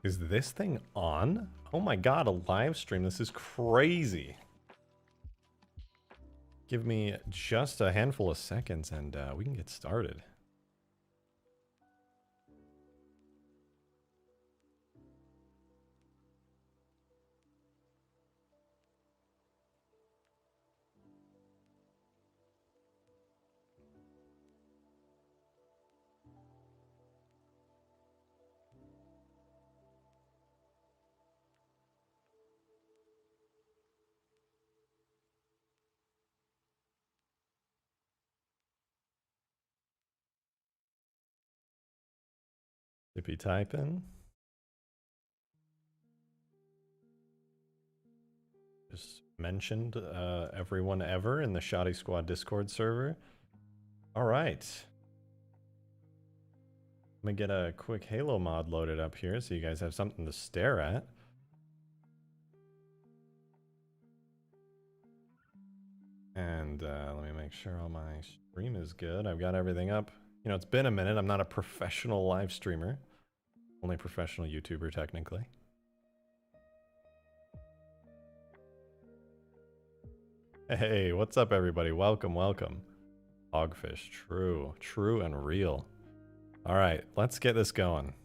Is this thing on? Oh my god, a live stream. This is crazy. Give me just a handful of seconds and we can get started. Tippy typing. Just mentioned everyone ever in the Shoddy Squad Discord server. All right. Let me get a quick Halo mod loaded up here so you guys have something to stare at. And let me make sure all my stream is good. I've got everything up. You know, it's been a minute. I'm not a professional live streamer. Only professional YouTuber, technically. Hey, what's up, everybody? Welcome, welcome. Hogfish, true and real. All right, let's get this going.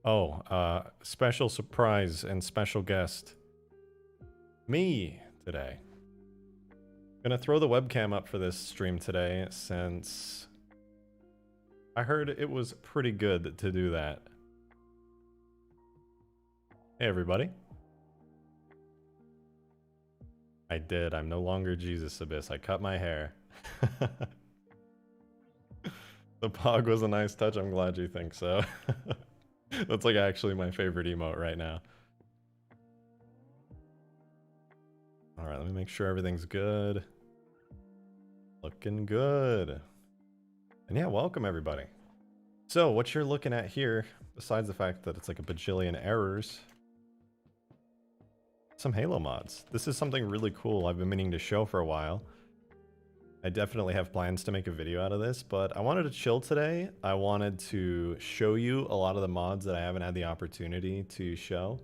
Oh, special surprise and special guest. Me today. Gonna throw the webcam up for this stream today since I heard it was pretty good to do that. Hey, everybody. I did. I'm no longer Jesus Abyss. I cut my hair. The pog was a nice touch. I'm glad you think so. That's like actually my favorite emote right now. All right, let me make sure everything's good. Looking good. And yeah, welcome everybody. So what you're looking at here, besides the fact that it's like a bajillion errors, some Halo mods. This is something really cool I've been meaning to show for a while. I definitely have plans to make a video out of this, but I wanted to chill today. I wanted to show you a lot of the mods that I haven't had the opportunity to show.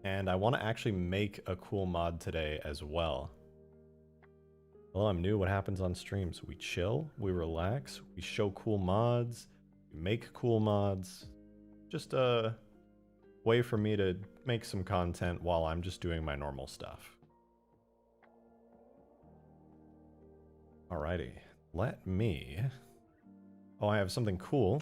And I want to actually make a cool mod today as well. Hello, I'm new. What happens on streams? We chill, we relax, we show cool mods, we make cool mods. Just a way for me to make some content while I'm just doing my normal stuff. Alrighty, let me... Oh, I have something cool.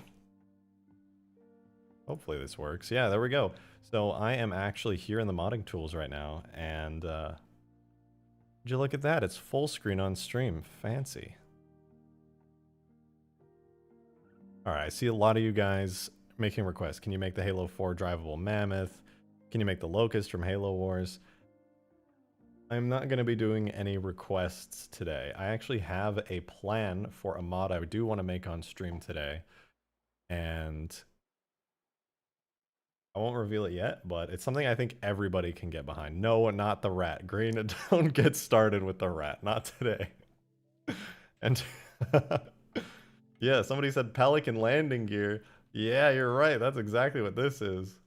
Hopefully this works. Yeah, there we go. So I am actually here in the modding tools right now, and would you look at that? It's full screen on stream. Fancy. Alright, I see a lot of you guys making requests. Can you make the Halo 4 drivable mammoth? Can you make the Locust from Halo Wars? I'm not going to be doing any requests today. I actually have a plan for a mod I do want to make on stream today. And I won't reveal it yet, but it's something I think everybody can get behind. No, not the rat. Green, don't get started with the rat. Not today. And yeah, somebody said Pelican landing gear. Yeah, you're right. That's exactly what this is.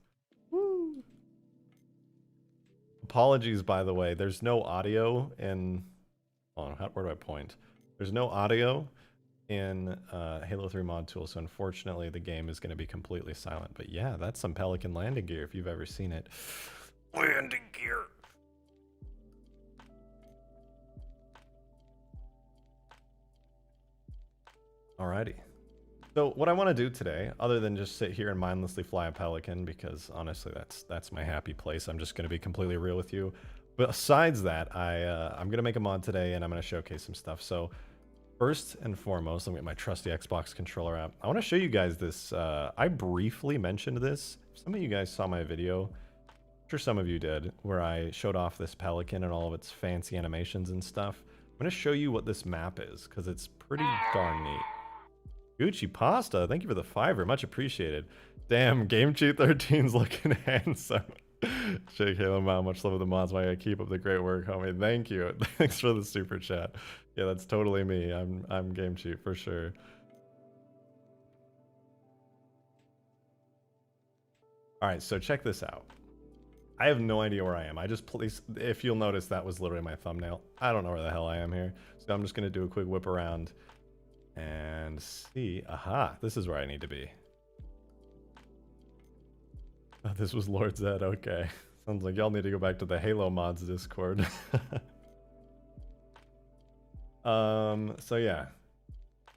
Woo. Apologies, by the way. There's no audio in... Hold on, where do I point? There's no audio in Halo 3 mod tool, so unfortunately the game is going to be completely silent. But yeah, that's some Pelican landing gear if you've ever seen it. Landing gear! Alrighty. So what I want to do today, other than just sit here and mindlessly fly a Pelican, because honestly that's my happy place, I'm just going to be completely real with you. Besides that, I'm going to make a mod today and I'm going to showcase some stuff. So first and foremost, let me get my trusty Xbox controller out. I want to show you guys this. I briefly mentioned this. Some of you guys saw my video. I'm sure some of you did, where I showed off this Pelican and all of its fancy animations and stuff. I'm going to show you what this map is, because it's pretty darn neat. Gucci Pasta, thank you for the $5, much appreciated. Damn, Game Cheat 13's looking handsome. Shake Halo Mount, much love of the mods. Why I keep up the great work, homie. Thank you. Thanks for the super chat. Yeah, that's totally me. I'm Game Cheat for sure. All right, so check this out. I have no idea where I am. I just placed, if you'll notice, that was literally my thumbnail. I don't know where the hell I am here. So I'm just going to do a quick whip around and see. Aha, this is where I need to be. Oh, this was Lord Zed. Okay. Sounds like y'all need to go back to the Halo mods Discord. So yeah.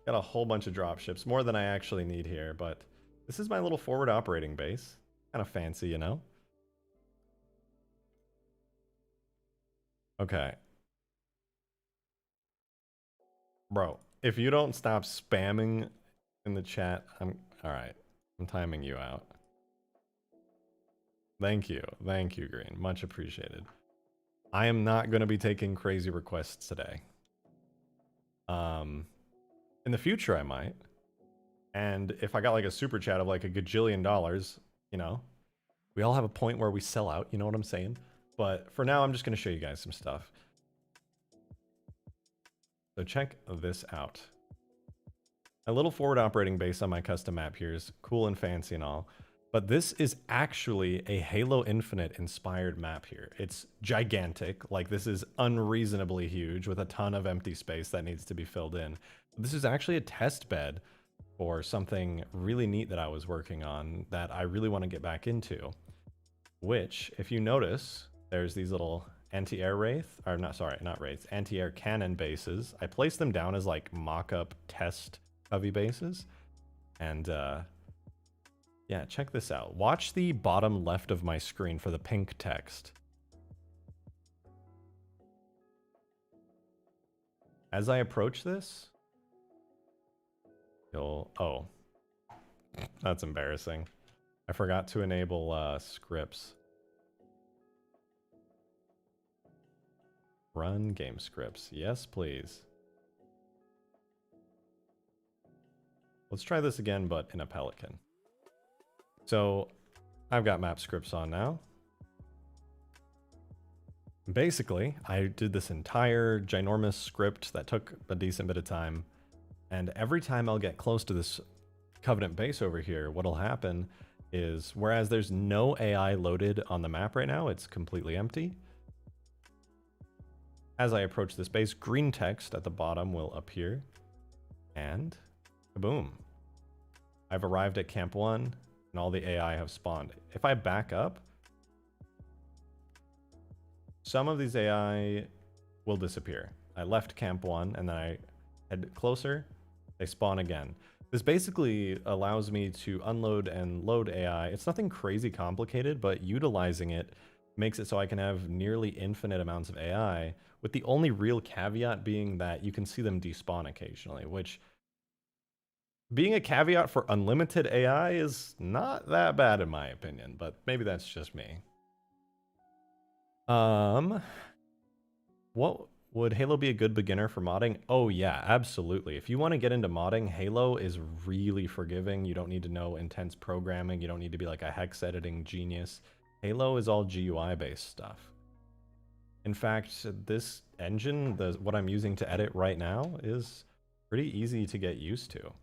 Got a whole bunch of dropships, more than I actually need here, but this is my little forward operating base. Kind of fancy, you know? Okay. Bro, if you don't stop spamming in the chat, all right. I'm timing you out. Thank you. Thank you, Green. Much appreciated. I am not going to be taking crazy requests today. In the future, I might. And if I got like a super chat of like a gajillion dollars, you know, we all have a point where we sell out, you know what I'm saying? But for now, I'm just going to show you guys some stuff. So check this out. A little forward operating base on my custom map here is cool and fancy and all. But this is actually a Halo Infinite inspired map here. It's gigantic, like this is unreasonably huge with a ton of empty space that needs to be filled in. This is actually a test bed for something really neat that I was working on that I really want to get back into. Which, if you notice, there's these little anti-air wraith, or not, sorry, not wraiths, anti-air cannon bases. I placed them down as like mock-up test covey bases. And yeah, check this out. Watch the bottom left of my screen for the pink text. As I approach this, you'll... Oh. That's embarrassing. I forgot to enable scripts. Run game scripts. Yes, please. Let's try this again, but in a Pelican. So I've got map scripts on now. Basically, I did this entire ginormous script that took a decent bit of time. And every time I'll get close to this Covenant base over here, what'll happen is, whereas there's no AI loaded on the map right now, it's completely empty. As I approach this base, green text at the bottom will appear. And kaboom. I've arrived at Camp 1. And all the AI have spawned. If I back up, some of these AI will disappear. I left Camp 1 and then I head closer, they spawn again. This basically allows me to unload and load AI. It's nothing crazy complicated, but utilizing it makes it so I can have nearly infinite amounts of AI, with the only real caveat being that you can see them despawn occasionally, which... being a caveat for unlimited AI is not that bad in my opinion, but maybe that's just me. What would Halo be a good beginner for modding? Oh yeah, absolutely. If you want to get into modding, Halo is really forgiving. You don't need to know intense programming. You don't need to be like a hex editing genius. Halo is all GUI based stuff. In fact, this engine, what I'm using to edit right now, is pretty easy to get used to.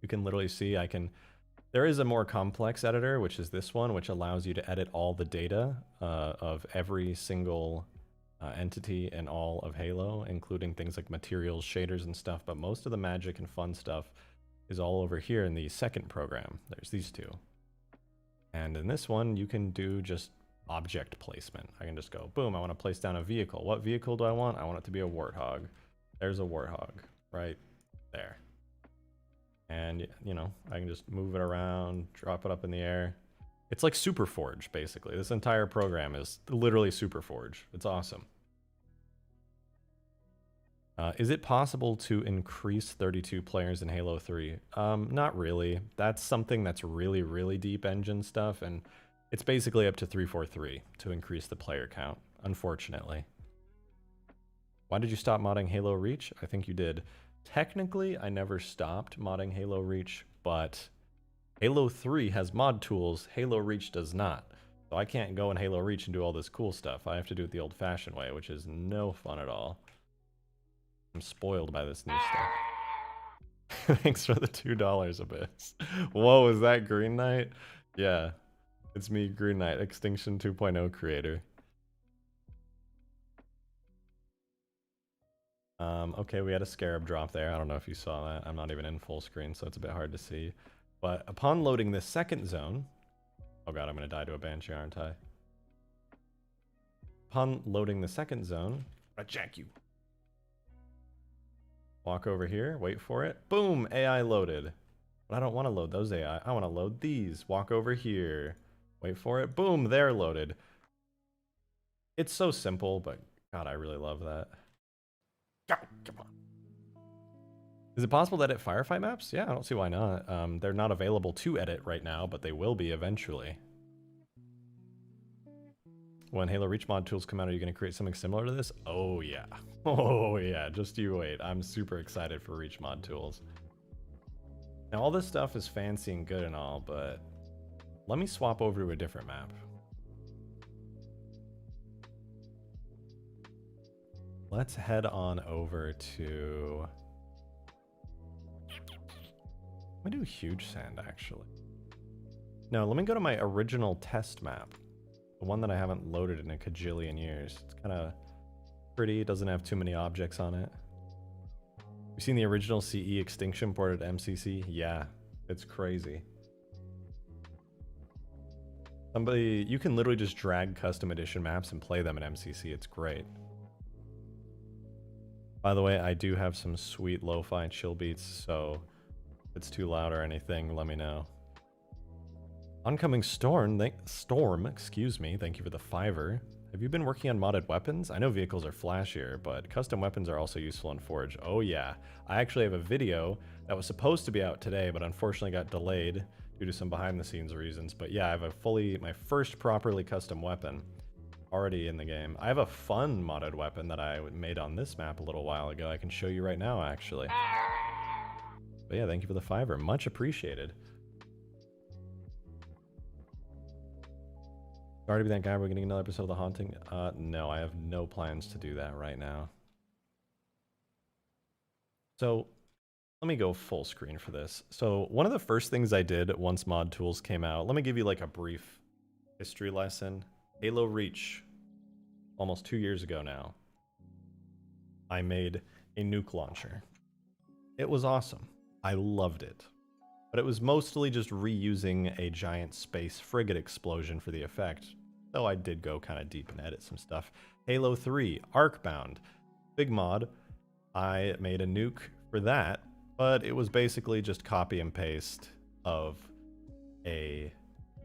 You can literally see there is a more complex editor, which is this one, which allows you to edit all the data of every single entity in all of Halo, including things like materials, shaders, and stuff. But most of the magic and fun stuff is all over here in the second program. There's these two. And in this one, you can do just object placement. I can just go, boom, I want to place down a vehicle. What vehicle do I want? I want it to be a warthog. There's a warthog right there. And, you know, I can just move it around, drop it up in the air. It's like Superforge, basically. This entire program is literally Superforge. It's awesome. Is it possible to increase 32 players in Halo 3? Not really. That's something that's really, really deep engine stuff, and it's basically up to 343 to increase the player count, unfortunately. Why did you stop modding Halo Reach? I think you did. Technically, I never stopped modding Halo Reach, but Halo 3 has mod tools, Halo Reach does not. So I can't go in Halo Reach and do all this cool stuff. I have to do it the old-fashioned way, which is no fun at all. I'm spoiled by this new stuff. Thanks for the $2 a bit. Whoa, is that Green Knight? Yeah. It's me, Green Knight, Extinction 2.0 creator. Okay, we had a Scarab drop there. I don't know if you saw that. I'm not even in full screen, so it's a bit hard to see. But upon loading the second zone... Oh god, I'm gonna die to a Banshee, aren't I? Upon loading the second zone... Jack you! Walk over here, wait for it. Boom! AI loaded. But I don't want to load those AI. I want to load these. Walk over here. Wait for it. Boom! They're loaded. It's so simple, but god, I really love that. Come on. Is it possible to edit firefight maps? Yeah, I don't see why not. They're not available to edit right now, but they will be eventually. When Halo Reach mod tools come out, are you going to create something similar to this? Oh yeah. Oh yeah, just you wait. I'm super excited for Reach mod tools. Now all this stuff is fancy and good and all, but let me swap over to a different map. Let's head on over to... Let me do huge sand, actually. No, let me go to my original test map. The one that I haven't loaded in a kajillion years. It's kind of pretty, doesn't have too many objects on it. You seen the original CE Extinction ported to MCC? Yeah, it's crazy. You can literally just drag custom edition maps and play them in MCC. It's great. By the way, I do have some sweet lo-fi chill beats, so if it's too loud or anything, let me know. Oncoming Storm, excuse me, thank you for the $5. Have you been working on modded weapons? I know vehicles are flashier, but custom weapons are also useful in Forge. Oh yeah, I actually have a video that was supposed to be out today, but unfortunately got delayed due to some behind the scenes reasons. But yeah, I have my first properly custom weapon already in the game. I have a fun modded weapon that I made on this map a little while ago. I can show you right now, actually. But yeah, thank you for the $5. Much appreciated. Sorry to be that guy. We're getting another episode of The Haunting. No, I have no plans to do that right now. So let me go full screen for this. So one of the first things I did once mod tools came out, let me give you like a brief history lesson. Halo Reach, almost 2 years ago now, I made a nuke launcher. It was awesome. I loved it. But it was mostly just reusing a giant space frigate explosion for the effect, though I did go kind of deep and edit some stuff. Halo 3, Arcbound, big mod. I made a nuke for that, but it was basically just copy and paste of a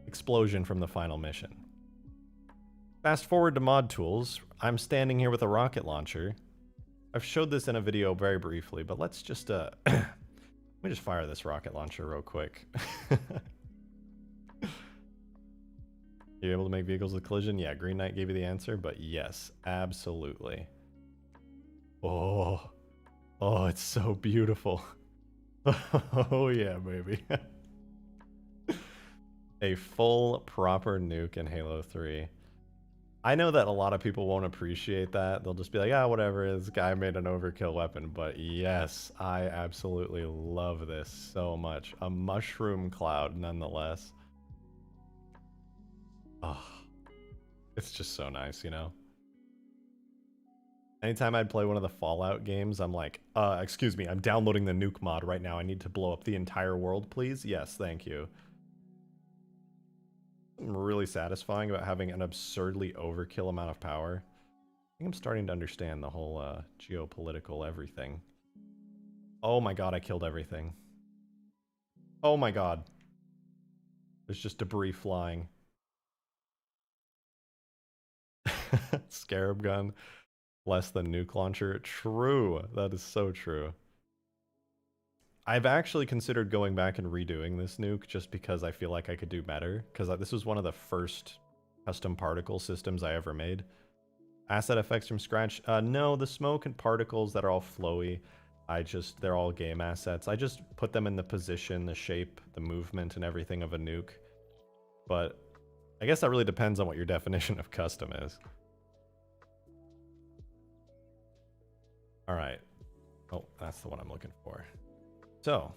explosion from the final mission. Fast forward to mod tools, I'm standing here with a rocket launcher. I've showed this in a video very briefly, but let's just let me just fire this rocket launcher real quick. You able to make vehicles with collision? Yeah, Green Knight gave you the answer, but yes, absolutely. Oh, it's so beautiful. Oh yeah, baby. A full proper nuke in Halo 3. I know that a lot of people won't appreciate that. They'll just be like, ah, whatever, this guy made an overkill weapon. But yes, I absolutely love this so much. A mushroom cloud, nonetheless. Oh, it's just so nice, you know? Anytime I'd play one of the Fallout games, I'm like, excuse me, I'm downloading the nuke mod right now. I need to blow up the entire world, please. Yes, thank you. Really satisfying about having an absurdly overkill amount of power. I think I'm starting to understand the whole geopolitical everything. Oh my god, I killed everything. Oh my god. There's just debris flying. Scarab gun. Less than nuke launcher. True. That is so true. I've actually considered going back and redoing this nuke just because I feel like I could do better. Because this was one of the first custom particle systems I ever made. Asset effects from scratch? No, the smoke and particles that are all flowy, they're all game assets. I just put them in the position, the shape, the movement, and everything of a nuke. But I guess that really depends on what your definition of custom is. Alright. Oh, that's the one I'm looking for. So,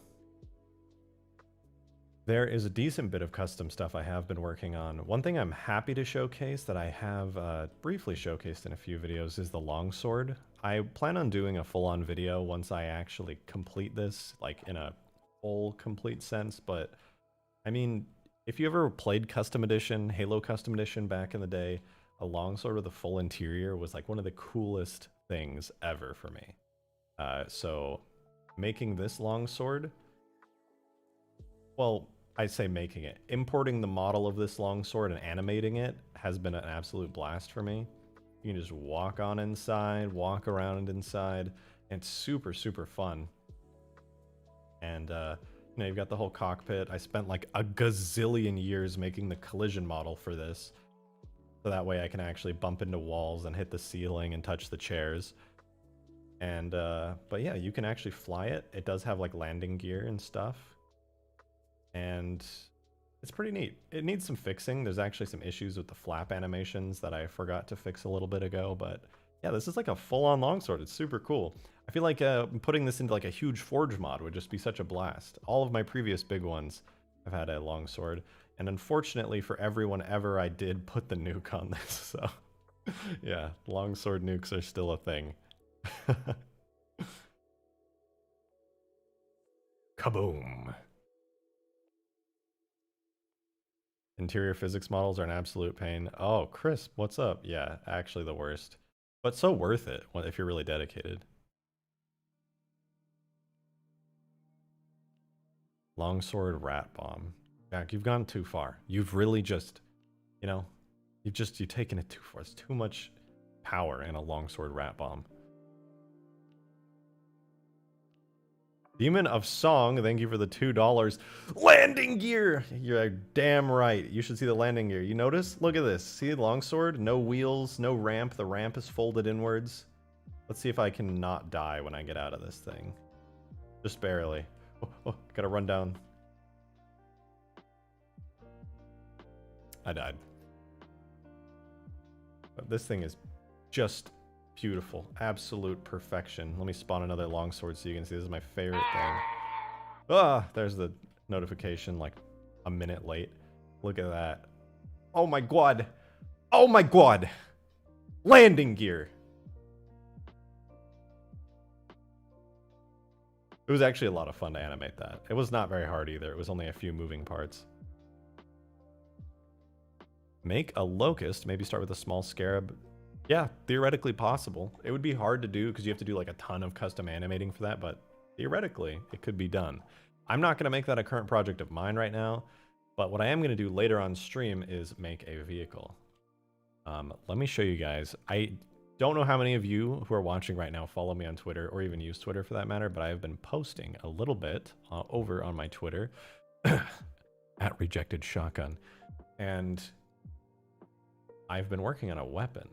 There is a decent bit of custom stuff I have been working on. One thing I'm happy to showcase that I have briefly showcased in a few videos is the Longsword. I plan on doing a full-on video once I actually complete this, like in a full complete sense, but I mean, if you ever played Custom Edition, Halo Custom Edition back in the day, a Longsword with a full interior was like one of the coolest things ever for me. So making this Longsword, well, I say making it. Importing the model of this longsword and animating it has been an absolute blast for me. You can just walk on inside, walk around inside, and it's super, super fun. And, you know, you've got the whole cockpit. I spent like a gazillion years making the collision model for this. So that way I can actually bump into walls and hit the ceiling and touch the chairs. And, but yeah, you can actually fly it. It does have like landing gear and stuff. And it's pretty neat. It needs some fixing. There's actually some issues with the flap animations that I forgot to fix a little bit ago, but yeah, this is like a full-on longsword. It's super cool. I feel like putting this into like a huge forge mod would just be such a blast. All of my previous big ones have had a longsword, and unfortunately for everyone ever, I did put the nuke on this, so yeah, longsword nukes are still a thing. Kaboom! Interior physics models are an absolute pain. Oh, Chris, what's up? Yeah, actually the worst. But so worth it if you're really dedicated. Longsword rat bomb. Jack, you've gone too far. You've really just, you know, you've taken it too far. It's too much power in a longsword rat bomb. Demon of Song, thank you for the $2. Landing gear! You're damn right. You should see the landing gear. You notice? Look at this. See the longsword? No wheels, no ramp. The ramp is folded inwards. Let's see if I can not die when I get out of this thing. Just barely. Oh, gotta run down. I died. But this thing is just beautiful. Absolute perfection. Let me spawn another longsword so you can see this is my favorite thing. Ah, there's the notification like a minute late. Look at that. Oh my god. Oh my god. Landing gear. It was actually a lot of fun to animate that. It was not very hard either. It was only a few moving parts. Make a locust. Maybe start with a small scarab. Yeah, theoretically possible. It would be hard to do because you have to do like a ton of custom animating for that, but theoretically it could be done. I'm not going to make that a current project of mine right now, but what I am going to do later on stream is make a vehicle. Let me show you guys. I don't know how many of you who are watching right now follow me on Twitter or even use Twitter for that matter, but I have been posting a little bit over on my Twitter at RejectedShotgun, and I've been working on a weapon.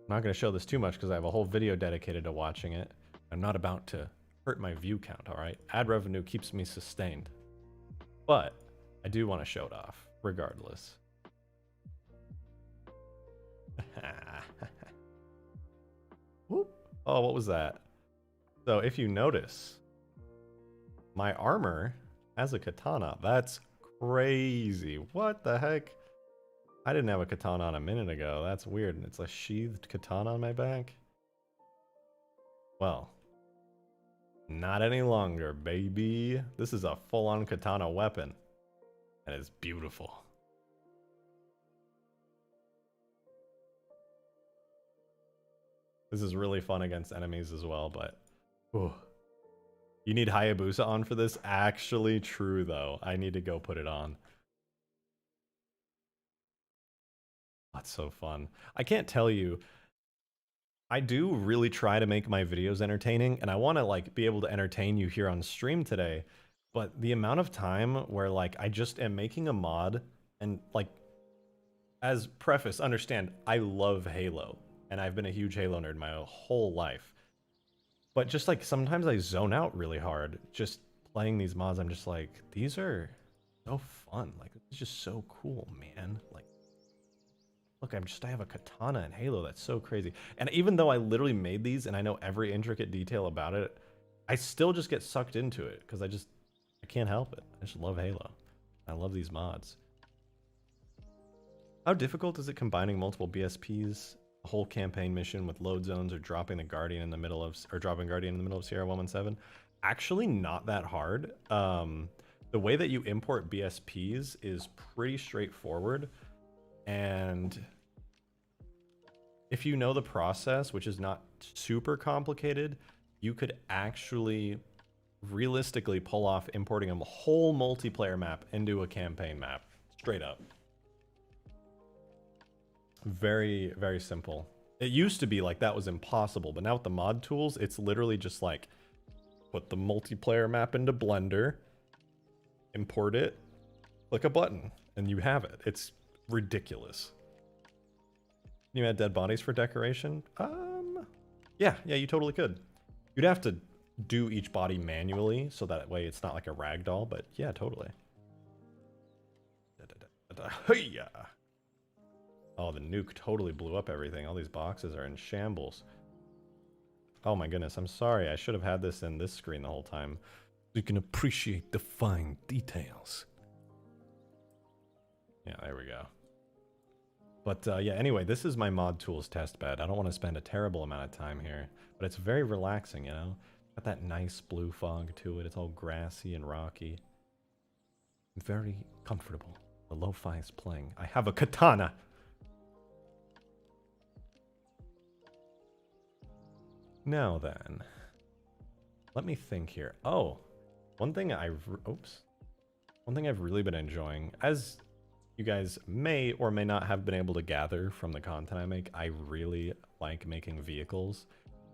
I'm not going to show this too much because I have a whole video dedicated to watching it. I'm not about to hurt my view count, all right? Ad revenue keeps me sustained. But I do want to show it off, regardless. Whoop. Oh, what was that? So if you notice, my armor has a katana. That's crazy. What the heck? I didn't have a katana on a minute ago. That's weird. It's a sheathed katana on my back. Well, not any longer, baby. This is a full-on katana weapon. And it's beautiful. This is really fun against enemies as well, but... Ooh. You need Hayabusa on for this? Actually true, though. I need to go put it on. That's so fun. I can't tell you. I do really try to make my videos entertaining, and I want to like be able to entertain you here on stream today. But the amount of time where like I just am making a mod, and like, as preface, understand, I love Halo, and I've been a huge Halo nerd my whole life. But just like sometimes I zone out really hard just playing these mods. I'm just like, these are so fun. Like, it's just so cool, man. Like, look, I have a katana in Halo. That's so crazy. And even though I literally made these and I know every intricate detail about it, I still just get sucked into it because I can't help it. I just love Halo. I love these mods. How difficult is it combining multiple BSPs, a whole campaign mission with load zones, or dropping the Guardian in the middle of Sierra 117? Actually, not that hard. The way that you import BSPs is pretty straightforward, and if you know the process, which is not super complicated, you could actually realistically pull off importing a whole multiplayer map into a campaign map straight up. Very, very simple. It used to be like that was impossible, but now with the mod tools, it's literally just like put the multiplayer map into Blender, import it, click a button, and you have it. It's ridiculous. Can you add dead bodies for decoration? Yeah, you totally could. You'd have to do each body manually, so that way it's not like a ragdoll, but yeah, totally. Hey-ya! Oh, the nuke totally blew up everything. All these boxes are in shambles. Oh my goodness, I'm sorry. I should have had this in this screen the whole time. So you can appreciate the fine details. Yeah, there we go. But yeah, anyway, this is my mod tools test bed. I don't want to spend a terrible amount of time here, but it's very relaxing, you know? Got that nice blue fog to it. It's all grassy and rocky. Very comfortable. The lo-fi is playing. I have a katana! Now then, let me think here. Oh, one thing I've really been enjoying, as you guys may or may not have been able to gather from the content I make, I really like making vehicles.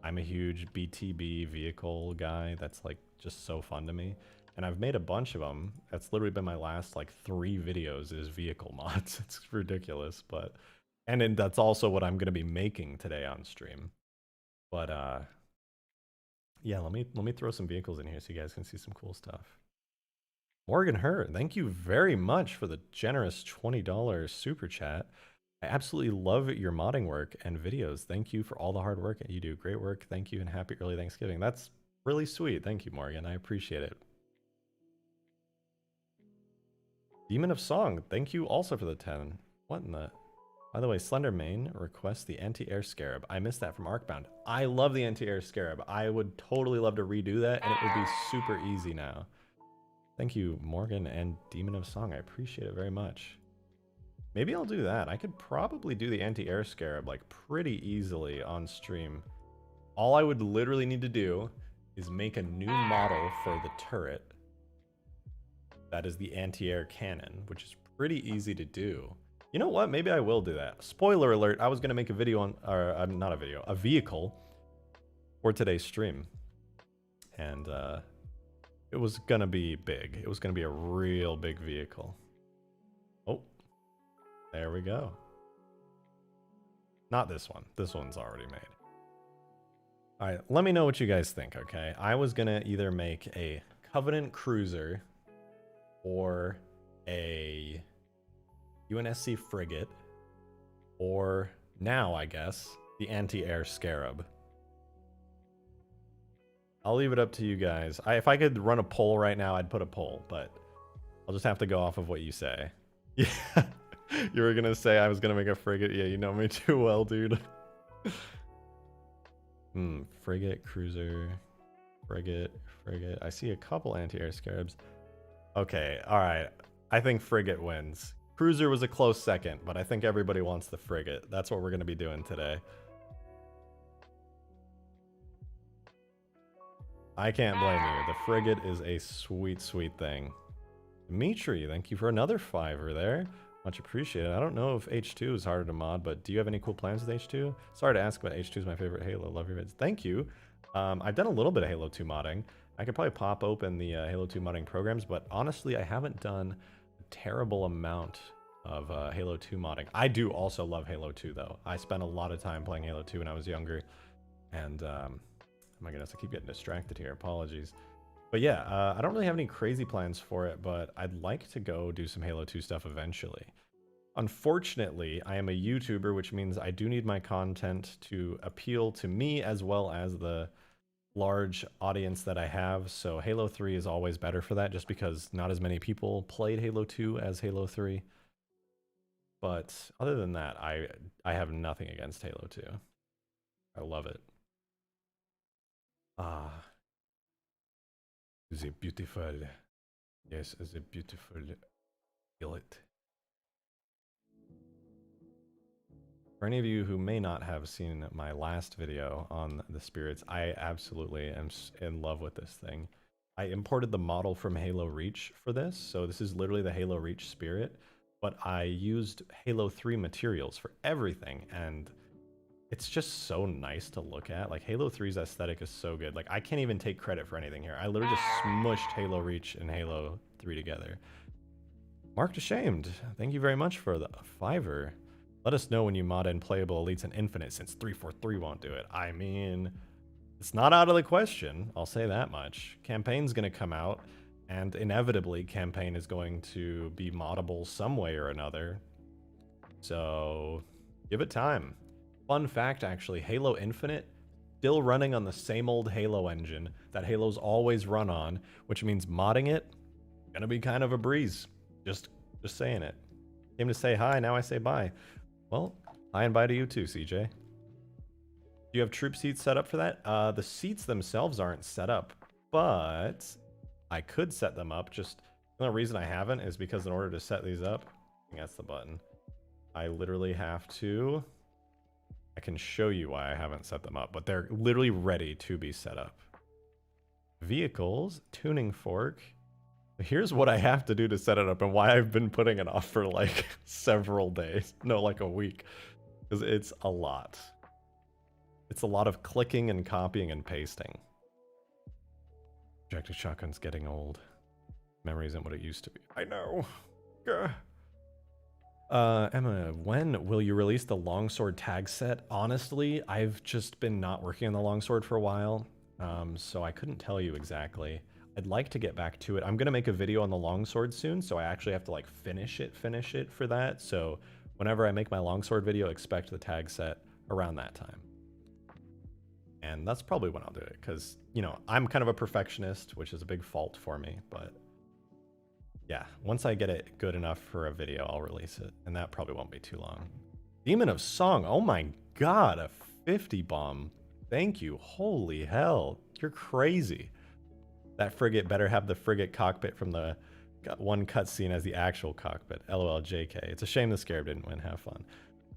I'm a huge BTB vehicle guy. That's like just so fun to me. And I've made a bunch of them. That's literally been my last like 3 videos is vehicle mods. It's ridiculous, but, and then that's also what I'm going to be making today on stream. But yeah, let me throw some vehicles in here so you guys can see some cool stuff. Morgan Hurt, thank you very much for the generous $20 super chat. I absolutely love your modding work and videos. Thank you for all the hard work you do. Great work. Thank you and happy early Thanksgiving. That's really sweet. Thank you, Morgan. I appreciate it. Demon of Song, thank you also for the 10. What in the... By the way, Slender Main requests the anti-air Scarab. I missed that from Arcbound. I love the anti-air Scarab. I would totally love to redo that, and it would be super easy now. Thank you, Morgan and Demon of Song. I appreciate it very much. Maybe I'll do that. I could probably do the anti-air Scarab like pretty easily on stream. All I would literally need to do is make a new model for the turret. That is the anti-air cannon, which is pretty easy to do. You know what? Maybe I will do that. Spoiler alert, I was going to make a video on, or not a video, a vehicle for today's stream. And it was going to be big. It was going to be a real big vehicle. Oh, there we go. Not this one. This one's already made. All right, let me know what you guys think, okay? I was going to either make a Covenant cruiser or a UNSC frigate, or now, I guess, the anti-air Scarab. I'll leave it up to you guys. If I could run a poll right now, I'd put a poll, but I'll just have to go off of what you say. Yeah, you were gonna say I was gonna make a frigate. Yeah, you know me too well, dude. Frigate, cruiser, frigate. I see a couple anti-air Scarabs. Okay, all right. I think frigate wins. Cruiser was a close second, but I think everybody wants the frigate. That's what we're going to be doing today. I can't blame you. The frigate is a sweet, sweet thing. Dimitri, thank you for another $5 there. Much appreciated. I don't know if H2 is harder to mod, but do you have any cool plans with H2? Sorry to ask, but H2 is my favorite Halo. Love your vids. Thank you. I've done a little bit of Halo 2 modding. I could probably pop open the Halo 2 modding programs, but honestly, I haven't done terrible amount of Halo 2 modding. I do also love Halo 2 though. I spent a lot of time playing Halo 2 when I was younger, and oh my goodness, I keep getting distracted here, apologies. But yeah, I don't really have any crazy plans for it, but I'd like to go do some Halo 2 stuff eventually. Unfortunately, I am a YouTuber, which means I do need my content to appeal to me as well as the large audience that I have, so Halo 3 is always better for that, just because not as many people played Halo 2 as Halo 3. But other than that, I have nothing against Halo 2. I love it. Ah, is it beautiful? Yes, is it beautiful? Feel it. For any of you who may not have seen my last video on the spirits, I absolutely am in love with this thing. I imported the model from Halo Reach for this, so this is literally the Halo Reach spirit, but I used Halo 3 materials for everything, and it's just so nice to look at. Like, Halo 3's aesthetic is so good. Like, I can't even take credit for anything here. I literally just smushed Halo Reach and Halo 3 together. Marked Ashamed, thank you very much for the $5. Let us know when you mod in playable elites and infinite, since 343 won't do it. I mean, it's not out of the question, I'll say that much. Campaign's gonna come out, and inevitably campaign is going to be moddable some way or another. So give it time. Fun fact, actually, Halo Infinite still running on the same old Halo engine that Halo's always run on, which means modding it gonna be kind of a breeze. Just saying it. Came to say hi, now I say bye. Well, hi and bye to you too, CJ. Do you have troop seats set up for that? The seats themselves aren't set up, but I could set them up. Just the only reason I haven't is because in order to set these up, I think that's the button, I literally have to, I can show you why I haven't set them up, but they're literally ready to be set up. Vehicles, tuning fork. Here's what I have to do to set it up and why I've been putting it off for like several days. No, like a week. Because it's a lot. It's a lot of clicking and copying and pasting. RejectedShotgun's getting old. Memory isn't what it used to be. I know. Emma, when will you release the Longsword tag set? Honestly, I've just been not working on the Longsword for a while. So I couldn't tell you exactly. I'd like to get back to it. I'm gonna make a video on the Longsword soon, so I actually have to like finish it for that. So whenever I make my Longsword video, expect the tag set around that time. And that's probably when I'll do it, because, you know, I'm kind of a perfectionist, which is a big fault for me, but yeah, once I get it good enough for a video, I'll release it, and that probably won't be too long. Demon of Song, oh my god, a 50 bomb. Thank you, holy hell, you're crazy. That frigate better have the frigate cockpit from the one cutscene as the actual cockpit. LOL JK. It's a shame the Scarab didn't win. Have fun.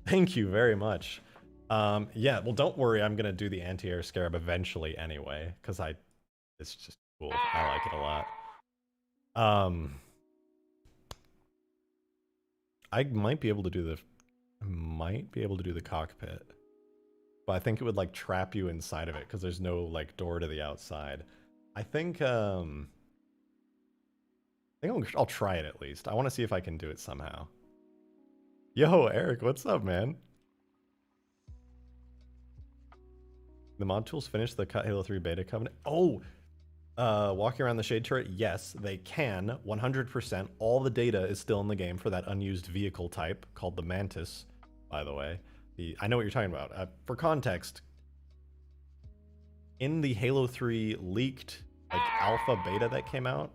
Thank you very much. Yeah, well, don't worry. I'm going to do the anti-air Scarab eventually anyway, because it's just cool. I like it a lot. I might be able to do the cockpit, but I think it would like trap you inside of it because there's no like door to the outside. I think I'll try it at least. I want to see if I can do it somehow. Yo, Eric, what's up, man? The mod tools finished the Cut Halo 3 beta covenant. Oh, walking around the shade turret, yes, they can, 100%. All the data is still in the game for that unused vehicle type called the Mantis, by the way. I know what you're talking about. For context, in the Halo 3 leaked like alpha beta that came out,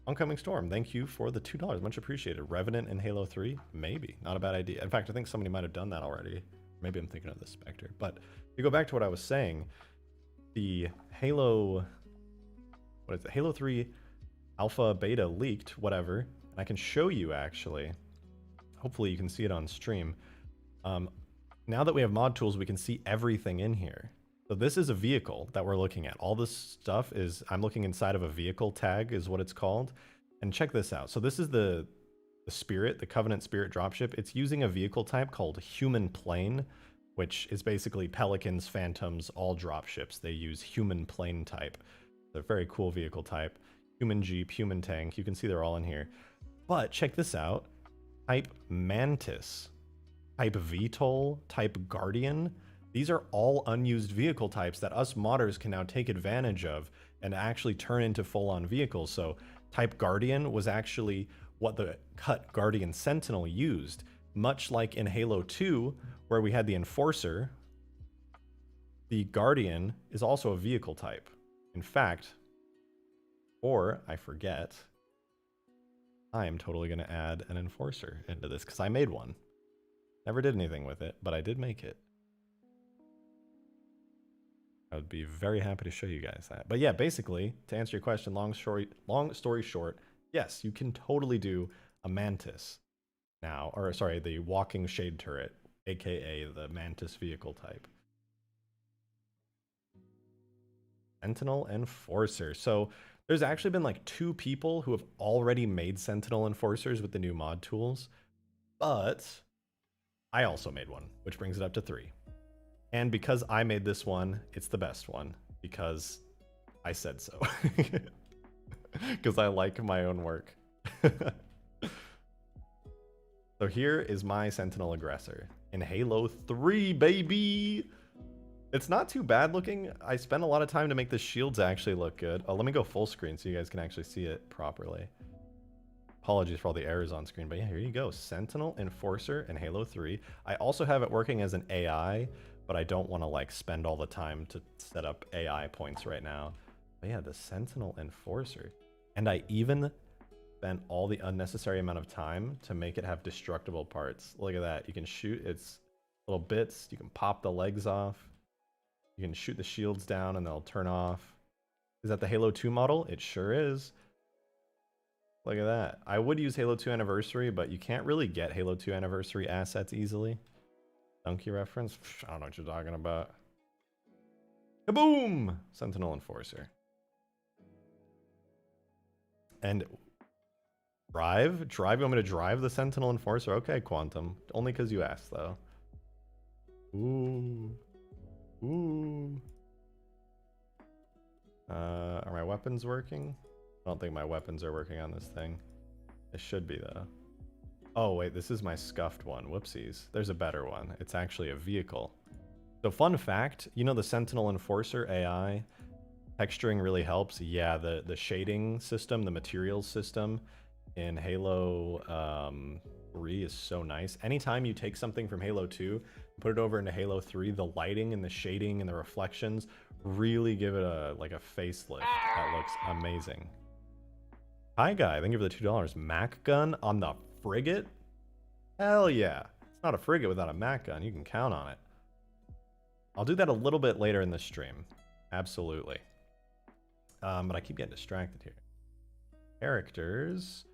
Oncoming Storm, thank you for the $2, much appreciated. Revenant in Halo 3, maybe, not a bad idea. In fact, I think somebody might have done that already. Maybe I'm thinking of the Spectre. But to go back to what I was saying, the Halo 3 alpha beta leaked, whatever, and I can show you actually. Hopefully you can see it on stream. Now that we have mod tools, we can see everything in here. So this is a vehicle that we're looking at. All this stuff is, I'm looking inside of a vehicle tag is what it's called. And check this out. So this is the Spirit, the Covenant Spirit dropship. It's using a vehicle type called Human Plane, which is basically Pelicans, Phantoms, all dropships. They use Human Plane type. They're a very cool vehicle type. Human Jeep, Human Tank. You can see they're all in here. But check this out. Type Mantis, type VTOL, type Guardian. These are all unused vehicle types that us modders can now take advantage of and actually turn into full-on vehicles. So type Guardian was actually what the cut Guardian Sentinel used, much like in Halo 2, where we had the Enforcer. the Guardian is also a vehicle type. In fact, or I forget, I am totally going to add an Enforcer into this because I made one. Never did anything with it, but I did make it. I would be very happy to show you guys that. But yeah, basically, to answer your question, long story short, yes, you can totally do a Mantis now, or sorry, the walking shade turret, aka the Mantis vehicle type. Sentinel Enforcer. So there's actually been like 2 people who have already made Sentinel Enforcers with the new mod tools, but I also made one, which brings it up to 3. And because I made this one, it's the best one because I said so. Because I like my own work. So here is my Sentinel Aggressor in Halo 3, baby! It's not too bad looking. I spent a lot of time to make the shields actually look good. Oh, let me go full screen so you guys can actually see it properly. Apologies for all the errors on screen, but yeah, here you go. Sentinel Enforcer in Halo 3. I also have it working as an AI, but I don't want to like spend all the time to set up AI points right now. But yeah, the Sentinel Enforcer. And I even spent all the unnecessary amount of time to make it have destructible parts. Look at that. You can shoot its little bits. You can pop the legs off. You can shoot the shields down and they'll turn off. Is that the Halo 2 model? It sure is. Look at that. I would use Halo 2 Anniversary, but you can't really get Halo 2 Anniversary assets easily. Donkey reference? I don't know what you're talking about. Kaboom! Sentinel Enforcer. And drive? Drive? You want me to drive the Sentinel Enforcer? Okay, Quantum. Only because you asked, though. Ooh. Ooh. Are my weapons working? I don't think my weapons are working on this thing. It should be, though. Oh, wait, this is my scuffed one. Whoopsies. There's a better one. It's actually a vehicle. So fun fact, you know the Sentinel Enforcer AI? Texturing really helps. Yeah, the shading system, the materials system in Halo 3 is so nice. Anytime you take something from Halo 2, put it over into Halo 3, the lighting and the shading and the reflections really give it a facelift that looks amazing. Hi guy, thank you for the $2. Mac gun on the Frigate? Hell yeah. It's not a frigate without a Mac gun. You can count on it. I'll do that a little bit later in the stream. Absolutely. But I keep getting distracted here. Characters.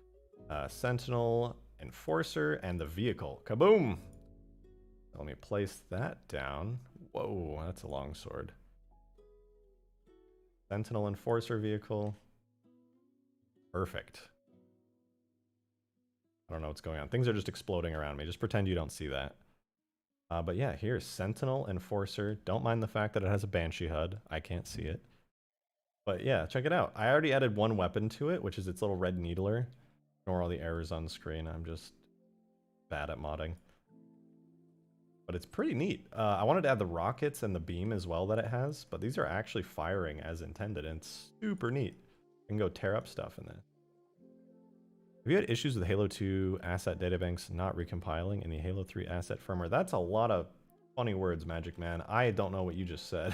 Sentinel, Enforcer, and the vehicle. Kaboom! Let me place that down. Whoa, that's a longsword. Sentinel Enforcer vehicle. Perfect. I don't know what's going on. Things are just exploding around me. Just pretend you don't see that. But yeah, here's Sentinel Enforcer. Don't mind the fact that it has a Banshee HUD. I can't see it. But yeah, check it out. I already added one weapon to it, which is its little red needler. Ignore all the errors on screen. I'm just bad at modding. But it's pretty neat. I wanted to add the rockets and the beam as well that it has, but these are actually firing as intended, and it's super neat. You can go tear up stuff in there. Have you had issues with Halo 2 asset databanks not recompiling in the Halo 3 asset firmware? That's a lot of funny words, Magic Man. I don't know what you just said.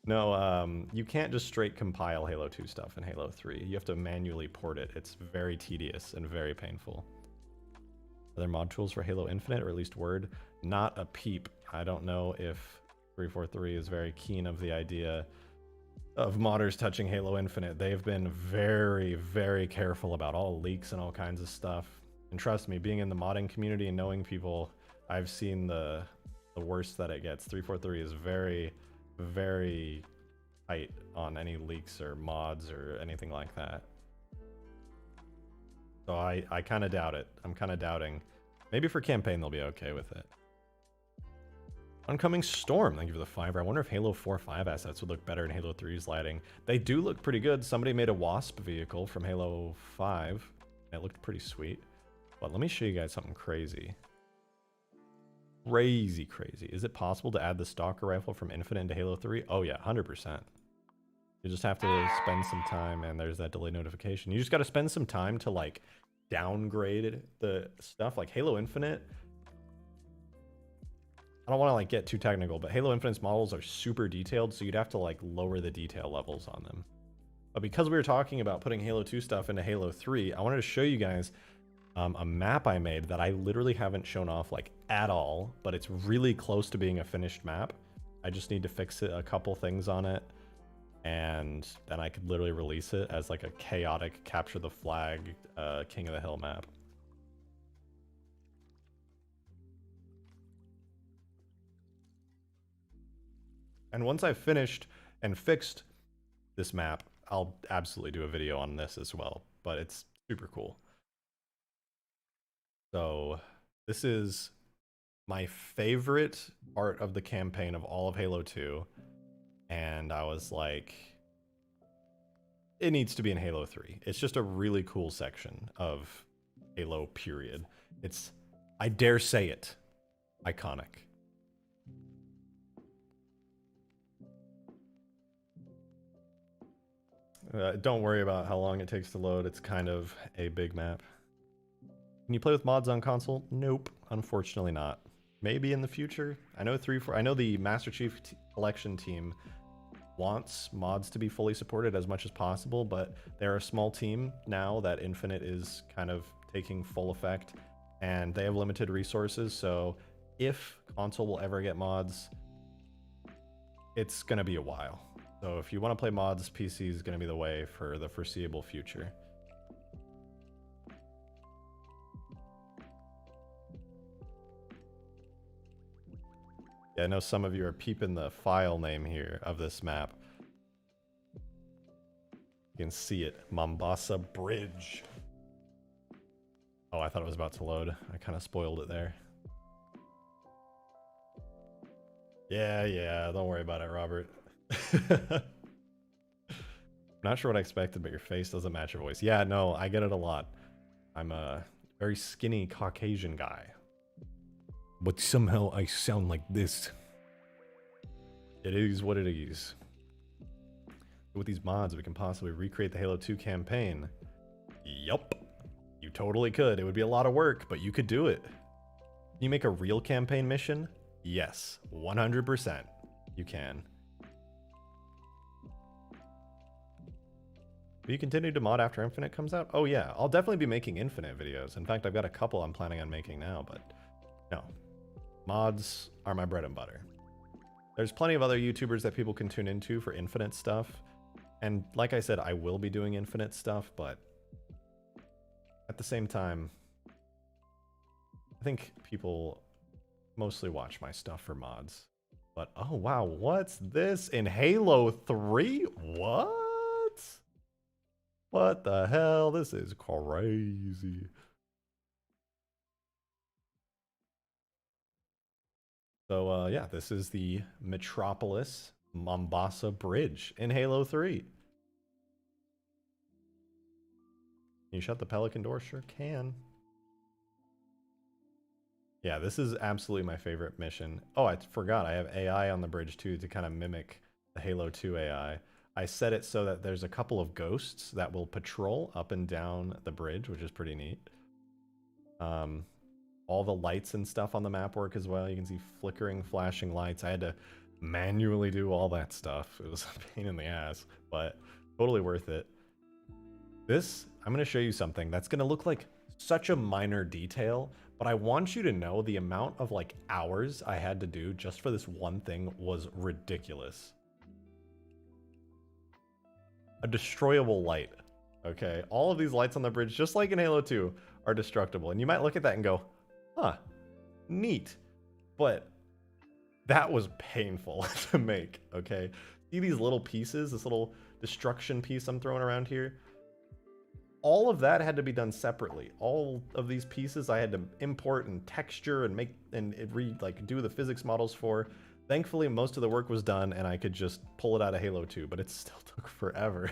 No, you can't just straight compile Halo 2 stuff in Halo 3. You have to manually port it. It's very tedious and very painful. Are there mod tools for Halo Infinite, or at least Word? Not a peep. I don't know if 343 is very keen of the idea of modders touching Halo Infinite. They've been very, very careful about all leaks and all kinds of stuff. And trust me, being in the modding community and knowing people, I've seen the worst that it gets. 343 is very, very tight on any leaks or mods or anything like that. So I kind of doubt it. I'm kind of doubting. Maybe for campaign they'll be okay with it. Oncoming Storm, thank you for the $5. I wonder if Halo 4-5 assets would look better in Halo 3's lighting. They do look pretty good. Somebody made a Wasp vehicle from Halo 5. It looked pretty sweet. But let me show you guys something crazy. Crazy. Is it possible to add the Stalker rifle from Infinite into Halo 3? Oh yeah, 100%. You just have to spend some time, and there's that delay notification. You just got to spend some time to like downgrade the stuff. Like Halo Infinite I don't want to like get too technical, but Halo Infinite's models are super detailed, so you'd have to like lower the detail levels on them. But because we were talking about putting Halo 2 stuff into Halo 3, I wanted to show you guys a map I made that I literally haven't shown off like at all, but it's really close to being a finished map. I just need to fix it, a couple things on it, and then I could literally release it as like a chaotic capture the flag King of the Hill map. And once I've finished and fixed this map, I'll absolutely do a video on this as well, but it's super cool. So this is my favorite part of the campaign of all of Halo 2. And I was like, it needs to be in Halo 3. It's just a really cool section of Halo, period. It's, I dare say it, iconic. Don't worry about how long it takes to load. It's kind of a big map. Can you play with mods on console? Nope, unfortunately not. Maybe in the future. I know I know the Master Chief Collection team wants mods to be fully supported as much as possible, but they're a small team now that Infinite is kind of taking full effect, and they have limited resources. So if console will ever get mods, it's gonna be a while. So if you want to play mods, PC is going to be the way for the foreseeable future. Yeah, I know some of you are peeping the file name here of this map. You can see it, Mombasa Bridge. Oh, I thought it was about to load. I kind of spoiled it there. Yeah, don't worry about it, Robert. Not sure what I expected, but your face doesn't match your voice. Yeah, no, I get it a lot. I'm a very skinny Caucasian guy, but somehow I sound like this. It is what it is. With these mods, we can possibly recreate the Halo 2 campaign. Yup, you totally could. It would be a lot of work, but you could do it. Can you make a real campaign mission? Yes, 100%. You can. Will you continue to mod after Infinite comes out? Oh yeah, I'll definitely be making Infinite videos. In fact, I've got a couple I'm planning on making now, but no. Mods are my bread and butter. There's plenty of other YouTubers that people can tune into for Infinite stuff. And like I said, I will be doing Infinite stuff, but at the same time, I think people mostly watch my stuff for mods. But oh wow, what's this in Halo 3? What? What the hell? This is crazy. So yeah, this is the Metropolis Mombasa Bridge in Halo 3. Can you shut the Pelican door? Sure can. Yeah, this is absolutely my favorite mission. Oh, I forgot. I have AI on the bridge too to kind of mimic the Halo 2 AI. I set it so that there's a couple of ghosts that will patrol up and down the bridge, which is pretty neat. All the lights and stuff on the map work as well. You can see flickering, flashing lights. I had to manually do all that stuff. It was a pain in the ass, but totally worth it. This, I'm going to show you something that's going to look like such a minor detail, but I want you to know the amount of like hours I had to do just for this one thing was ridiculous. A destroyable light. Okay, all of these lights on the bridge, just like in Halo 2, are destructible. And you might look at that and go, huh, neat. But that was painful to make, okay? See these little pieces, this little destruction piece I'm throwing around here? All of that had to be done separately. All of these pieces I had to import and texture and make and do the physics models for. Thankfully, most of the work was done and I could just pull it out of Halo 2, but it still took forever.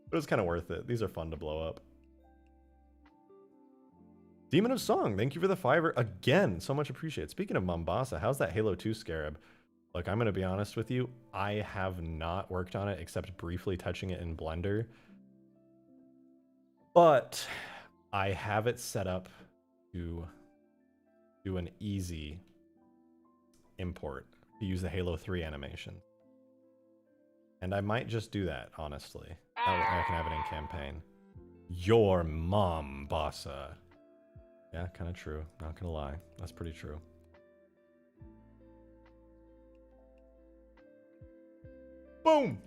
But it was kind of worth it. These are fun to blow up. Demon of Song, thank you for the $5 again. So much appreciated. Speaking of Mombasa, how's that Halo 2 Scarab? Look, I'm going to be honest with you. I have not worked on it except briefly touching it in Blender. But I have it set up to do an easy import to use the Halo 3 animation. And I might just do that, honestly. I can have it in campaign. Your Mombasa. Yeah, kind of true. Not gonna lie. That's pretty true. Boom!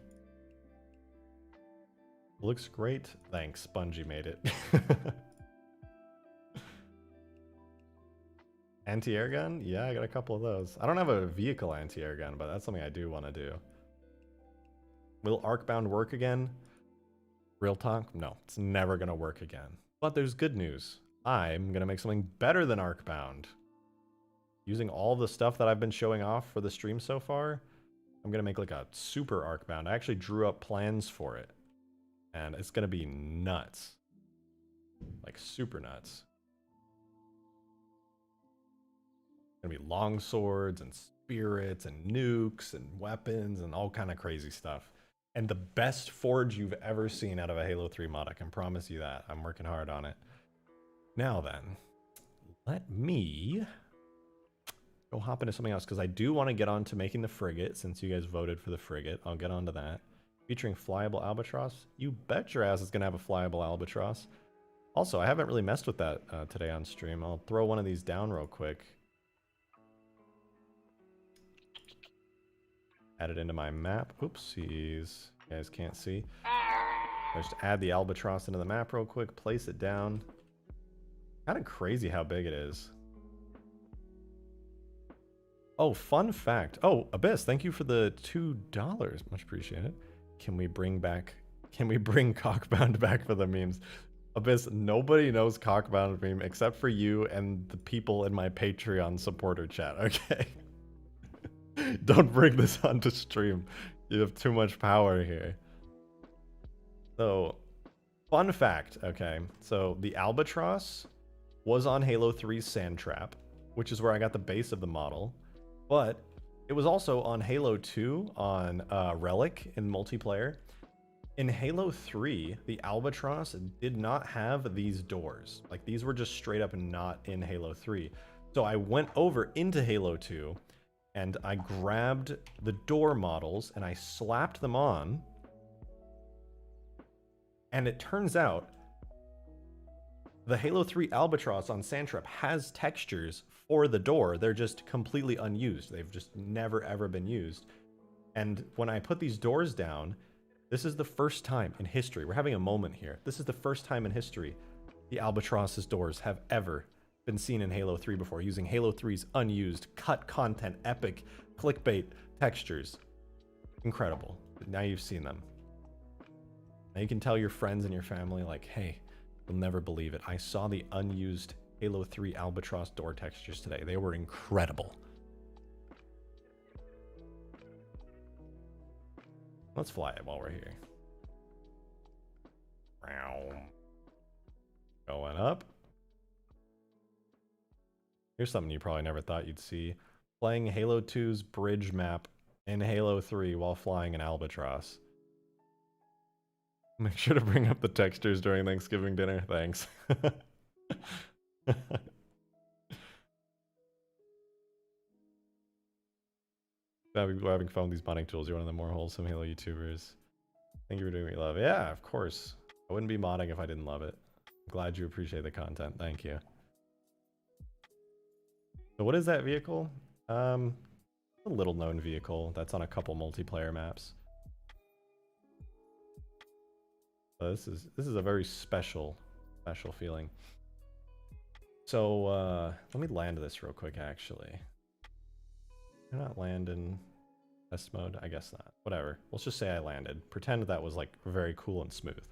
Looks great. Thanks, Bungie made it. Anti-air gun? Yeah, I got a couple of those. I don't have a vehicle anti-air gun, but that's something I do want to do. Will Arcbound work again? Real talk? No, it's never going to work again. But there's good news. I'm going to make something better than Arcbound. Using all the stuff that I've been showing off for the stream so far, I'm going to make like a super Arcbound. I actually drew up plans for it. And it's going to be nuts. Like super nuts. Gonna be longswords and spirits and nukes and weapons and all kind of crazy stuff. And the best forge you've ever seen out of a Halo 3 mod, I can promise you that. I'm working hard on it. Now then, let me go hop into something else, because I do want to get on to making the frigate, since you guys voted for the frigate. I'll get onto that. Featuring flyable albatross. You bet your ass it's gonna have a flyable albatross. Also, I haven't really messed with that today on stream. I'll throw one of these down real quick. Add it into my map. Oopsies. You guys can't see. Just add the albatross into the map real quick. Place it down. Kind of crazy how big it is. Oh, fun fact. Oh, Abyss, thank you for the $2. Much appreciated. Can we bring Cockbound back for the memes? Abyss, nobody knows Cockbound meme except for you and the people in my Patreon supporter chat, okay? Don't bring this onto stream. You have too much power here. So, fun fact, okay. So, the Albatross was on Halo 3's Sand Trap, which is where I got the base of the model. But it was also on Halo 2 on Relic in multiplayer. In Halo 3, the Albatross did not have these doors. Like, these were just straight up not in Halo 3. So I went over into Halo 2, and I grabbed the door models, and I slapped them on. And it turns out, the Halo 3 Albatross on Sandtrap has textures for the door. They're just completely unused. They've just never, ever been used. And when I put these doors down, this is the first time in history. We're having a moment here. This is the first time in history the Albatross's doors have ever been seen in Halo 3 before, using Halo 3's unused, cut content, epic, clickbait textures. Incredible. Now you've seen them. Now you can tell your friends and your family, like, hey, you'll never believe it. I saw the unused Halo 3 Albatross door textures today. They were incredible. Let's fly it while we're here. Going up. Here's something you probably never thought you'd see. Playing Halo 2's bridge map in Halo 3 while flying an Albatross. Make sure to bring up the textures during Thanksgiving dinner. Thanks. Having fun with these modding tools. You're one of the more wholesome Halo YouTubers. Thank you for doing what you love. Yeah, of course. I wouldn't be modding if I didn't love it. I'm glad you appreciate the content. Thank you. So what is that vehicle? A little known vehicle that's on a couple multiplayer maps. This is a very special feeling. So let me land this real quick. Actually, can I not land in test mode? I guess not. Whatever. Let's just say I landed. Pretend that was like very cool and smooth.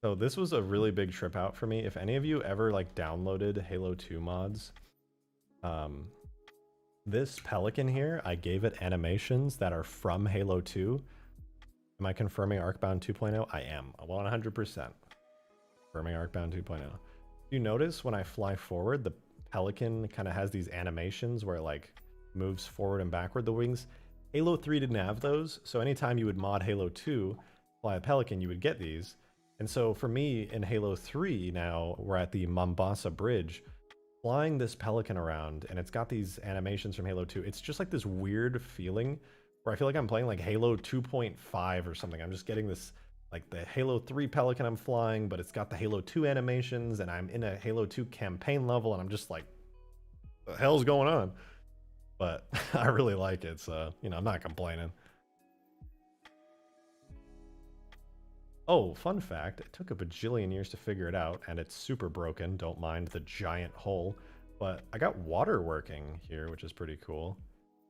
So this was a really big trip out for me. If any of you ever like downloaded Halo 2 mods, this pelican here, I gave it animations that are from Halo 2. Am I confirming Arcbound 2.0? I am, 100%. Confirming Arcbound 2.0. You notice when I fly forward, the pelican kind of has these animations where it like moves forward and backward, the wings. Halo 3 didn't have those, so anytime you would mod Halo 2, fly a pelican, you would get these. And so for me in Halo 3 now, we're at the Mombasa Bridge, flying this Pelican around, and it's got these animations from Halo 2. It's just like this weird feeling where I feel like I'm playing like Halo 2.5 or something. I'm just getting this, like the Halo 3 Pelican I'm flying, but it's got the Halo 2 animations, and I'm in a Halo 2 campaign level, and I'm just like, what the hell's going on? But I really like it, so, you know, I'm not complaining. Oh, fun fact, it took a bajillion years to figure it out, and it's super broken, don't mind the giant hole, but I got water working here, which is pretty cool.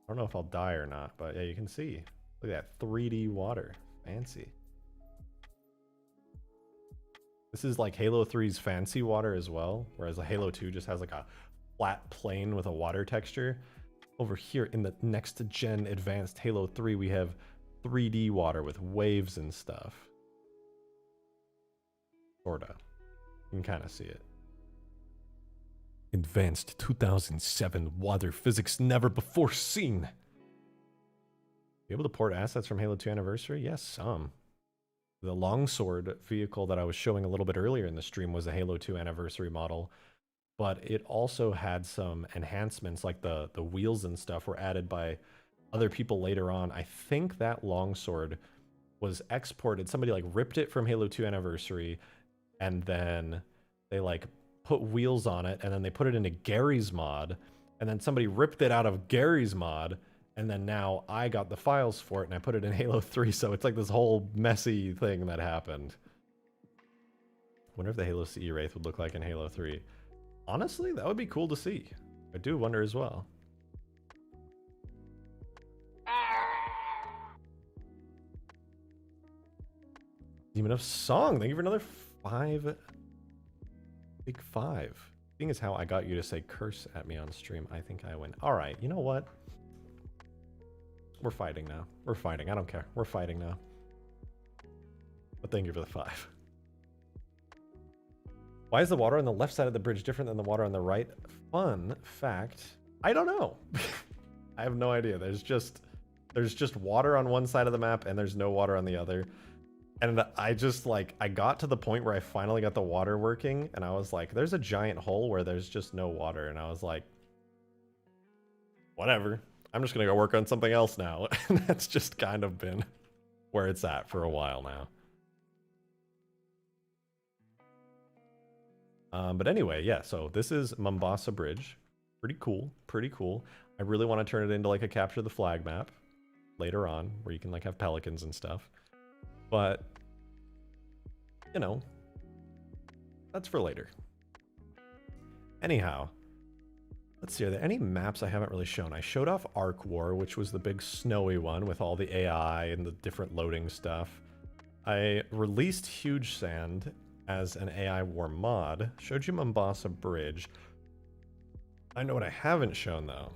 I don't know if I'll die or not, but yeah, you can see. Look at that 3D water. Fancy. This is like Halo 3's fancy water as well, whereas the Halo 2 just has like a flat plane with a water texture. Over here in the next gen advanced Halo 3, we have 3D water with waves and stuff. Sorta. You can kind of see it. Advanced 2007 water physics never before seen. Be able to port assets from Halo 2 Anniversary? Yes, some. The Longsword vehicle that I was showing a little bit earlier in the stream was a Halo 2 Anniversary model, but it also had some enhancements, like the wheels and stuff were added by other people later on. I think that Longsword was exported. Somebody like ripped it from Halo 2 Anniversary, and then they like put wheels on it, and then they put it into Gary's mod, and then somebody ripped it out of Gary's mod, and then now I got the files for it and I put it in Halo 3, so it's like this whole messy thing that happened. Wonder if the Halo CE Wraith would look like in Halo 3. Honestly, that would be cool to see. I do wonder as well. Demon of Song, thank you for another 5. Big 5. Seeing as how I got you to say curse at me on stream, I think I win. All right, you know what? We're fighting now. We're fighting. I don't care. We're fighting now. But thank you for the 5. Why is the water on the left side of the bridge different than the water on the right? Fun fact. I don't know. I have no idea. There's just water on one side of the map and there's no water on the other. And I just like, I got to the point where I finally got the water working and I was like, there's a giant hole where there's just no water. And I was like, whatever. I'm just going to go work on something else now. And that's just kind of been where it's at for a while now. But anyway, yeah, so this is Mombasa Bridge. Pretty cool, pretty cool. I really want to turn it into like a capture the flag map later on where you can like have pelicans and stuff. But, you know, that's for later. Anyhow, let's see, are there any maps I haven't really shown? I showed off Ark War, which was the big snowy one with all the AI and the different loading stuff. I released Huge Sand as an AI War mod. Showed you Mombasa Bridge. I know what I haven't shown, though.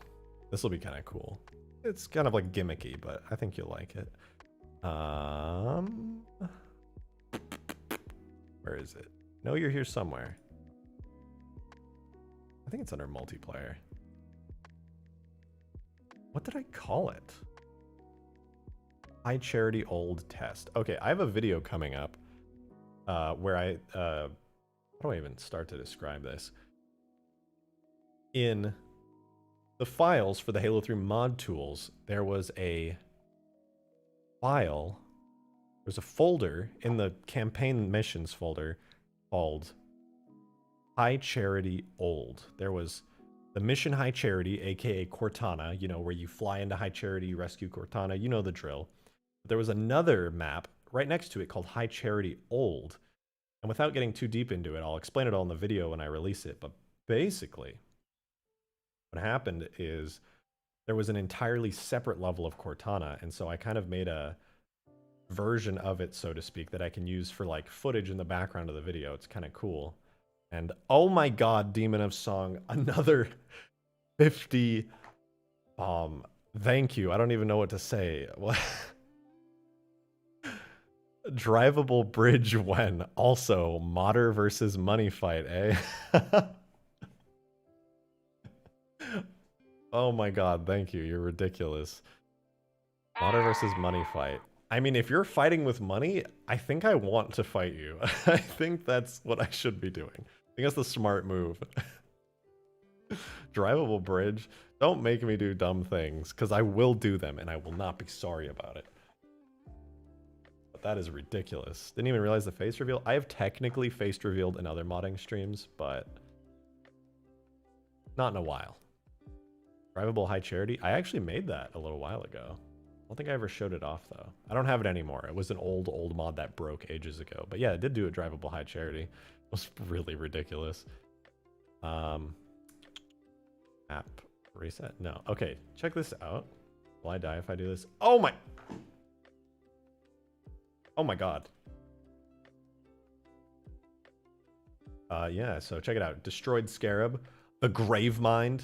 This will be kind of cool. It's kind of like gimmicky, but I think you'll like it. Where is it? No, you're here somewhere. I think it's under multiplayer. What did I call it? High Charity Old Test. Okay, I have a video coming up where I how do I even start to describe this? In the files for the Halo 3 mod tools, there was a file, there's a folder in the campaign missions folder called High Charity Old. There was the mission High Charity, aka Cortana, you know, where you fly into High Charity, you rescue Cortana, you know the drill. But there was another map right next to it called High Charity Old. And without getting too deep into it, I'll explain it all in the video when I release it. But basically, what happened is there was an entirely separate level of Cortana, and so I kind of made a version of it, so to speak, that I can use for like footage in the background of the video. It's kind of cool. And oh my god, Demon of Song, another 50 thank you. I don't even know what to say. What? Drivable bridge when? Also, modder versus money fight, eh? Oh my god, thank you. You're ridiculous. Modder versus money fight. I mean, if you're fighting with money, I think I want to fight you. I think that's what I should be doing. I think that's the smart move. Drivable bridge. Don't make me do dumb things, because I will do them, and I will not be sorry about it. But that is ridiculous. Didn't even realize the face reveal. I have technically face revealed in other modding streams, but not in a while. Drivable high charity. I actually made that a little while ago. I don't think I ever showed it off, though. I don't have it anymore. It was an old mod that broke ages ago. But yeah, it did do a drivable high charity. It was really ridiculous. App reset? No. Okay, check this out. Will I die if I do this? Oh my... Oh my god. Yeah, so check it out. Destroyed Scarab. The Gravemind.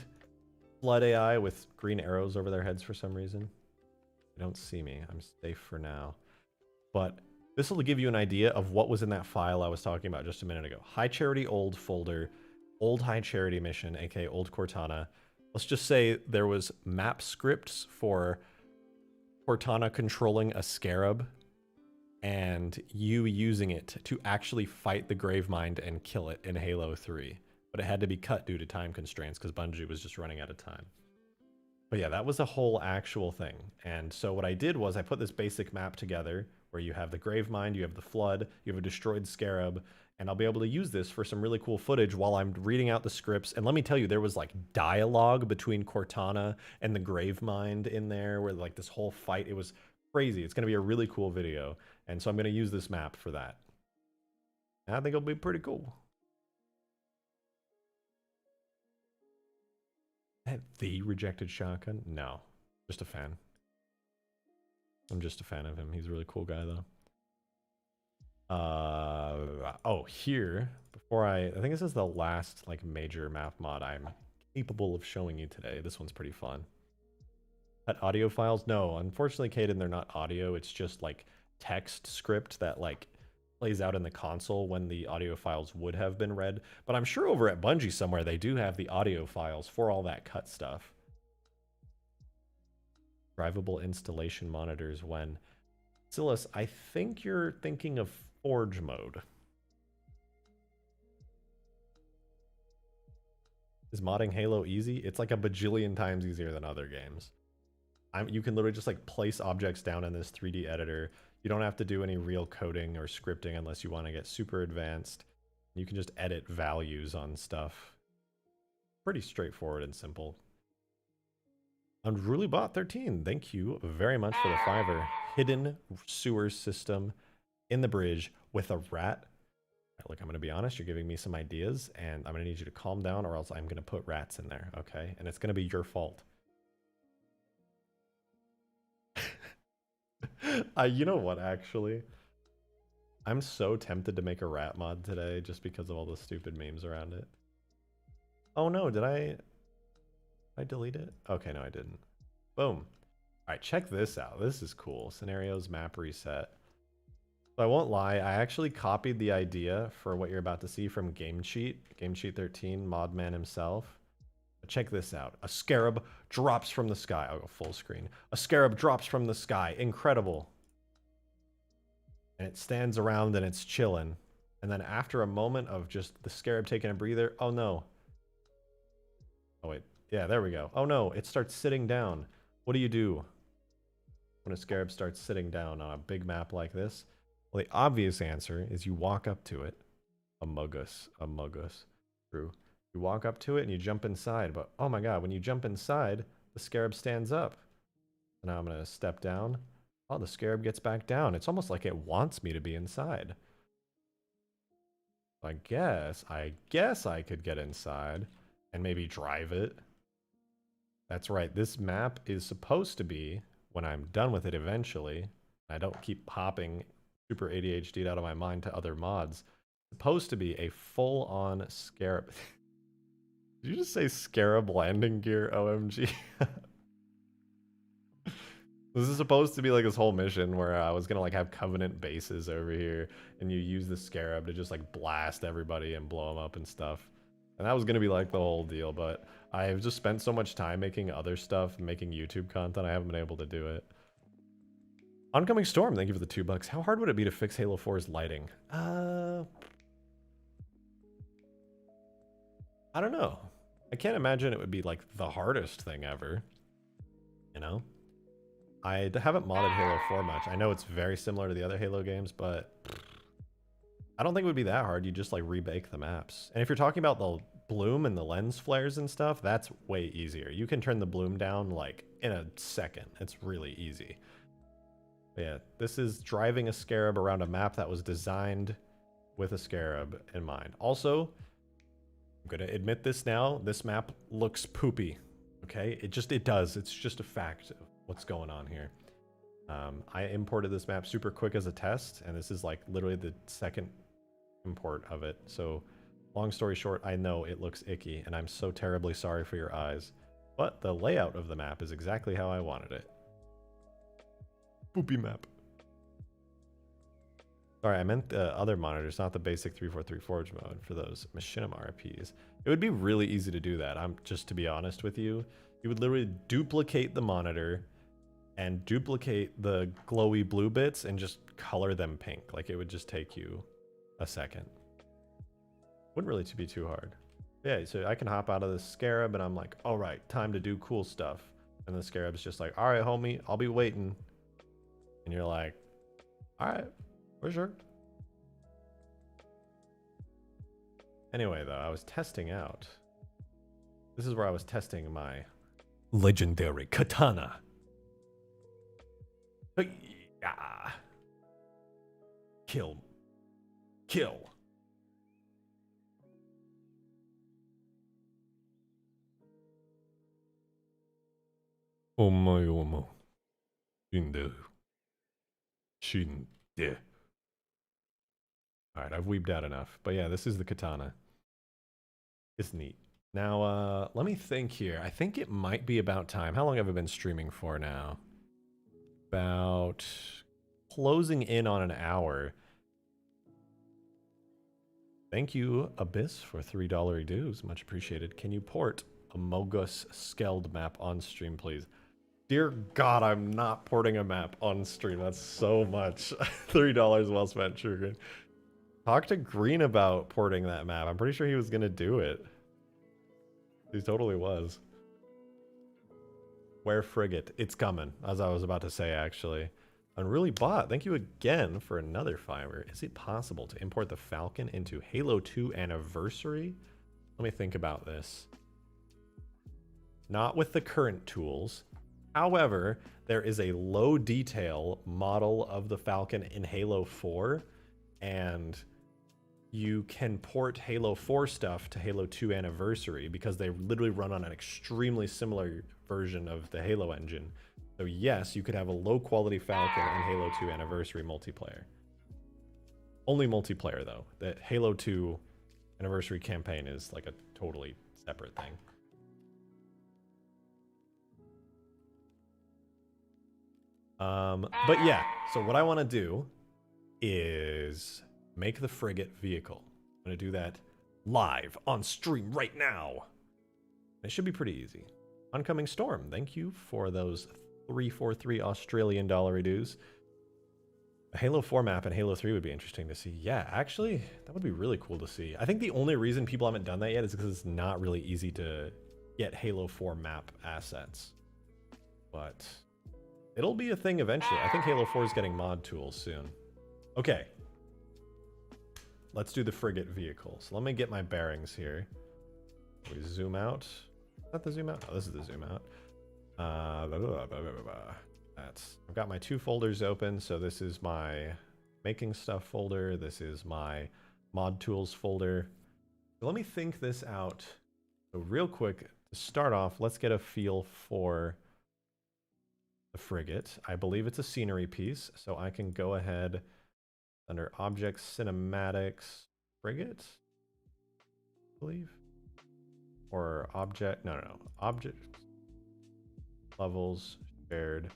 Flood AI with green arrows over their heads for some reason. They don't see me. I'm safe for now. But this will give you an idea of what was in that file I was talking about just a minute ago. High Charity Old folder. Old High Charity mission, aka Old Cortana. Let's just say there was map scripts for Cortana controlling a Scarab and you using it to actually fight the Gravemind and kill it in Halo 3. But it had to be cut due to time constraints because Bungie was just running out of time. But yeah, that was a whole actual thing. And so what I did was I put this basic map together where you have the Gravemind, you have the Flood, you have a destroyed Scarab, and I'll be able to use this for some really cool footage while I'm reading out the scripts. And let me tell you, there was like dialogue between Cortana and the Gravemind in there where like this whole fight, it was crazy. It's going to be a really cool video. And so I'm going to use this map for that. And I think it'll be pretty cool. The Rejected Shotgun? No. Just a fan. I'm just a fan of him. He's a really cool guy, though. Oh, here, before I think this is the last, like, major map mod I'm capable of showing you today. This one's pretty fun. That audio files? No, unfortunately, Caden, they're not audio. It's just, like, text script that, like, plays out in the console when the audio files would have been read. But I'm sure over at Bungie somewhere they do have the audio files for all that cut stuff. Drivable installation monitors when... Silas, I think you're thinking of Forge mode. Is modding Halo easy? It's like a bajillion times easier than other games. You can literally just like place objects down in this 3D editor. You don't have to do any real coding or scripting unless you want to get super advanced. You can just edit values on stuff. Pretty straightforward and simple. Unrulybot 13, thank you very much for the $5. Hidden sewer system in the bridge with a rat. Look, I'm going to be honest, you're giving me some ideas, and I'm going to need you to calm down or else I'm going to put rats in there, okay? And it's going to be your fault. You know what, actually? I'm so tempted to make a rat mod today just because of all the stupid memes around it. Oh no, did I delete it? Okay, no, I didn't. Boom. Alright, check this out. This is cool. Scenarios, map reset. So I won't lie, I actually copied the idea for what you're about to see from Game Cheat 13, Modman himself. But check this out. A Scarab drops from the sky. I'll go full screen. A Scarab drops from the sky. Incredible. And it stands around and it's chilling. And then after a moment of just the Scarab taking a breather, oh no. Oh wait, yeah, there we go. Oh no, it starts sitting down. What do you do when a Scarab starts sitting down on a big map like this? Well, the obvious answer is you walk up to it. Among us. True. You walk up to it and you jump inside, but oh my god, when you jump inside, the Scarab stands up. So now I'm gonna step down. Oh, the Scarab gets back down. It's almost like it wants me to be inside. I guess I could get inside and maybe drive it. That's right, this map is supposed to be, when I'm done with it eventually, I don't keep hopping super ADHD'd out of my mind to other mods, supposed to be a full-on Scarab. Did you just say Scarab landing gear? OMG. This is supposed to be like this whole mission where I was gonna like have Covenant bases over here, and you use the Scarab to just like blast everybody and blow them up and stuff. And that was gonna be like the whole deal, but I've just spent so much time making other stuff, making YouTube content, I haven't been able to do it. Oncoming Storm, thank you for the $2. How hard would it be to fix Halo 4's lighting? I don't know. I can't imagine it would be like the hardest thing ever. You know? I haven't modded Halo 4 much. I know it's very similar to the other Halo games, but I don't think it would be that hard. You just like rebake the maps. And if you're talking about the bloom and the lens flares and stuff, that's way easier. You can turn the bloom down like in a second. It's really easy. But yeah, this is driving a Scarab around a map that was designed with a Scarab in mind. Also, I'm gonna admit this now, this map looks poopy, okay? It does, it's just a fact of what's going on here. I imported this map super quick as a test, and this is like literally the second import of it. So long story short, I know it looks icky, and I'm so terribly sorry for your eyes. But the layout of the map is exactly how I wanted it. Poopy map. Sorry, I meant the other monitors, not the basic 343 Forge mode for those machinima RPs. It would be really easy to do that. Just to be honest with you. You would literally duplicate the monitor and duplicate the glowy blue bits and just color them pink. Like it would just take you a second. Wouldn't really be too hard. Yeah, so I can hop out of the Scarab and I'm like, all right, time to do cool stuff. And the Scarab's just like, all right, homie, I'll be waiting. And you're like, all right, for sure. Anyway, though, I was testing out. This is where I was testing my legendary Katana. Yeah. Kill. Kill. Omo. Shinde. Shinde. Alright, I've weebed out enough. But yeah, this is the Katana. It's neat. Now, let me think here. I think it might be about time. How long have I been streaming for now? About closing in on an hour. Thank you, Abyss, for $3 dues. Much appreciated. Can you port a Mogus Skeld map on stream, please? Dear God, I'm not porting a map on stream. That's so much. $3 well spent, Sugar. Talk to Green about porting that map. I'm pretty sure he was going to do it. He totally was. Where Frigate? It's coming, as I was about to say, actually. Unruly Bot, thank you again for another fiber. Is it possible to import the Falcon into Halo 2 Anniversary? Let me think about this. Not with the current tools. However, there is a low detail model of the Falcon in Halo 4, and you can port Halo 4 stuff to Halo 2 Anniversary because they literally run on an extremely similar version of the Halo engine. So yes, you could have a low quality Falcon in Halo 2 Anniversary multiplayer. Only multiplayer though. The Halo 2 Anniversary campaign is like a totally separate thing. But yeah, so what I want to do is make the Frigate vehicle. I'm going to do that live on stream right now. It should be pretty easy. Oncoming Storm, thank you for those 343 Australian dollar dues. A Halo 4 map and Halo 3 would be interesting to see. Yeah, actually, that would be really cool to see. I think the only reason people haven't done that yet is because it's not really easy to get Halo 4 map assets. But it'll be a thing eventually. I think Halo 4 is getting mod tools soon. Okay. Let's do the Frigate vehicle. So let me get my bearings here. We zoom out. Is that the zoom out? Oh, this is the zoom out. I've got my two folders open. So this is my making stuff folder. This is my mod tools folder. So let me think this out. So real quick, to start off, let's get a feel for the Frigate. I believe it's a scenery piece, so I can go ahead under Objects, Cinematics, Frigate, I believe. Or Object, no, Object, Levels, Shared.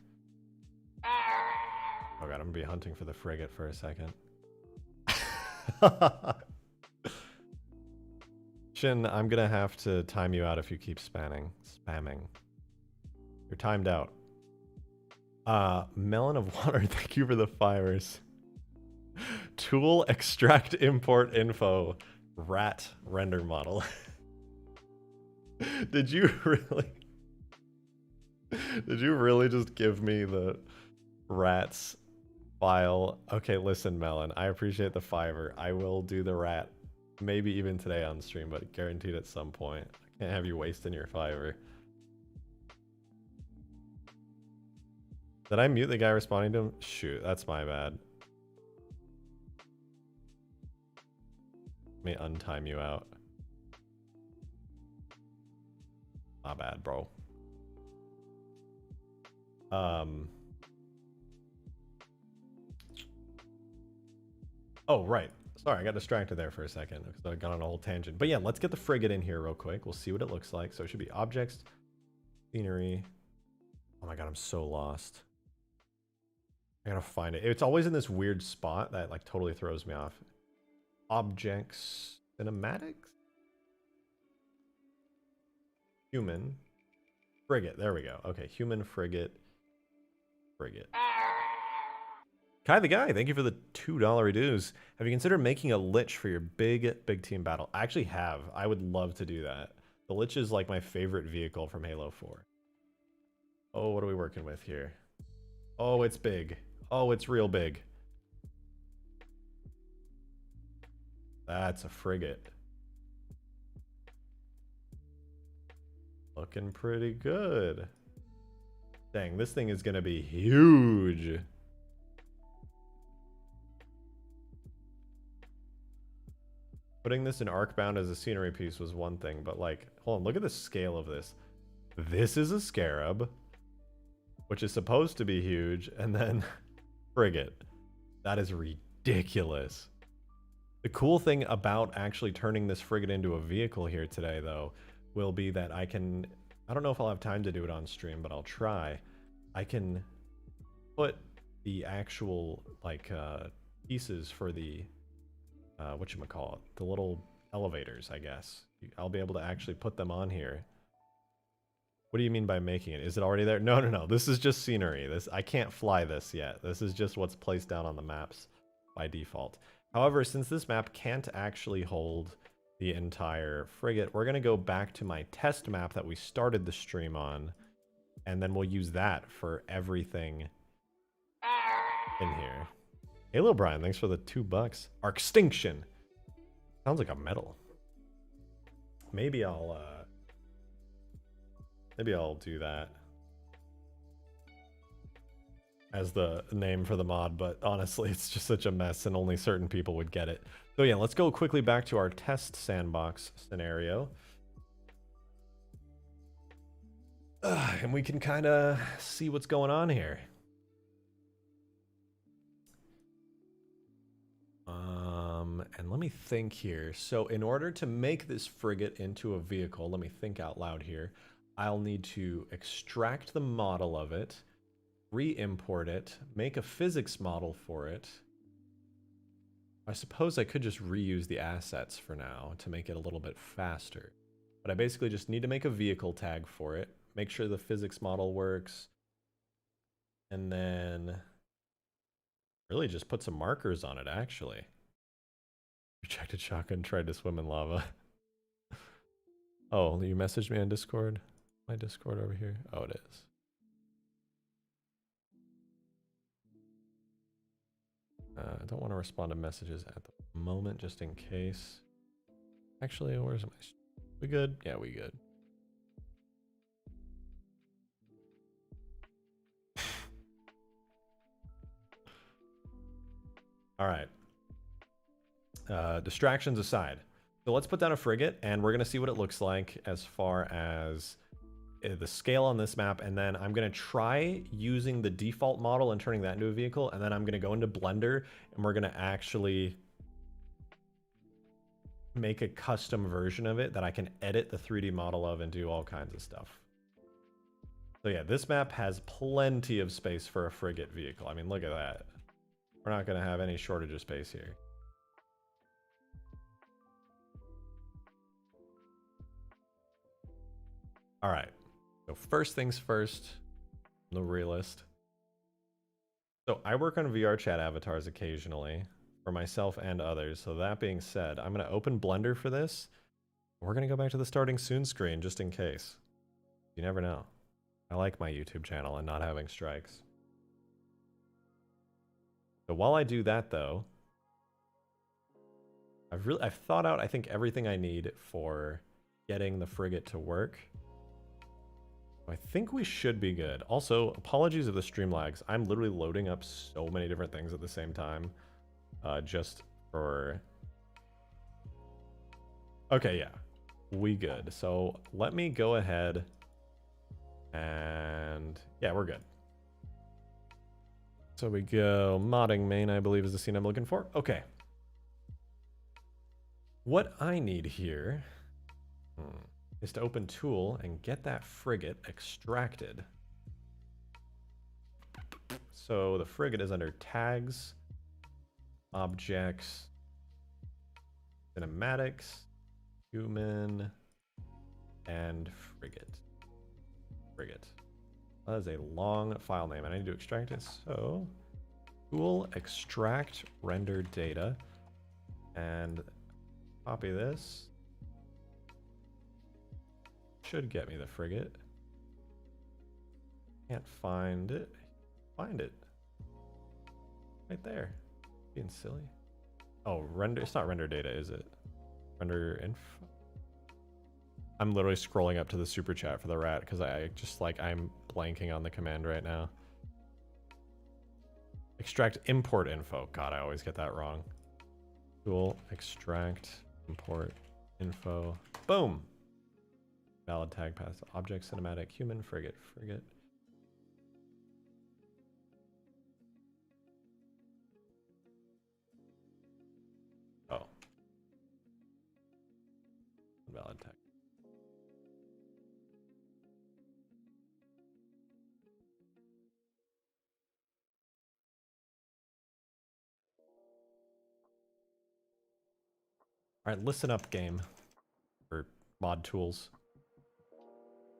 Oh god, I'm gonna be hunting for the Frigate for a second. Shin, I'm gonna have to time you out if you keep spamming. You're timed out. Melon of water, thank you for the fires. Tool extract import info rat render model. Did you really? Did you really just give me the rats file? Okay, listen, Melon, I appreciate the fiver. I will do the rat, maybe even today on stream, but guaranteed at some point. I can't have you wasting your fiver. Did I mute the guy responding to him? Shoot, that's my bad. Let me untime you out. My bad, bro. Oh, right. Sorry, I got distracted there for a second because I got on a whole tangent. But yeah, let's get the frigate in here real quick. We'll see what it looks like. So it should be objects, scenery. Oh my god, I'm so lost. I gotta find it. It's always in this weird spot that like totally throws me off. Objects, cinematics? Human. Frigate, there we go. Okay, human frigate. Frigate. Kai the Guy, thank you for the $2 dues. Have you considered making a lich for your big team battle? I actually have. I would love to do that. The lich is like my favorite vehicle from Halo 4. Oh, what are we working with here? Oh, it's big. Oh, it's real big. That's a frigate. Looking pretty good. Dang, this thing is gonna be huge. Putting this in Arcbound as a scenery piece was one thing, but like, hold on, look at the scale of this. This is a Scarab, which is supposed to be huge, and then frigate. That is ridiculous. The cool thing about actually turning this frigate into a vehicle here today, though, will be that I can, I don't know if I'll have time to do it on stream, but I'll try. I can put the actual, like, pieces for the, whatchamacallit, the little elevators, I guess. I'll be able to actually put them on here. What do you mean by making it? Is it already there? No, no, no. This is just scenery. I can't fly this yet. This is just what's placed down on the maps by default. However, since this map can't actually hold the entire frigate, we're going to go back to my test map that we started the stream on, and then we'll use that for everything in here. Hello, Brian. Thanks for the $2. Extinction. Sounds like a medal. Maybe I'll do that as the name for the mod, but honestly, it's just such a mess and only certain people would get it. So yeah, let's go quickly back to our test sandbox scenario. And we can kind of see what's going on here. And let me think here. So in order to make this frigate into a vehicle, let me think out loud here. I'll need to extract the model of it, re-import it, make a physics model for it. I suppose I could just reuse the assets for now to make it a little bit faster. But I basically just need to make a vehicle tag for it, make sure the physics model works, and then really just put some markers on it, actually. RejectedShotgun tried to swim in lava. Oh, you messaged me on Discord? My Discord over here? Oh, it is. I don't want to respond to messages at the moment, just in case. Actually, where's my... We good? Yeah, we good. All right. Distractions aside. So let's put down a frigate, and we're going to see what it looks like as far as the scale on this map, and then I'm going to try using the default model and turning that into a vehicle, and then I'm going to go into Blender, and we're going to actually make a custom version of it that I can edit the 3D model of and do all kinds of stuff. So yeah, this map has plenty of space for a frigate vehicle. I mean, look at that. We're not going to have any shortage of space here. All right. So first things first, the realist. So I work on VR chat avatars occasionally for myself and others. So that being said, I'm going to open Blender for this. We're going to go back to the starting soon screen just in case. You never know. I like my YouTube channel and not having strikes. So while I do that though, I've thought out I think everything I need for getting the frigate to work. I think we should be good. Also, apologies if the stream lags. I'm literally loading up so many different things at the same time. Just for... Okay, yeah. We good. So let me go ahead and... Yeah, we're good. So we go modding main, I believe is the scene I'm looking for. Okay. What I need here is to open tool and get that frigate extracted. So the frigate is under tags, objects, cinematics, human, and frigate. Frigate. That is a long file name. I need to extract it. So tool, extract, render data, and copy this. Should get me the frigate. Can't find it. Find it. Right there. Being silly. Oh, render. It's not render data, is it? Render info. I'm literally scrolling up to the super chat for the rat because I'm blanking on the command right now. Extract import info. God, I always get that wrong. Tool, extract, import info. Boom. Valid tag pass. Object, cinematic, human, frigate, frigate. Oh. Valid tag. All right, listen up, game. Or mod tools.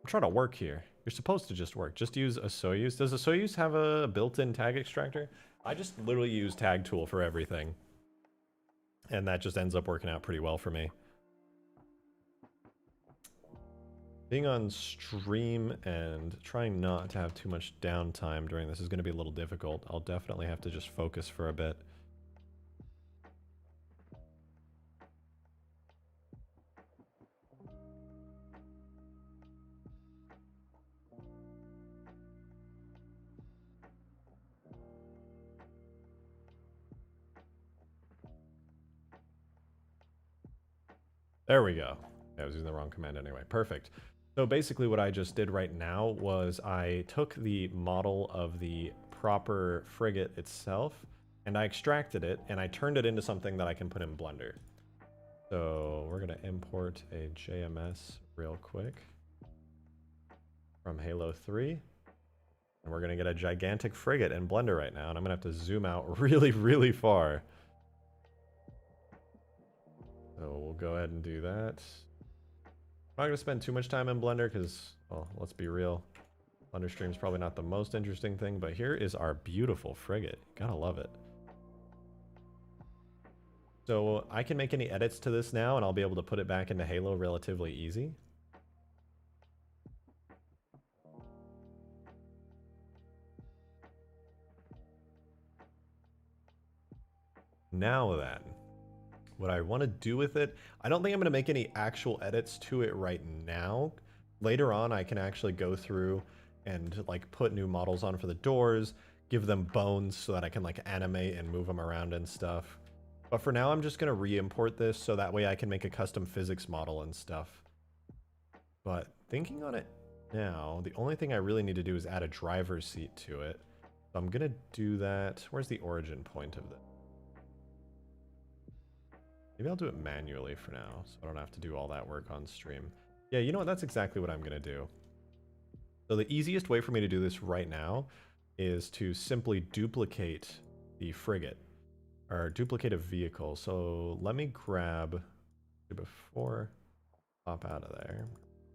I'm trying to work here. You're supposed to just work. Just use a Soyuz. Does a Soyuz have a built-in tag extractor? I just literally use tag tool for everything. And that just ends up working out pretty well for me. Being on stream and trying not to have too much downtime during this is going to be a little difficult. I'll definitely have to just focus for a bit. There we go. I was using the wrong command anyway. Perfect. So basically what I just did right now was I took the model of the proper frigate itself and I extracted it and I turned it into something that I can put in Blender. So we're going to import a JMS real quick from Halo 3. And we're going to get a gigantic frigate in Blender right now. And I'm going to have to zoom out really, really far. So we'll go ahead and do that. I'm not going to spend too much time in Blender because, well, let's be real. Blender stream is probably not the most interesting thing, but here is our beautiful frigate. Gotta love it. So I can make any edits to this now and I'll be able to put it back into Halo relatively easy. Now then, what I want to do with it, I don't think I'm going to make any actual edits to it right now. Later on, I can actually go through and like put new models on for the doors, give them bones so that I can like animate and move them around and stuff. But for now, I'm just going to re-import this so that way I can make a custom physics model and stuff. But thinking on it now, the only thing I really need to do is add a driver's seat to it. So I'm going to do that. Where's the origin point of this? Maybe I'll do it manually for now, so I don't have to do all that work on stream. Yeah, you know what? That's exactly what I'm going to do. So the easiest way for me to do this right now is to simply duplicate the frigate, or duplicate a vehicle. So let me grab, before, pop out of there.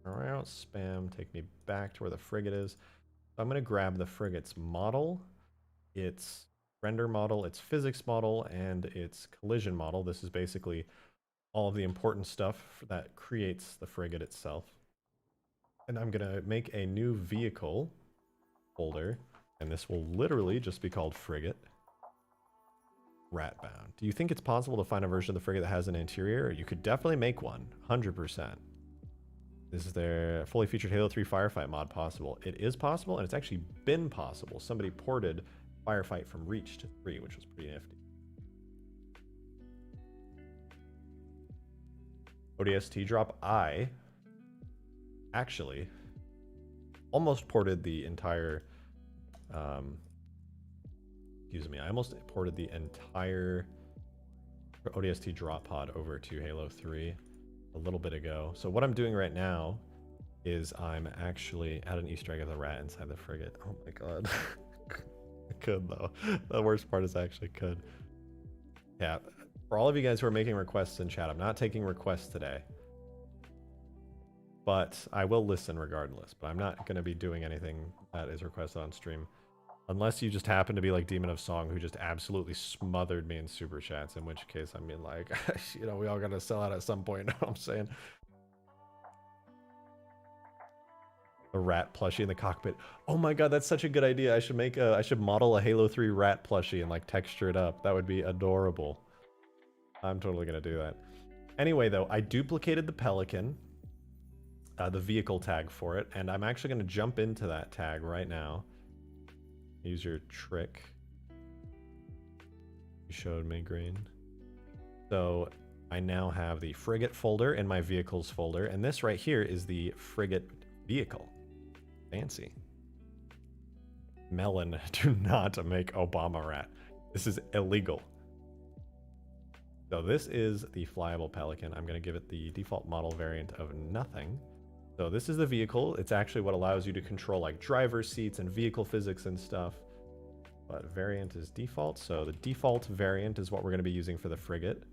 Around, spam, take me back to where the frigate is. So I'm going to grab the frigate's model, its render model, its physics model, and its collision model. This is basically all of the important stuff that creates the frigate itself. And I'm gonna make a new vehicle folder, and this will literally just be called Frigate Ratbound. Do you think it's possible to find a version of the frigate that has an interior? You could definitely make one, 100%. Is there a fully featured Halo 3 firefight mod possible? It is possible, and it's actually been possible. Somebody ported firefight from Reach to 3, which was pretty nifty. ODST drop. I actually almost ported the entire excuse me, I almost ported the entire ODST drop pod over to Halo 3 a little bit ago. So what I'm doing right now is I'm actually at an Easter egg of the rat inside the frigate. Oh my god. I could though. The worst part is I actually could. Yeah, for all of you guys who are making requests in chat, I'm not taking requests today. But I will listen regardless. But I'm not going to be doing anything that is requested on stream. Unless you just happen to be like Demon of Song, who just absolutely smothered me in super chats. In which case, I mean, like, you know, we all got to sell out at some point. You know what I'm saying? A rat plushie in the cockpit. Oh my god, that's such a good idea. I should make I should model a Halo 3 rat plushie and like texture it up. That would be adorable. I'm totally going to do that. Anyway, though, I duplicated the Pelican. The vehicle tag for it, and I'm actually going to jump into that tag right now. Use your trick. You showed me green. So I now have the frigate folder in my vehicles folder, and this right here is the frigate vehicle. Fancy. Melon, do not make Obama rat. This is illegal. So this is the flyable Pelican. I'm going to give it the default model variant of nothing. So this is the vehicle. It's actually what allows you to control like driver seats and vehicle physics and stuff. But variant is default. So the default variant is what we're going to be using for the frigate.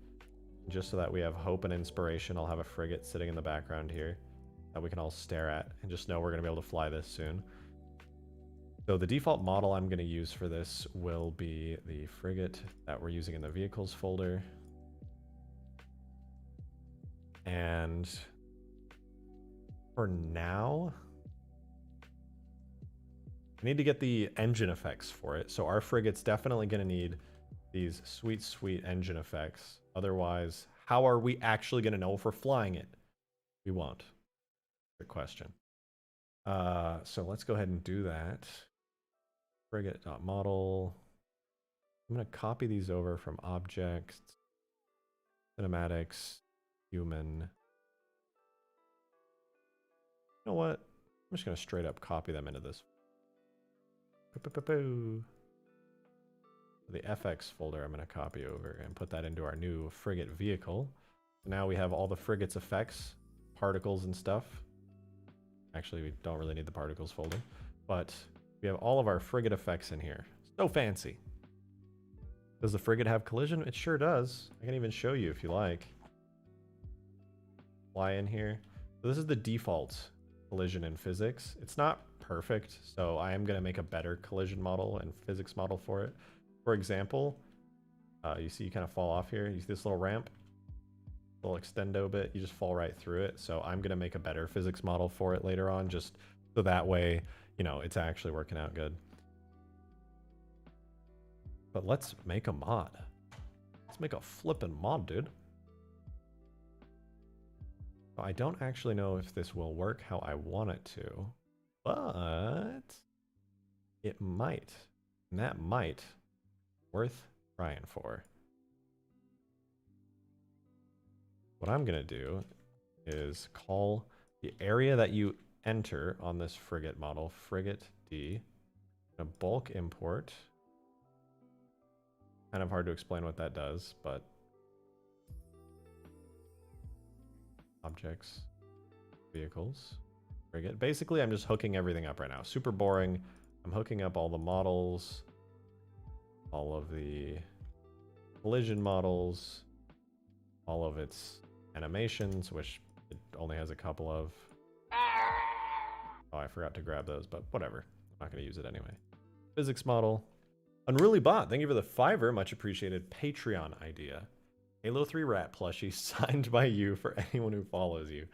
Just so that we have hope and inspiration, I'll have a frigate sitting in the background here that we can all stare at and just know we're going to be able to fly this soon. So the default model I'm going to use for this will be the frigate that we're using in the vehicles folder. And for now, I need to get the engine effects for it. So our frigate's definitely going to need these sweet, sweet engine effects. Otherwise, how are we actually going to know if we're flying it? We won't. Good question. So let's go ahead and do that. Frigate.model. I'm going to copy these over from objects, cinematics, human. You know what? I'm just going to straight up copy them into this. The FX folder I'm going to copy over and put that into our new frigate vehicle. Now we have all the frigate's effects, particles and stuff. Actually, we don't really need the particles folder, but we have all of our frigate effects in here. So fancy. Does the frigate have collision? It sure does. I can even show you if you like. Fly in here. So this is the default collision and physics. It's not perfect, so I am going to make a better collision model and physics model for it. For example, you see you kind of fall off here. You see this little ramp, little extendo bit, you just fall right through it. So I'm going to make a better physics model for it later on, just so that way, you know, it's actually working out good. But let's make a mod. Let's make a flippin' mod, dude. I don't actually know if this will work how I want it to, but it might. And that might be worth trying for. What I'm going to do is call the area that you enter on this frigate model, frigate D, a bulk import. Kind of hard to explain what that does, but objects, vehicles, frigate. Basically, I'm just hooking everything up right now. Super boring. I'm hooking up all the models, all of the collision models, all of its animations, which it only has a couple of. Oh, I forgot to grab those, but whatever. I'm not going to use it anyway. Physics model. Unruly Bot, thank you for the $5, much appreciated Patreon idea. Halo 3 rat plushie signed by you for anyone who follows you.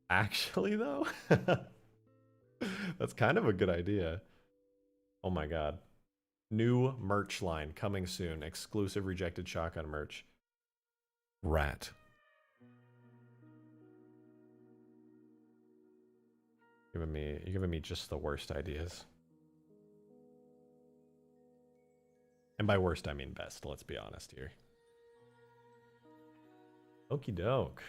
Actually, though, that's kind of a good idea. Oh my god. New merch line coming soon. Exclusive Rejected Shotgun merch. Rat. You're giving me just the worst ideas. And by worst, I mean best, let's be honest here. Okie doke.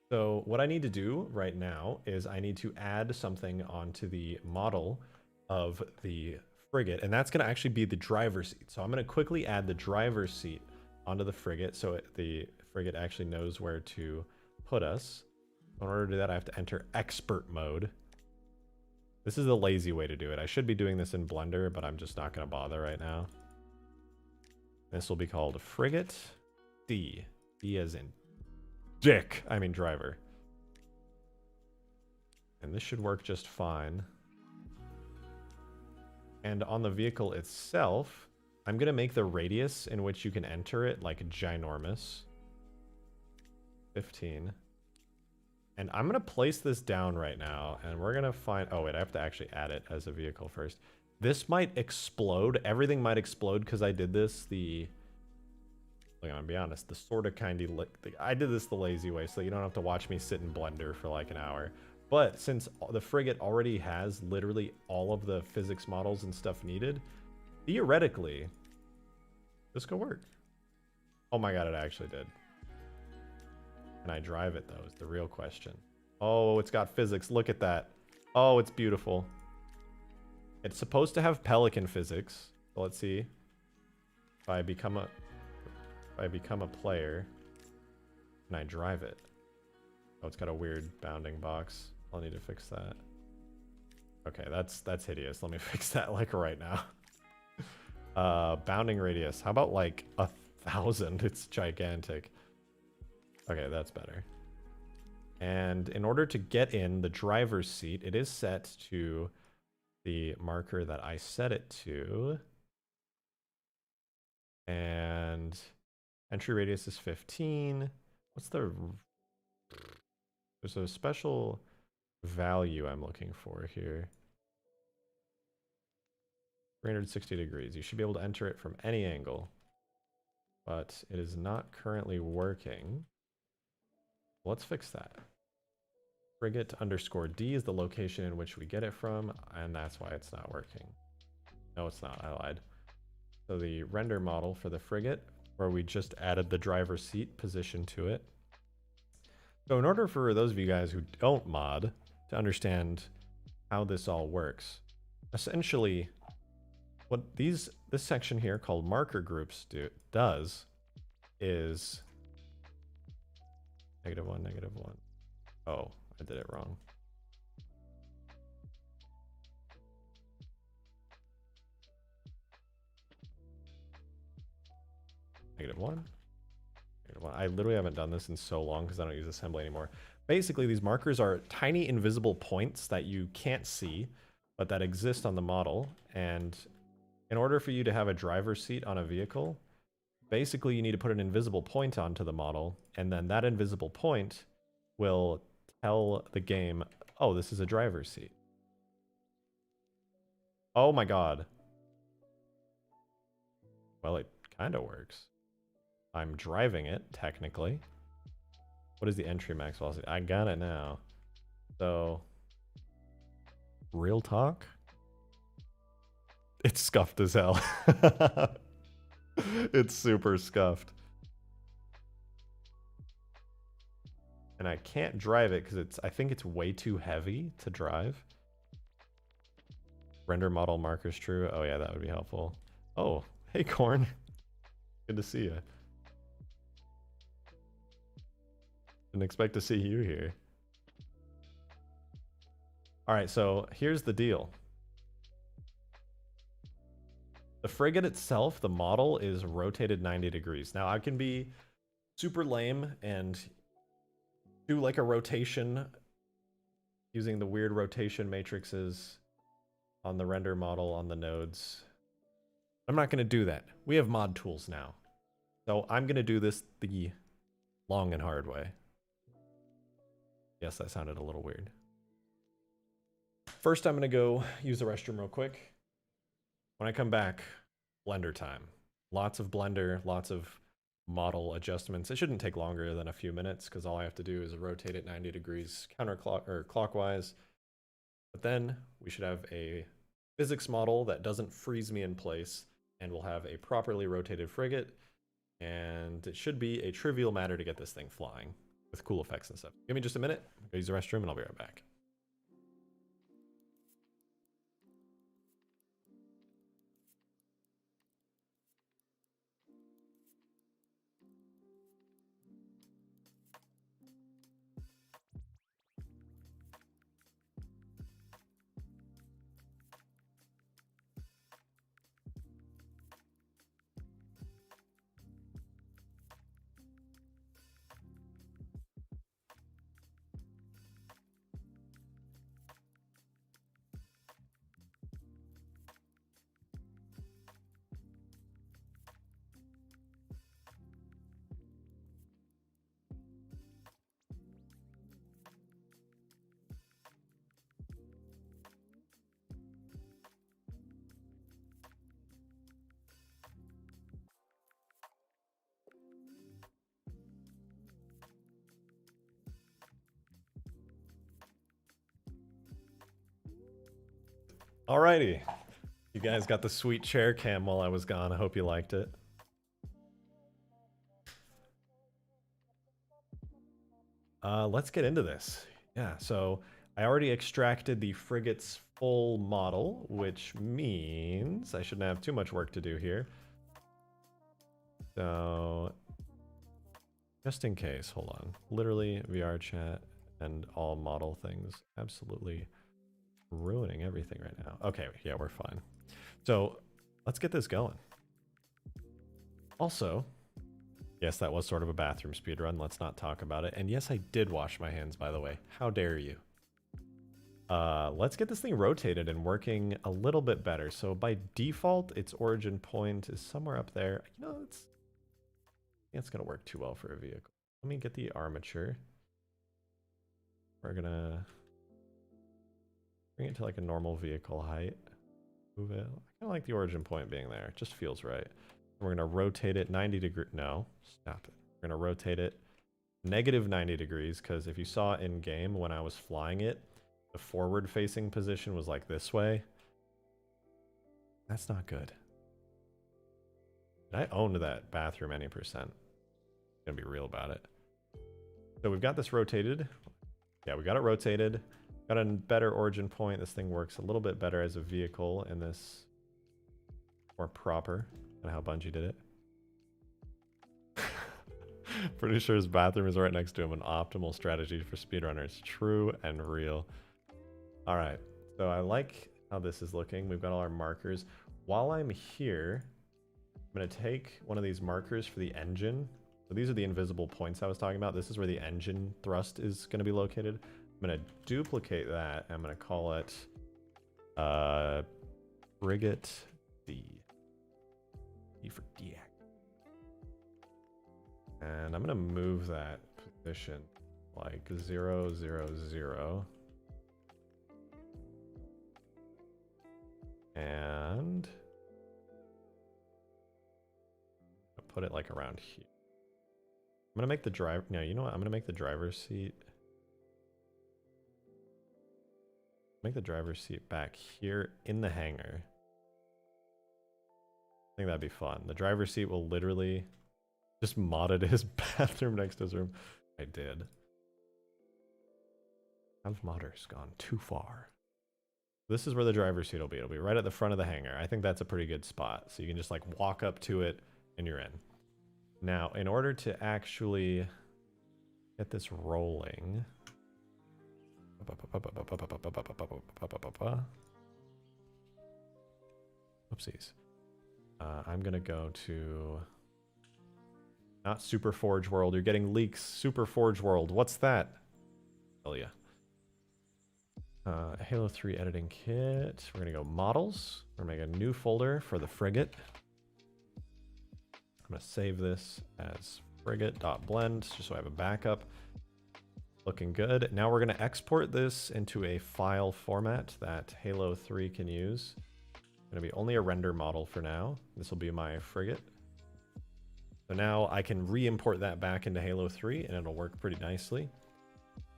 So what I need to do right now is I need to add something onto the model of the frigate, and that's going to actually be the driver's seat. So I'm going to quickly add the driver's seat onto the frigate so the frigate actually knows where to put us. In order to do that, I have to enter expert mode. This is the lazy way to do it. I should be doing this in Blender, but I'm just not going to bother right now. This will be called Frigate D. D as in dick. I mean driver. And this should work just fine. And on the vehicle itself, I'm going to make the radius in which you can enter it like ginormous. 15. And I'm going to place this down right now, and we're going to find... Oh, wait, I have to actually add it as a vehicle first. This might explode. Everything might explode because I did this Like, I'm going to be honest, the sort of I did this the lazy way, so you don't have to watch me sit in Blender for like an hour. But since the frigate already has literally all of the physics models and stuff needed, theoretically, this could work. Oh my god, it actually did. Can I drive it, though, is the real question. Oh, it's got physics. Look at that. Oh, it's beautiful. It's supposed to have pelican physics. So let's see. If I become a player, can I drive it? Oh, it's got a weird bounding box. I'll need to fix that. Okay, that's hideous. Let me fix that like right now. Bounding radius. How about like 1,000? It's gigantic. Okay, that's better. And in order to get in the driver's seat, it is set to the marker that I set it to. And entry radius is 15. What's the... There's a special value I'm looking for here. 360 degrees. You should be able to enter it from any angle. But it is not currently working. Let's fix that. Frigate _ D is the location in which we get it from, and that's why it's not working. No, it's not. I lied. So the render model for the frigate, where we just added the driver's seat position to it. So in order for those of you guys who don't mod to understand how this all works, essentially what this section here called marker groups does is -1, -1. Oh, I did it wrong. -1. I literally haven't done this in so long because I don't use assembly anymore. Basically, these markers are tiny invisible points that you can't see, but that exist on the model. And in order for you to have a driver's seat on a vehicle, basically you need to put an invisible point onto the model, and then that invisible point will tell the game, oh, this is a driver's seat. Oh my god. Well, it kind of works. I'm driving it, technically. What is the entry max velocity? I got it now. So, real talk? It's scuffed as hell. It's super scuffed. And I can't drive it because I think it's way too heavy to drive. Render model markers true. Oh yeah, that would be helpful. Oh, hey Corn. Good to see you. Didn't expect to see you here. All right, so here's the deal. The frigate itself, the model, is rotated 90 degrees. Now I can be super lame and do like a rotation using the weird rotation matrices on the render model on the nodes. I'm not going to do that. We have mod tools now. So I'm going to do this the long and hard way. Yes, that sounded a little weird. First, I'm going to go use the restroom real quick. When I come back, blender time. Lots of blender, lots of model adjustments. It shouldn't take longer than a few minutes because all I have to do is rotate it 90 degrees clockwise. But then we should have a physics model that doesn't freeze me in place, and we'll have a properly rotated frigate, and it should be a trivial matter to get this thing flying with cool effects and stuff. Give me just a minute. I'll go use the restroom and I'll be right back. Alrighty. You guys got the sweet chair cam while I was gone. I hope you liked it. Let's get into this. Yeah, so I already extracted the frigate's full model, which means I shouldn't have too much work to do here. So, just in case, hold on. Literally, VR chat and all model things absolutely ruining everything right now. Okay, yeah, we're fine. So, let's get this going. Also, yes, that was sort of a bathroom speedrun. Let's not talk about it. And yes, I did wash my hands, by the way. How dare you? Let's get this thing rotated and working a little bit better. So by default, its origin point is somewhere up there. You know, it's going to work too well for a vehicle. Let me get the armature. We're going to bring it to like a normal vehicle height. Move it. I kind of like the origin point being there. It just feels right. We're going to rotate it 90 degrees. No, stop it. We're going to rotate it negative 90 degrees because if you saw in game when I was flying it, the forward facing position was like this way. That's not good. I owned that bathroom any percent. I'm going to be real about it. So we've got this rotated. Yeah, we got it rotated. Got a better origin point. This thing works a little bit better as a vehicle in this more proper. How Bungie did it. Pretty sure his bathroom is right next to him. An optimal strategy for speedrunners. True and real. All right. So I like how this is looking. We've got all our markers. While I'm here, I'm going to take one of these markers for the engine. So these are the invisible points I was talking about. This is where the engine thrust is going to be located. I'm going to duplicate that. I'm going to call it Frigate D. For deact. And I'm gonna move that position like 0, 0, 0. And I'll put it like around here. I'm gonna make the driver. No, you know what? I'm gonna make the driver's seat. Make the driver's seat back here in the hangar. I think that'd be fun. The driver's seat will literally just modded his bathroom next to his room. I did. Have modders gone too far? This is where the driver's seat will be. It'll be right at the front of the hangar. I think that's a pretty good spot. So you can just like walk up to it and you're in. Now, in order to actually get this rolling. Oopsies. I'm gonna go to not Super Forge World. You're getting leaks. Super Forge World. What's that? Tell ya. Halo 3 editing kit. We're going to go models. We're going to make a new folder for the frigate. I'm going to save this as frigate.blend just so I have a backup. Looking good. Now we're going to export this into a file format that Halo 3 can use. Going to be only a render model for now. This will be my frigate. So now I can re-import that back into Halo 3 and it'll work pretty nicely.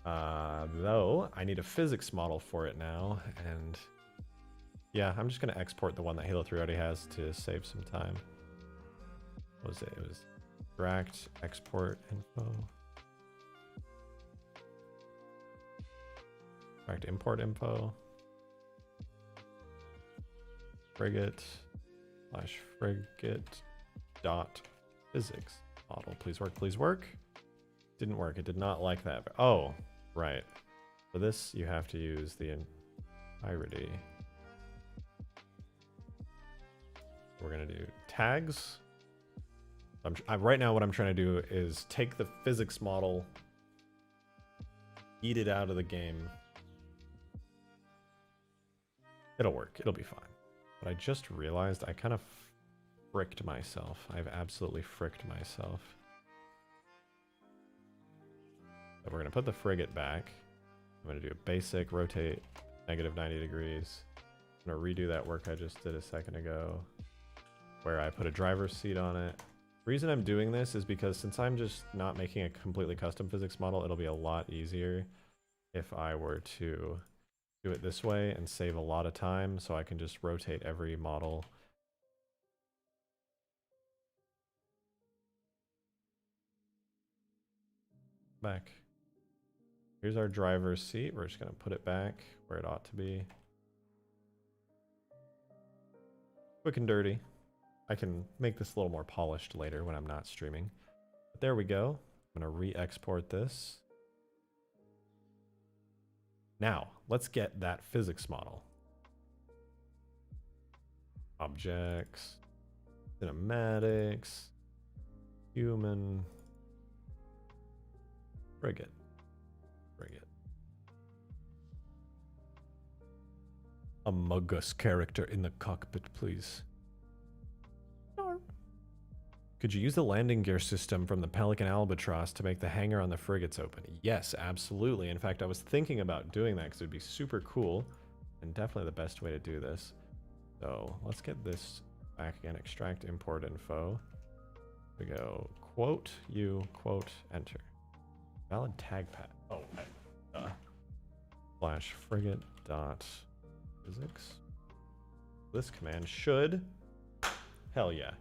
Though I need a physics model for it now, and yeah, I'm just going to export the one that Halo 3 already has to save some time. What was it? It was extract, export info. Extract, import info. Frigate / frigate dot physics model. Please work, please work. Didn't work. It did not like that. Oh, right. For this, you have to use the entirety. We're going to do tags. Right now, what I'm trying to do is take the physics model, eat it out of the game. It'll work. It'll be fine. But I just realized I kind of fricked myself. I've absolutely fricked myself. So we're going to put the frigate back. I'm going to do a basic rotate -90 degrees. I'm going to redo that work I just did a second ago where I put a driver's seat on it. The reason I'm doing this is because since I'm just not making a completely custom physics model, it'll be a lot easier if I were to do it this way and save a lot of time, so I can just rotate every model. Back. Here's our driver's seat. We're just going to put it back where it ought to be. Quick and dirty. I can make this a little more polished later when I'm not streaming. But there we go. I'm going to re-export this. Now, let's get that physics model. Objects, cinematics, human, frigate. A Muggus character in the cockpit, please. Could you use the landing gear system from the Pelican Albatross to make the hangar on the frigates open? Yes, absolutely. In fact, I was thinking about doing that because it would be super cool and definitely the best way to do this. So let's get this back again. Extract, import info. We go quote, quote, enter. Valid tag pad. Oh, / frigate dot physics. This command should, hell yeah.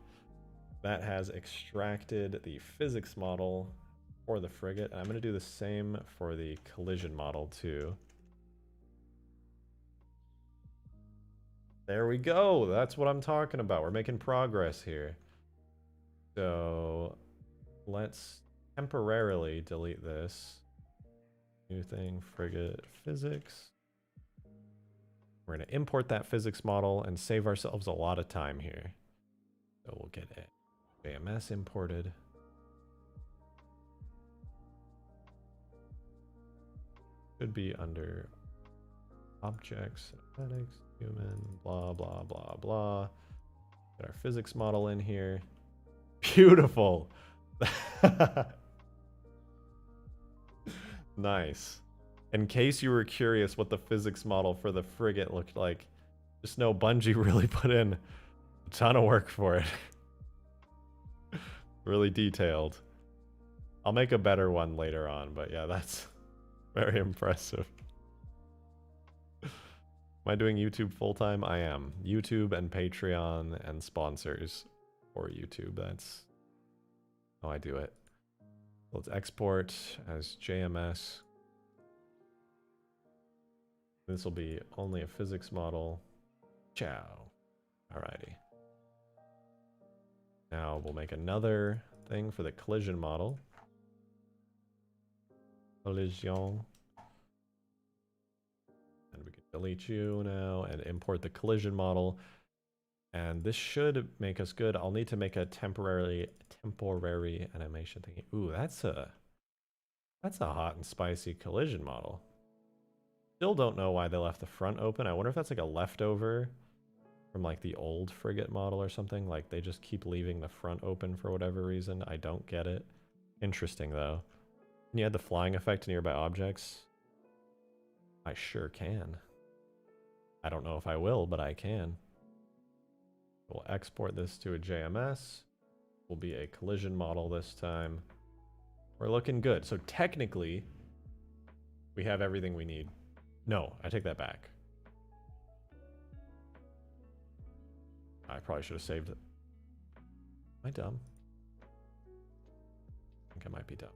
That has extracted the physics model for the frigate. And I'm going to do the same for the collision model too. There we go. That's what I'm talking about. We're making progress here. So let's temporarily delete this. New thing, frigate physics. We're going to import that physics model and save ourselves a lot of time here. So we'll get it. JMS imported. Should be under objects, cinematics, human, blah, blah, blah, blah. Get our physics model in here. Beautiful. Nice. In case you were curious what the physics model for the frigate looked like, just know Bungie really put in a ton of work for it. Really detailed. I'll make a better one later on, but yeah, that's very impressive. Am I doing YouTube full-time? I am. YouTube and Patreon and sponsors for YouTube. That's how I do it. Let's export as JMS. This will be only a physics model. Ciao. Alrighty. Now we'll make another thing for the collision model. Collision. And we can delete you now and import the collision model. And this should make us good. I'll need to make a temporary animation thing. Ooh, that's a hot and spicy collision model. Still don't know why they left the front open. I wonder if that's like a leftover from like the old frigate model or something. Like they just keep leaving the front open for whatever reason. I don't get it. Interesting though. Can you add the flying effect to nearby objects? I sure can. I don't know if I will, but I can. We'll export this to a JMS. Will be a collision model this time. We're looking good. So technically, we have everything we need. No, I take that back. I probably should have saved it. Am I dumb? I think I might be dumb.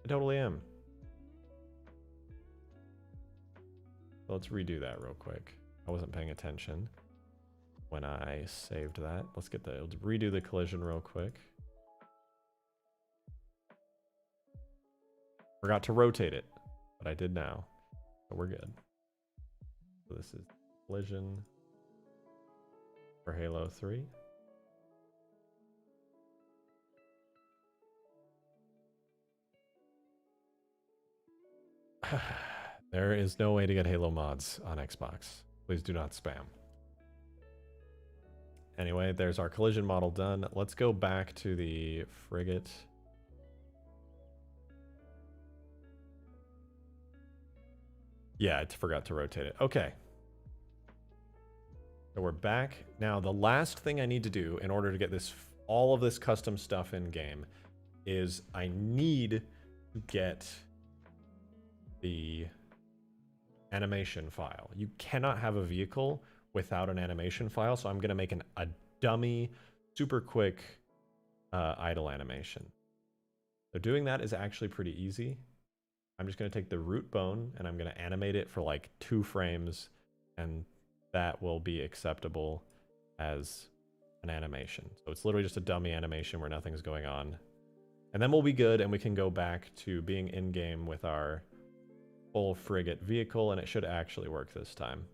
I totally am. So let's redo that real quick. I wasn't paying attention when I saved that. Let's redo the collision real quick. Forgot to rotate it, but I did now. So we're good. So this is collision for Halo 3. There is no way to get Halo mods on Xbox. Please do not spam. Anyway, there's our collision model done. Let's go back to the frigate. Yeah, I forgot to rotate it. Okay. So we're back. Now, the last thing I need to do in order to get this all of this custom stuff in game is I need to get the animation file. You cannot have a vehicle without an animation file, so I'm going to make a dummy, super quick idle animation. So doing that is actually pretty easy. I'm just going to take the root bone and I'm going to animate it for like 2 frames, and that will be acceptable as an animation. So it's literally just a dummy animation where nothing's going on. And then we'll be good and we can go back to being in-game with our full frigate vehicle, and it should actually work this time.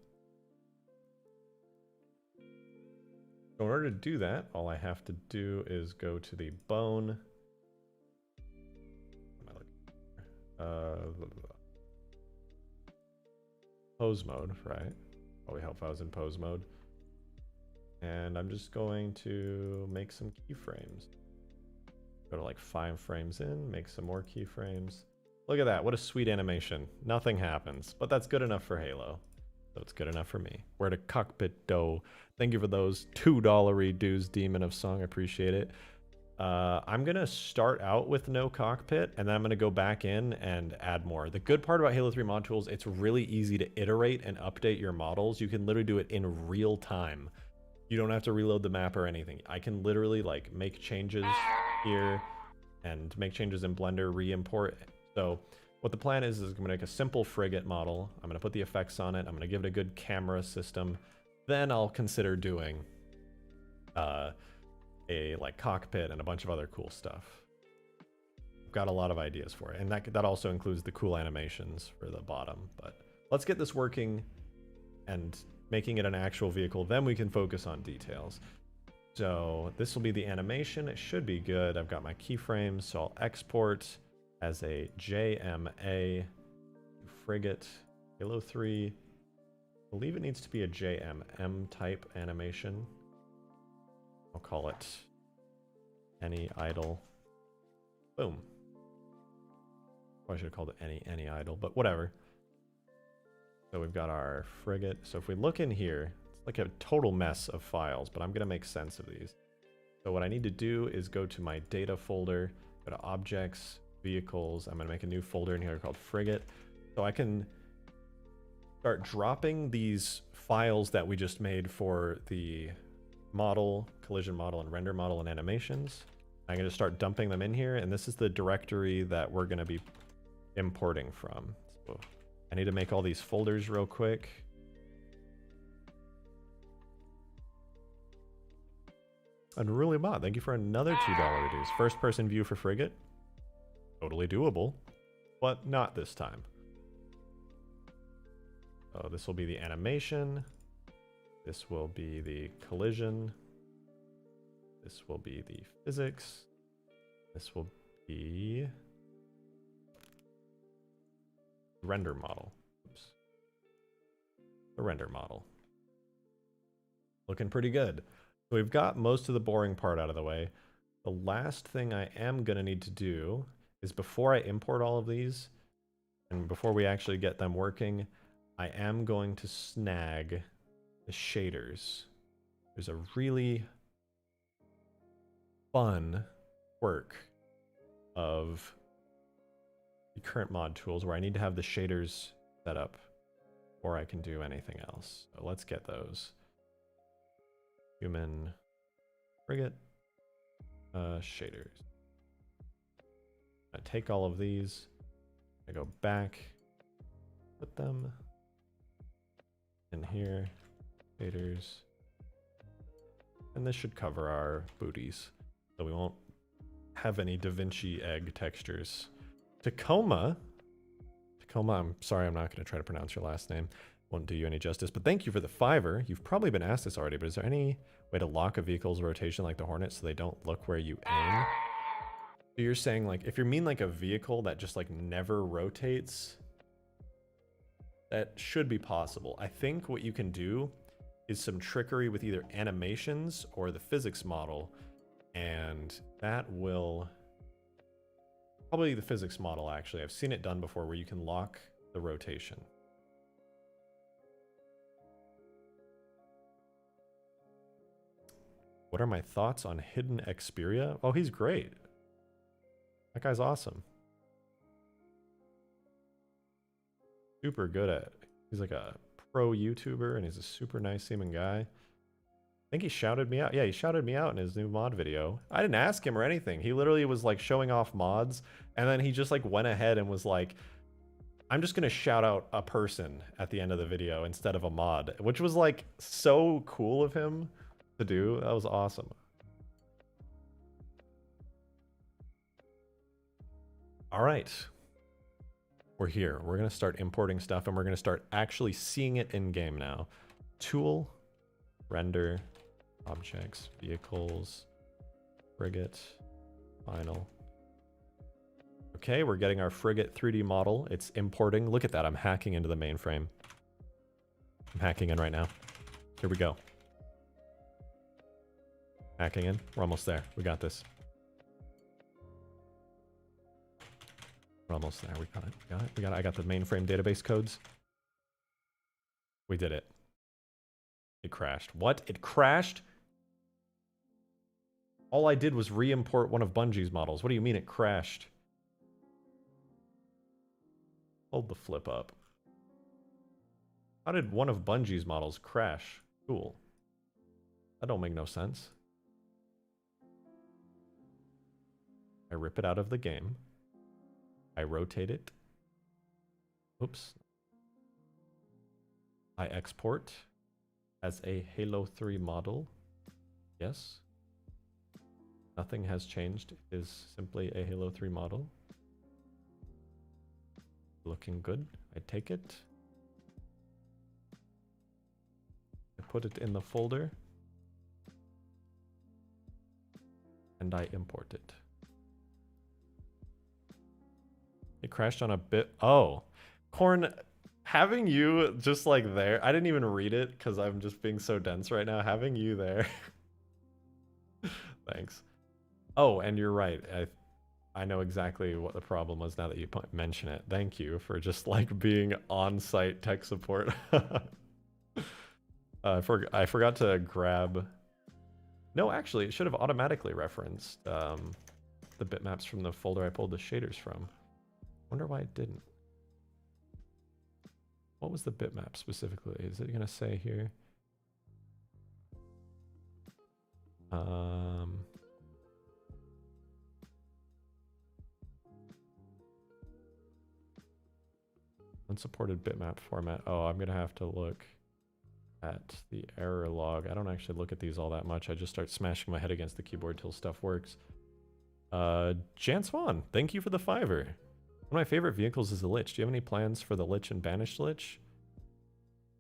So in order to do that, all I have to do is go to the bone. Pose mode, right? Probably help if I was in pose mode. And I'm just going to make some keyframes. Go to like 5 frames in, make some more keyframes. Look at that, what a sweet animation. Nothing happens, but that's good enough for Halo. So it's good enough for me. We're at a cockpit dough. Thank you for those $2 dues, Demon of Song, I appreciate it. I'm gonna start out with no cockpit, and then I'm gonna go back in and add more. The good part about Halo 3 mod tools, it's really easy to iterate and update your models. You can literally do it in real time. You don't have to reload the map or anything. I can literally like make changes here and make changes in Blender, re-import. So what the plan is I'm gonna make a simple frigate model. I'm gonna put the effects on it. I'm gonna give it a good camera system. Then I'll consider doing a like cockpit and a bunch of other cool stuff. I've got a lot of ideas for it, and that also includes the cool animations for the bottom. But let's get this working and making it an actual vehicle, then we can focus on details. So this will be the animation. It should be good. I've got my keyframes, so I'll export as a JMA frigate Halo 3. I believe it needs to be a JMM type animation. I'll call it any idle. Boom. Probably should have called it any idle, but whatever. So we've got our frigate. So if we look in here, it's like a total mess of files, but I'm going to make sense of these. So what I need to do is go to my data folder, go to objects, vehicles. I'm going to make a new folder in here called frigate. So I can start dropping these files that we just made for the model, collision model, and render model and animations. I'm going to start dumping them in here, and this is the directory that we're going to be importing from. So I need to make all these folders real quick. Unruly Bot, thank you for another $2 reduce. First person view for frigate. Totally doable, but not this time. So this will be the animation. This will be the collision. This will be the physics. This will be render model. Oops. The render model. Looking pretty good. So we've got most of the boring part out of the way. The last thing I am going to need to do is before I import all of these, and before we actually get them working, I am going to snag the shaders. There's a really fun quirk of the current mod tools where I need to have the shaders set up before I can do anything else. So let's get those. Human frigate shaders. I take all of these, I go back, put them in here, shaders, and this should cover our booties, so we won't have any Da Vinci egg textures. Tacoma, I'm sorry, I'm not going to try to pronounce your last name. Won't do you any justice, but thank you for the $5. You've probably been asked this already, but is there any way to lock a vehicle's rotation like the Hornet so they don't look where you aim? So you're saying, like, if you mean like a vehicle that just like never rotates, that should be possible. I think what you can do is some trickery with either animations or the physics model, and that will probably the physics model. Actually, I've seen it done before where you can lock the rotation. What are my thoughts on Hidden Xperia? Oh, he's great. That guy's awesome. Super good at it. He's like a pro YouTuber and he's a super nice seeming guy. I think he shouted me out. Yeah, he shouted me out in his new mod video. I didn't ask him or anything. He literally was like showing off mods, and then he just like went ahead and was like, I'm just gonna shout out a person at the end of the video instead of a mod, which was like so cool of him to do. That was awesome. All right. We're here. We're going to start importing stuff, and we're going to start actually seeing it in game now. Tool, render, objects, vehicles, frigate, final. Okay, we're getting our frigate 3D model. It's importing. Look at that. I'm hacking into the mainframe. I'm hacking in right now. Here we go. Hacking in. We're almost there. We got this. We're almost there. We got it. We got it. We got it. I got the mainframe database codes. We did it. It crashed. What? It crashed? All I did was re-import one of Bungie's models. What do you mean it crashed? Hold the flip up. How did one of Bungie's models crash? Cool. That don't make no sense. I rip it out of the game. I rotate it. Oops. I export as a Halo 3 model. Yes. Nothing has changed. It is simply a Halo 3 model. Looking good. I take it. I put it in the folder. And I import it. It crashed on a bit. Oh, Corn, having you just like there. I didn't even read it because I'm just being so dense right now. Having you there. Thanks. Oh, and you're right. I know exactly what the problem was now that you mention it. Thank you for just like being on-site tech support. I forgot to grab. No, actually, it should have automatically referenced the bitmaps from the folder I pulled the shaders from. Wonder why it didn't. What was the bitmap specifically? Is it gonna say here? Unsupported bitmap format. Oh, I'm gonna have to look at the error log. I don't actually look at these all that much. I just start smashing my head against the keyboard till stuff works. Jan Swan, thank you for the $5. One of my favorite vehicles is the Lich. Do you have any plans for the Lich and Banished Lich?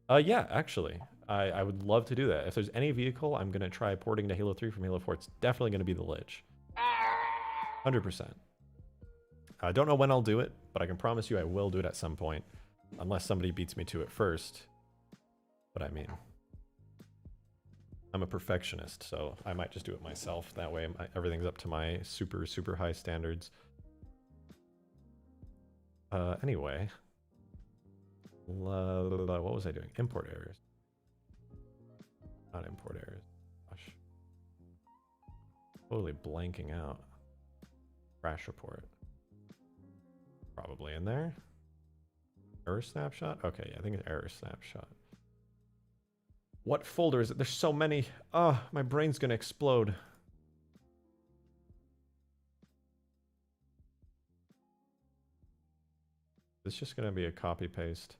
Yeah, actually. I would love to do that. If there's any vehicle I'm going to try porting to Halo 3 from Halo 4, it's definitely going to be the Lich. 100%. I don't know when I'll do it, but I can promise you I will do it at some point. Unless somebody beats me to it first. But I mean, I'm a perfectionist, so I might just do it myself. That way everything's up to my super, super high standards. Anyway. What was I doing? Import errors. Not import errors. Gosh. Totally blanking out. Crash report. Probably in there. Error snapshot? Okay, yeah, I think it's error snapshot. What folder is it? There's so many. Oh, my brain's gonna explode. It's just gonna be a copy paste.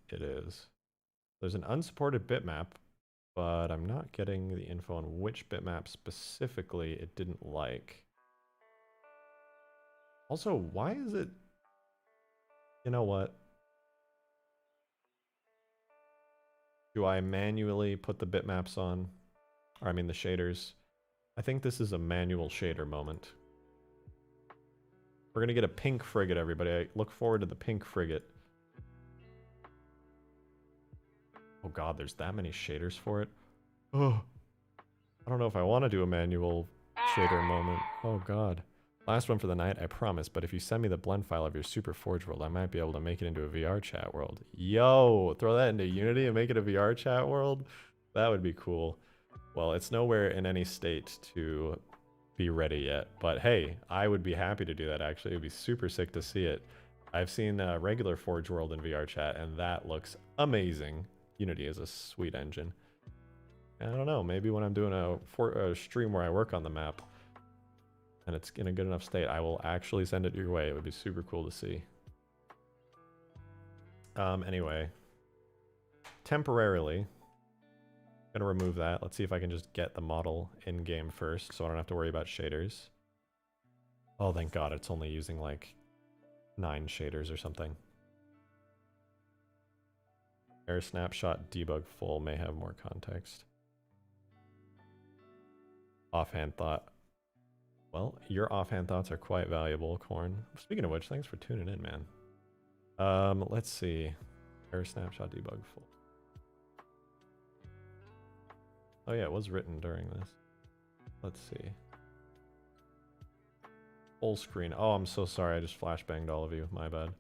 It is. There's an unsupported bitmap, but I'm not getting the info on which bitmap specifically it didn't like. Also, why is it... You know what? Do I manually put the bitmaps on? Or I mean the shaders. I think this is a manual shader moment. We're gonna get a pink frigate, everybody. I look forward to the pink frigate. Oh god, there's that many shaders for it. Oh, I don't know if I want to do a manual shader moment. Oh god. Last one for the night, I promise, but if you send me the blend file of your Super Forge world, I might be able to make it into a VR chat world. Yo, throw that into Unity and make it a VR chat world? That would be cool. Well, it's nowhere in any state to be ready yet, but hey, I would be happy to do that actually. It would be super sick to see it. I've seen a regular Forge world in VR chat, and that looks amazing. Unity is a sweet engine. I don't know, maybe when I'm doing a stream where I work on the map, and it's in a good enough state, I will actually send it your way. It would be super cool to see. Anyway. Temporarily, I'm gonna remove that. Let's see if I can just get the model in-game first, so I don't have to worry about shaders. Oh, thank god, it's only using like 9 shaders or something. Error snapshot debug full may have more context. Offhand thought. Well, your offhand thoughts are quite valuable, Corn. Speaking of which, thanks for tuning in, man. Let's see. Error snapshot debug full. Oh yeah, it was written during this. Let's see. Full screen. Oh, I'm so sorry. I just flashbanged all of you. My bad.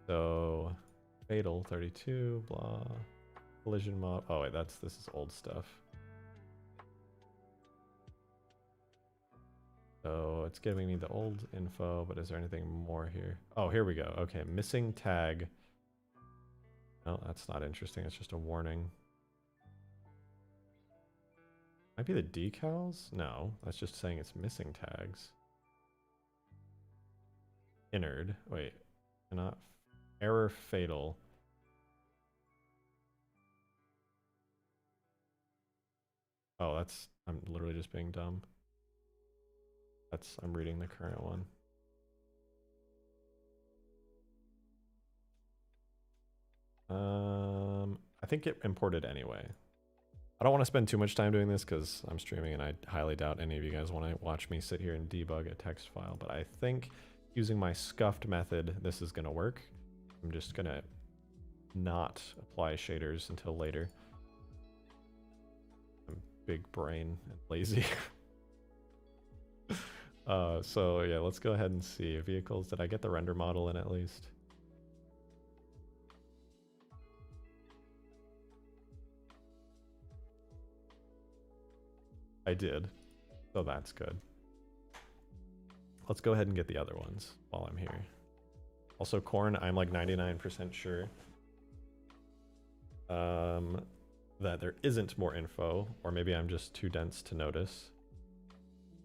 So, fatal 32, blah. Collision mod. Oh wait, this is old stuff. So it's giving me the old info, but is there anything more here? Oh, here we go. Okay, missing tag. No, that's not interesting. It's just a warning. Might be the decals? No, that's just saying it's missing tags. Innard. Wait, cannot. Error fatal. Oh, I'm literally just being dumb. I'm reading the current one. I think it imported anyway. I don't want to spend too much time doing this because I'm streaming and I highly doubt any of you guys want to watch me sit here and debug a text file, but I think using my scuffed method, this is going to work. I'm just going to not apply shaders until later. I'm big brain and lazy. So yeah, let's go ahead and see. Vehicles, did I get the render model in at least? I did, so that's good. Let's go ahead and get the other ones while I'm here. Also, Corn, I'm like 99% sure that there isn't more info, or maybe I'm just too dense to notice.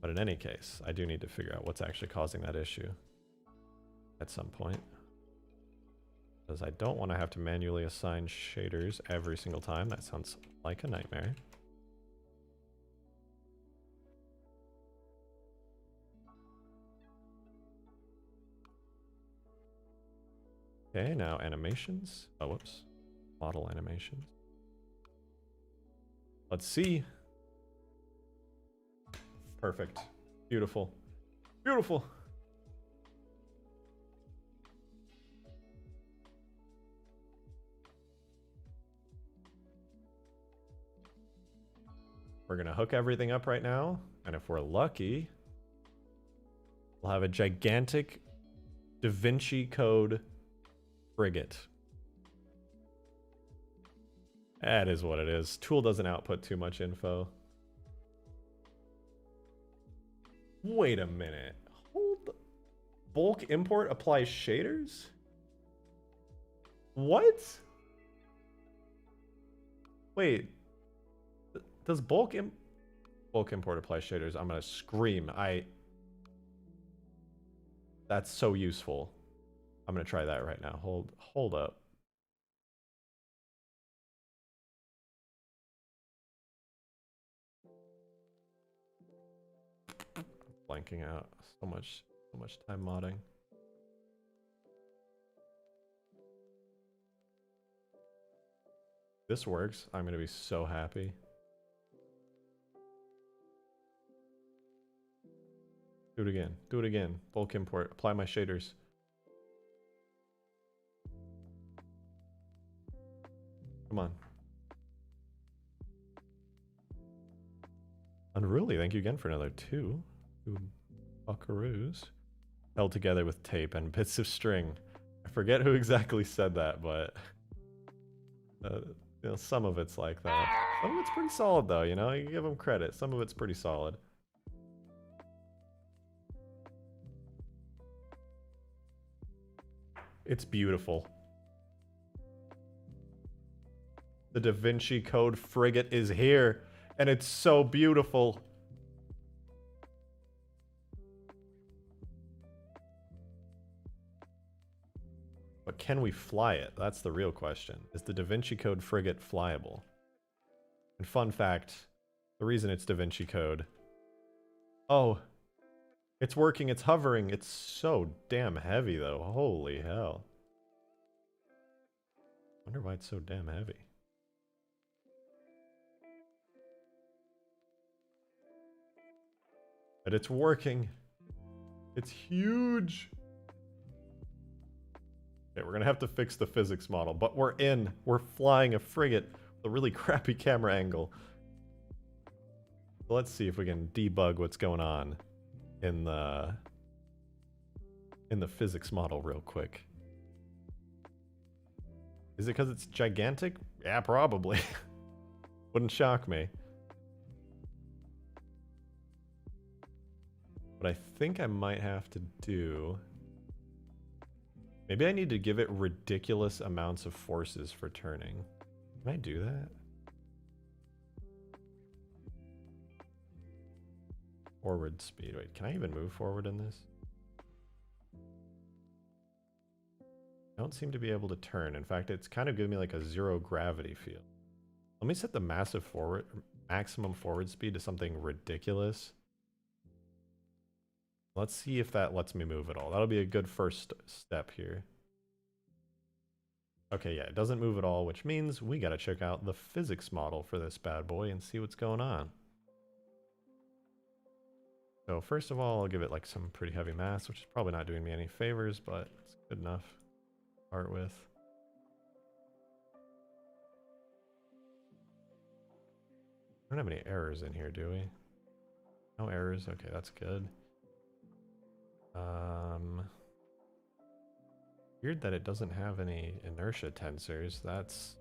But in any case, I do need to figure out what's actually causing that issue at some point. Because I don't want to have to manually assign shaders every single time. That sounds like a nightmare. Okay, now animations. Oh, whoops. Model animations. Let's see. Perfect. Beautiful. Beautiful. We're going to hook everything up right now. And if we're lucky, we'll have a gigantic Da Vinci Code frigate. That is what it is. Tool doesn't output too much info. Wait a minute. Hold. Bulk import applies shaders? What? Wait. Does bulk import apply shaders? I'm gonna scream. That's so useful. I'm gonna try that right now. Hold up. Blanking out. So much time modding. This works. I'm gonna be so happy. Do it again. Do it again. Bulk import. Apply my shaders. Come on. Unruly, thank you again for another two buckaroos. Held together with tape and bits of string. I forget who exactly said that, but you know, some of it's like that. Some of it's pretty solid though, you know? You give them credit. Some of it's pretty solid. It's beautiful. The Da Vinci Code frigate is here, and it's so beautiful. But can we fly it? That's the real question. Is the Da Vinci Code frigate flyable? And fun fact, the reason it's Da Vinci Code. Oh, it's working, it's hovering. It's so damn heavy though. Holy hell. Wonder why it's so damn heavy. But it's working. It's huge. Okay, we're gonna have to fix the physics model, but we're in. We're flying a frigate with a really crappy camera angle. So let's see if we can debug what's going on in the physics model real quick. Is it because it's gigantic? Yeah, probably. Wouldn't shock me. What I think I might have to do... Maybe I need to give it ridiculous amounts of forces for turning. Can I do that? Forward speed. Wait, can I even move forward in this? I don't seem to be able to turn. In fact, it's kind of giving me like a zero gravity feel. Let me set the maximum forward speed to something ridiculous. Let's see if that lets me move at all. That'll be a good first step here. Okay, yeah, it doesn't move at all, which means we gotta check out the physics model for this bad boy and see what's going on. So first of all, I'll give it like some pretty heavy mass, which is probably not doing me any favors, but it's good enough to start with. We don't have any errors in here, do we? No errors. Okay, that's good. Weird that it doesn't have any inertia tensors. That's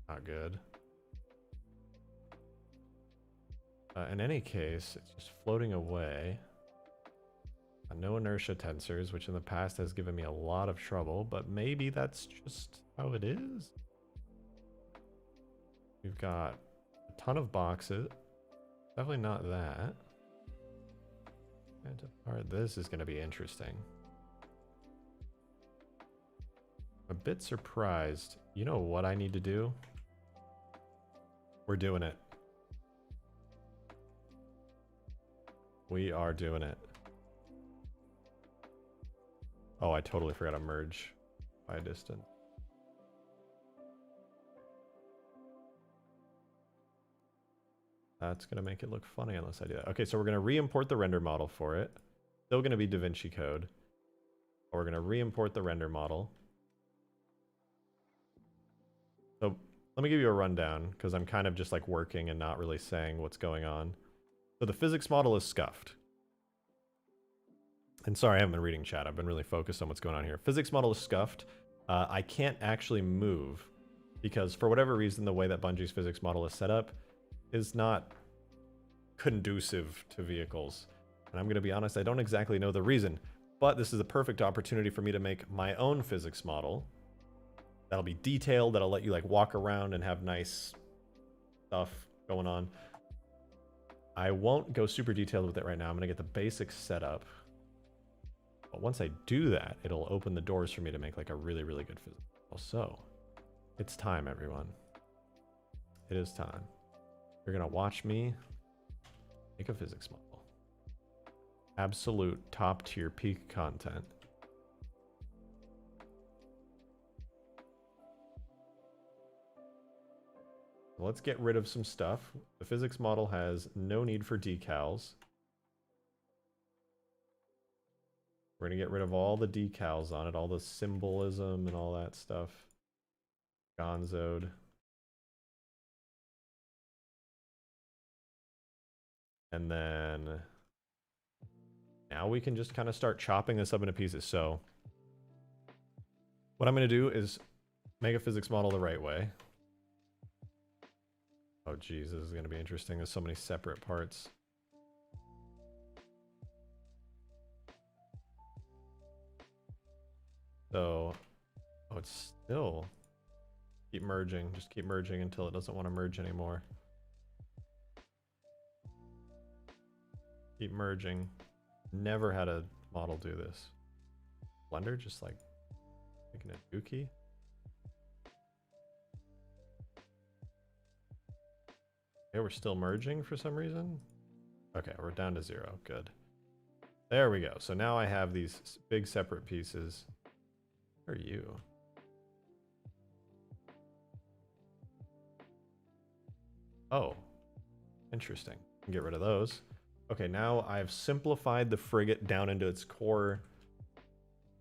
not good. In any case, it's just floating away. No inertia tensors, which in the past has given me a lot of trouble, but maybe that's just how it is. We've got a ton of boxes. Definitely not that. And this is going to be interesting. I'm a bit surprised. You know what I need to do? We're doing it. We are doing it. Oh, I totally forgot to merge by distance. That's going to make it look funny unless I do that. Okay, so we're going to re-import the render model for it. Still going to be DaVinci Code. We're going to re-import the render model. So let me give you a rundown, because I'm kind of just like working and not really saying what's going on. So the physics model is scuffed. And sorry, I haven't been reading chat. I've been really focused on what's going on here. Physics model is scuffed. I can't actually move, because for whatever reason, the way that Bungie's physics model is set up is not conducive to vehicles. And I'm going to be honest, I don't exactly know the reason, but this is a perfect opportunity for me to make my own physics model. That'll be detailed, that'll let you like walk around and have nice stuff going on. I won't go super detailed with it right now. I'm going to get the basics set up. But once I do that, it'll open the doors for me to make like a really, really good physics model. So, it's time, everyone. It is time. You're going to watch me make a physics model. Absolute top tier peak content. Let's get rid of some stuff. The physics model has no need for decals. We're going to get rid of all the decals on it, all the symbolism and all that stuff. Gonzoed. And then now we can just kind of start chopping this up into pieces. So what I'm going to do is make a physics model the right way. Oh geez, this is going to be interesting. There's so many separate parts. So, oh, it's still keep merging. Just keep merging until it doesn't want to merge anymore. Keep merging. Never had a model do this. Blender just like making a dookie. Okay, we're still merging for some reason. Okay, we're down to 0. Good. There we go. So now I have these big separate pieces. Where are you? Oh, interesting. Get rid of those. Okay, now I've simplified the frigate down into its core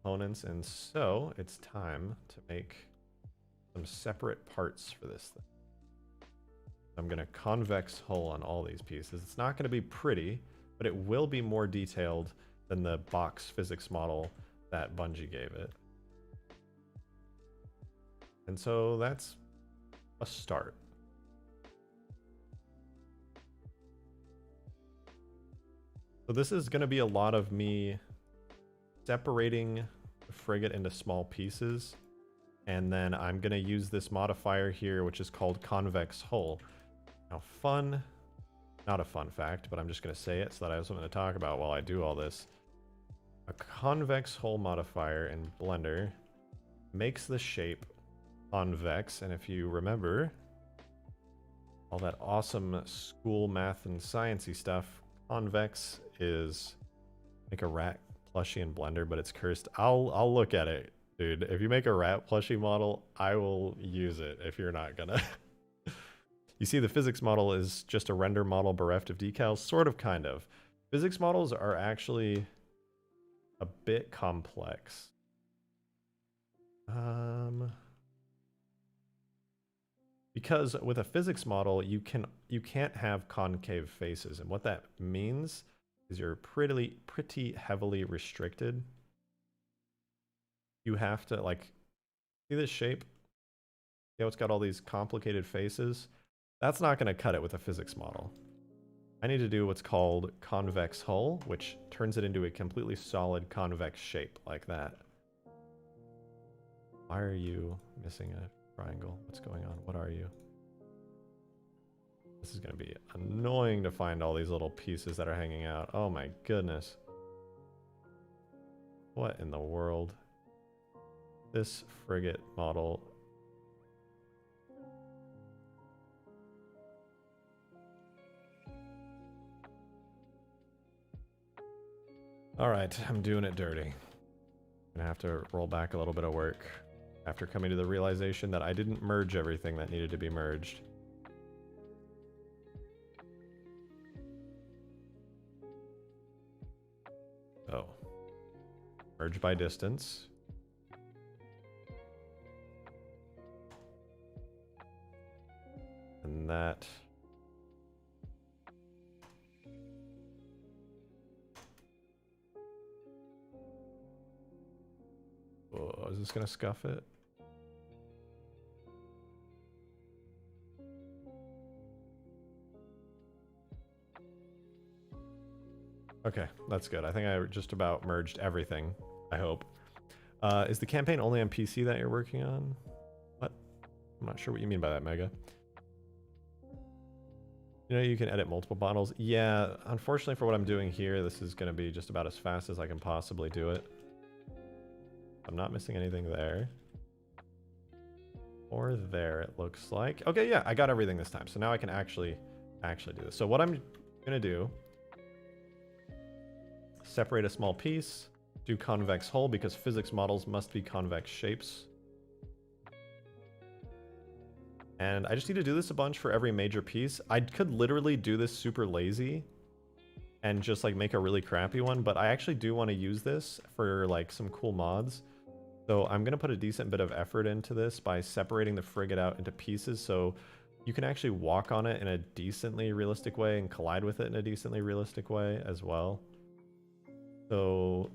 components, and so it's time to make some separate parts for this thing. I'm going to convex hull on all these pieces. It's not going to be pretty, but it will be more detailed than the box physics model that Bungie gave it. And so that's a start. So this is going to be a lot of me separating the frigate into small pieces. And then I'm going to use this modifier here, which is called convex hull. Now fun, not a fun fact, but I'm just going to say it so that I have something to talk about while I do all this. A convex hull modifier in Blender makes the shape convex, and if you remember all that awesome school math and sciencey stuff, convex is make a rat plushie in Blender, but it's cursed. I'll look at it, dude. If you make a rat plushie model, I will use it if you're not gonna. You see, the physics model is just a render model bereft of decals, sort of, kind of. Physics models are actually a bit complex. Because with a physics model, you can't have concave faces, and what that means is you're pretty heavily restricted. You have to, like, see this shape? See how it's got all these complicated faces? That's not going to cut it with a physics model. I need to do what's called convex hull, which turns it into a completely solid convex shape like that. Why are you missing a triangle? What's going on? What are you? This is going to be annoying to find all these little pieces that are hanging out. Oh my goodness. What in the world? This frigate model. All right, I'm doing it dirty. Gonna have to roll back a little bit of work after coming to the realization that I didn't merge everything that needed to be merged. Merge by distance. And that. Oh, is this gonna scuff it? Okay, that's good. I think I just about merged everything, I hope. Is the campaign only on PC that you're working on? What? I'm not sure what you mean by that, Mega. You know, you can edit multiple bottles. Yeah, unfortunately for what I'm doing here, this is going to be just about as fast as I can possibly do it. I'm not missing anything there. Or there, it looks like. Okay, yeah, I got everything this time. So now I can actually do this. So what I'm going to do, separate a small piece, do convex hull because physics models must be convex shapes. And I just need to do this a bunch for every major piece. I could literally do this super lazy and just like make a really crappy one, but I actually do want to use this for like some cool mods. So I'm going to put a decent bit of effort into this by separating the frigate out into pieces so you can actually walk on it in a decently realistic way and collide with it in a decently realistic way as well. So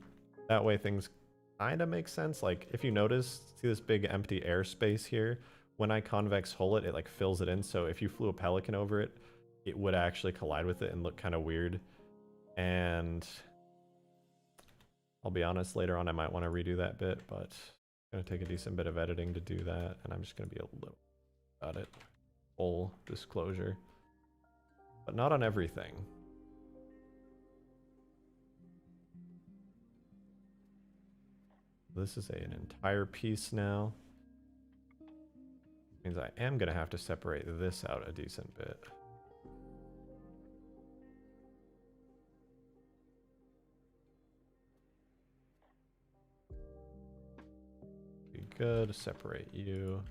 that way things kind of make sense. Like if you notice, see this big empty airspace here? When I convex hull it, it like fills it in. So if you flew a Pelican over it, it would actually collide with it and look kind of weird. And I'll be honest, later on I might want to redo that bit, but it's going to take a decent bit of editing to do that. And I'm just going to be a little about it. Full disclosure. But not on everything. This is an entire piece now. Means I am going to have to separate this out a decent bit. Be good. Separate you.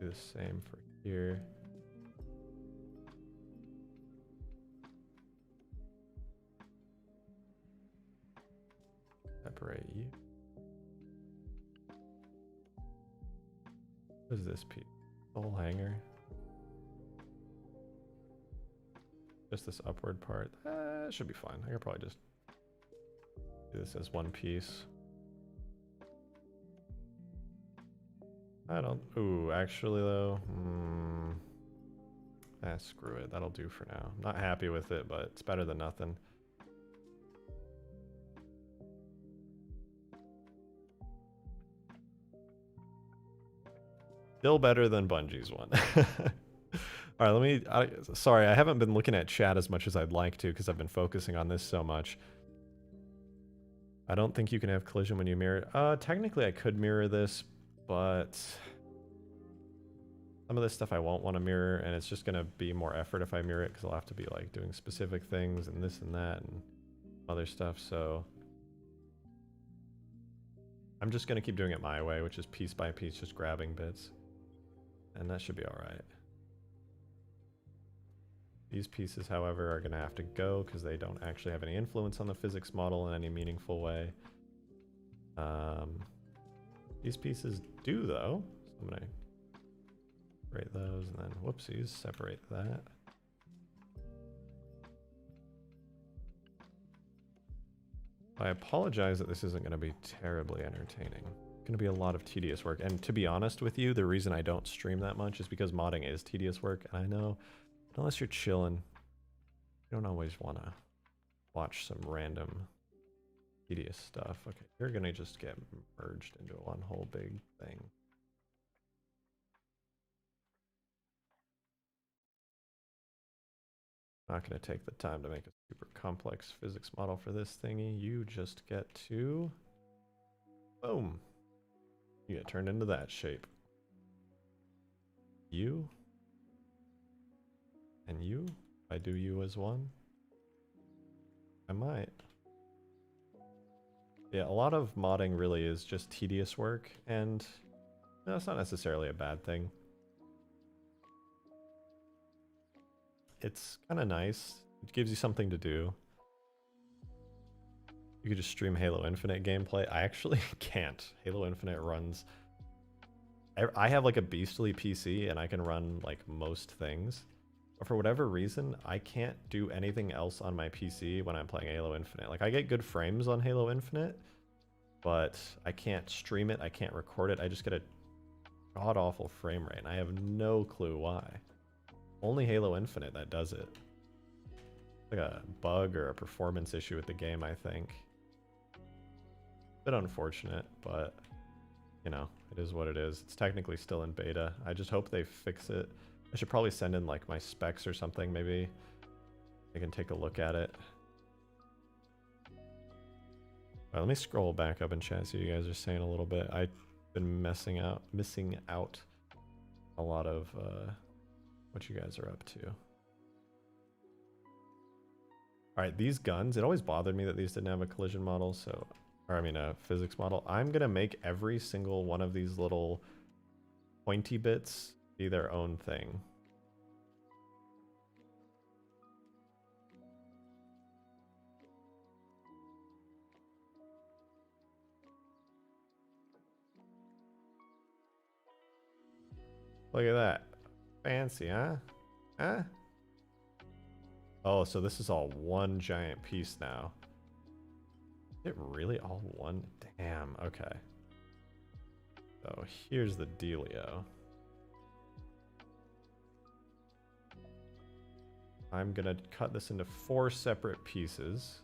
Do the same for here. Separate you. What is this piece? The whole hanger? Just this upward part? It should be fine. I could probably just do this as one piece. I don't... Ooh, actually though... screw it. That'll do for now. I'm not happy with it, but it's better than nothing. Still better than Bungie's one. All right, let me... sorry, I haven't been looking at chat as much as I'd like to because I've been focusing on this so much. I don't think you can have collision when you mirror... technically I could mirror this, but... some of this stuff I won't want to mirror, and it's just going to be more effort if I mirror it because I'll have to be like doing specific things and this and that and other stuff, so... I'm just going to keep doing it my way, which is piece by piece, just grabbing bits. And that should be alright. These pieces, however, are going to have to go because they don't actually have any influence on the physics model in any meaningful way. These pieces do, though. So I'm going to separate those and then, whoopsies, separate that. I apologize that this isn't going to be terribly entertaining. It's going to be a lot of tedious work. And to be honest with you, the reason I don't stream that much is because modding is tedious work. And I know, unless you're chilling, you don't always want to watch some random tedious stuff. Okay, you're going to just get merged into one whole big thing. Not going to take the time to make a super complex physics model for this thingy. You just get to... boom. You get turned into that shape. You. And you. I do you as one. I might. Yeah, a lot of modding really is just tedious work, and that's not necessarily a bad thing. It's kind of nice. It gives you something to do. You could just stream Halo Infinite gameplay. I actually can't. Halo Infinite runs... I have like a beastly PC and I can run like most things. But for whatever reason, I can't do anything else on my PC when I'm playing Halo Infinite. Like I get good frames on Halo Infinite, but I can't stream it, I can't record it. I just get a god-awful frame rate and I have no clue why. Only Halo Infinite that does it. Like a bug or a performance issue with the game, I think. Bit unfortunate, but you know, it is what it is. It's technically still in beta. I just hope they fix it. I should probably send in like my specs or something. Maybe I can take a look at it. All right, let me scroll back up in chat, see what you guys are saying a little bit. I've been missing out a lot of what you guys are up to. All right, these guns, it always bothered me that these didn't have a collision model, so, or I mean a physics model. I'm gonna make every single one of these little pointy bits be their own thing. Look at that. Fancy, huh? Huh? Oh, so this is all one giant piece now. Is it really all one? Damn, okay. So here's the dealio. I'm gonna cut this into 4 separate pieces.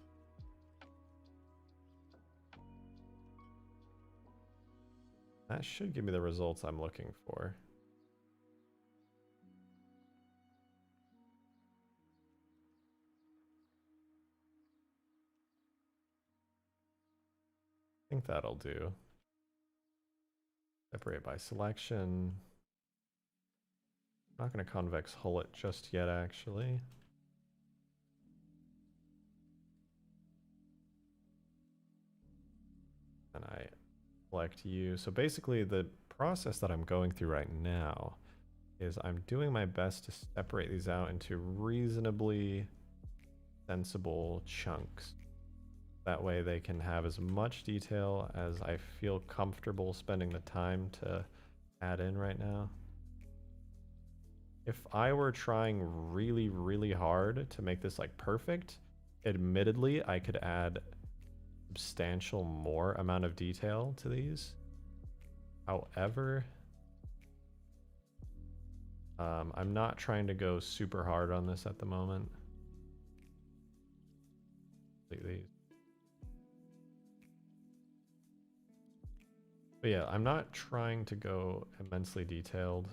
That should give me the results I'm looking for. I think that'll do. Separate by selection. I'm not going to convex hull it just yet, actually. And I select you. So basically the process that I'm going through right now is I'm doing my best to separate these out into reasonably sensible chunks. That way they can have as much detail as I feel comfortable spending the time to add in right now. If I were trying really, really hard to make this like perfect, admittedly, I could add substantial more amount of detail to these. However, I'm not trying to go super hard on this at the moment. These. But yeah, I'm not trying to go immensely detailed.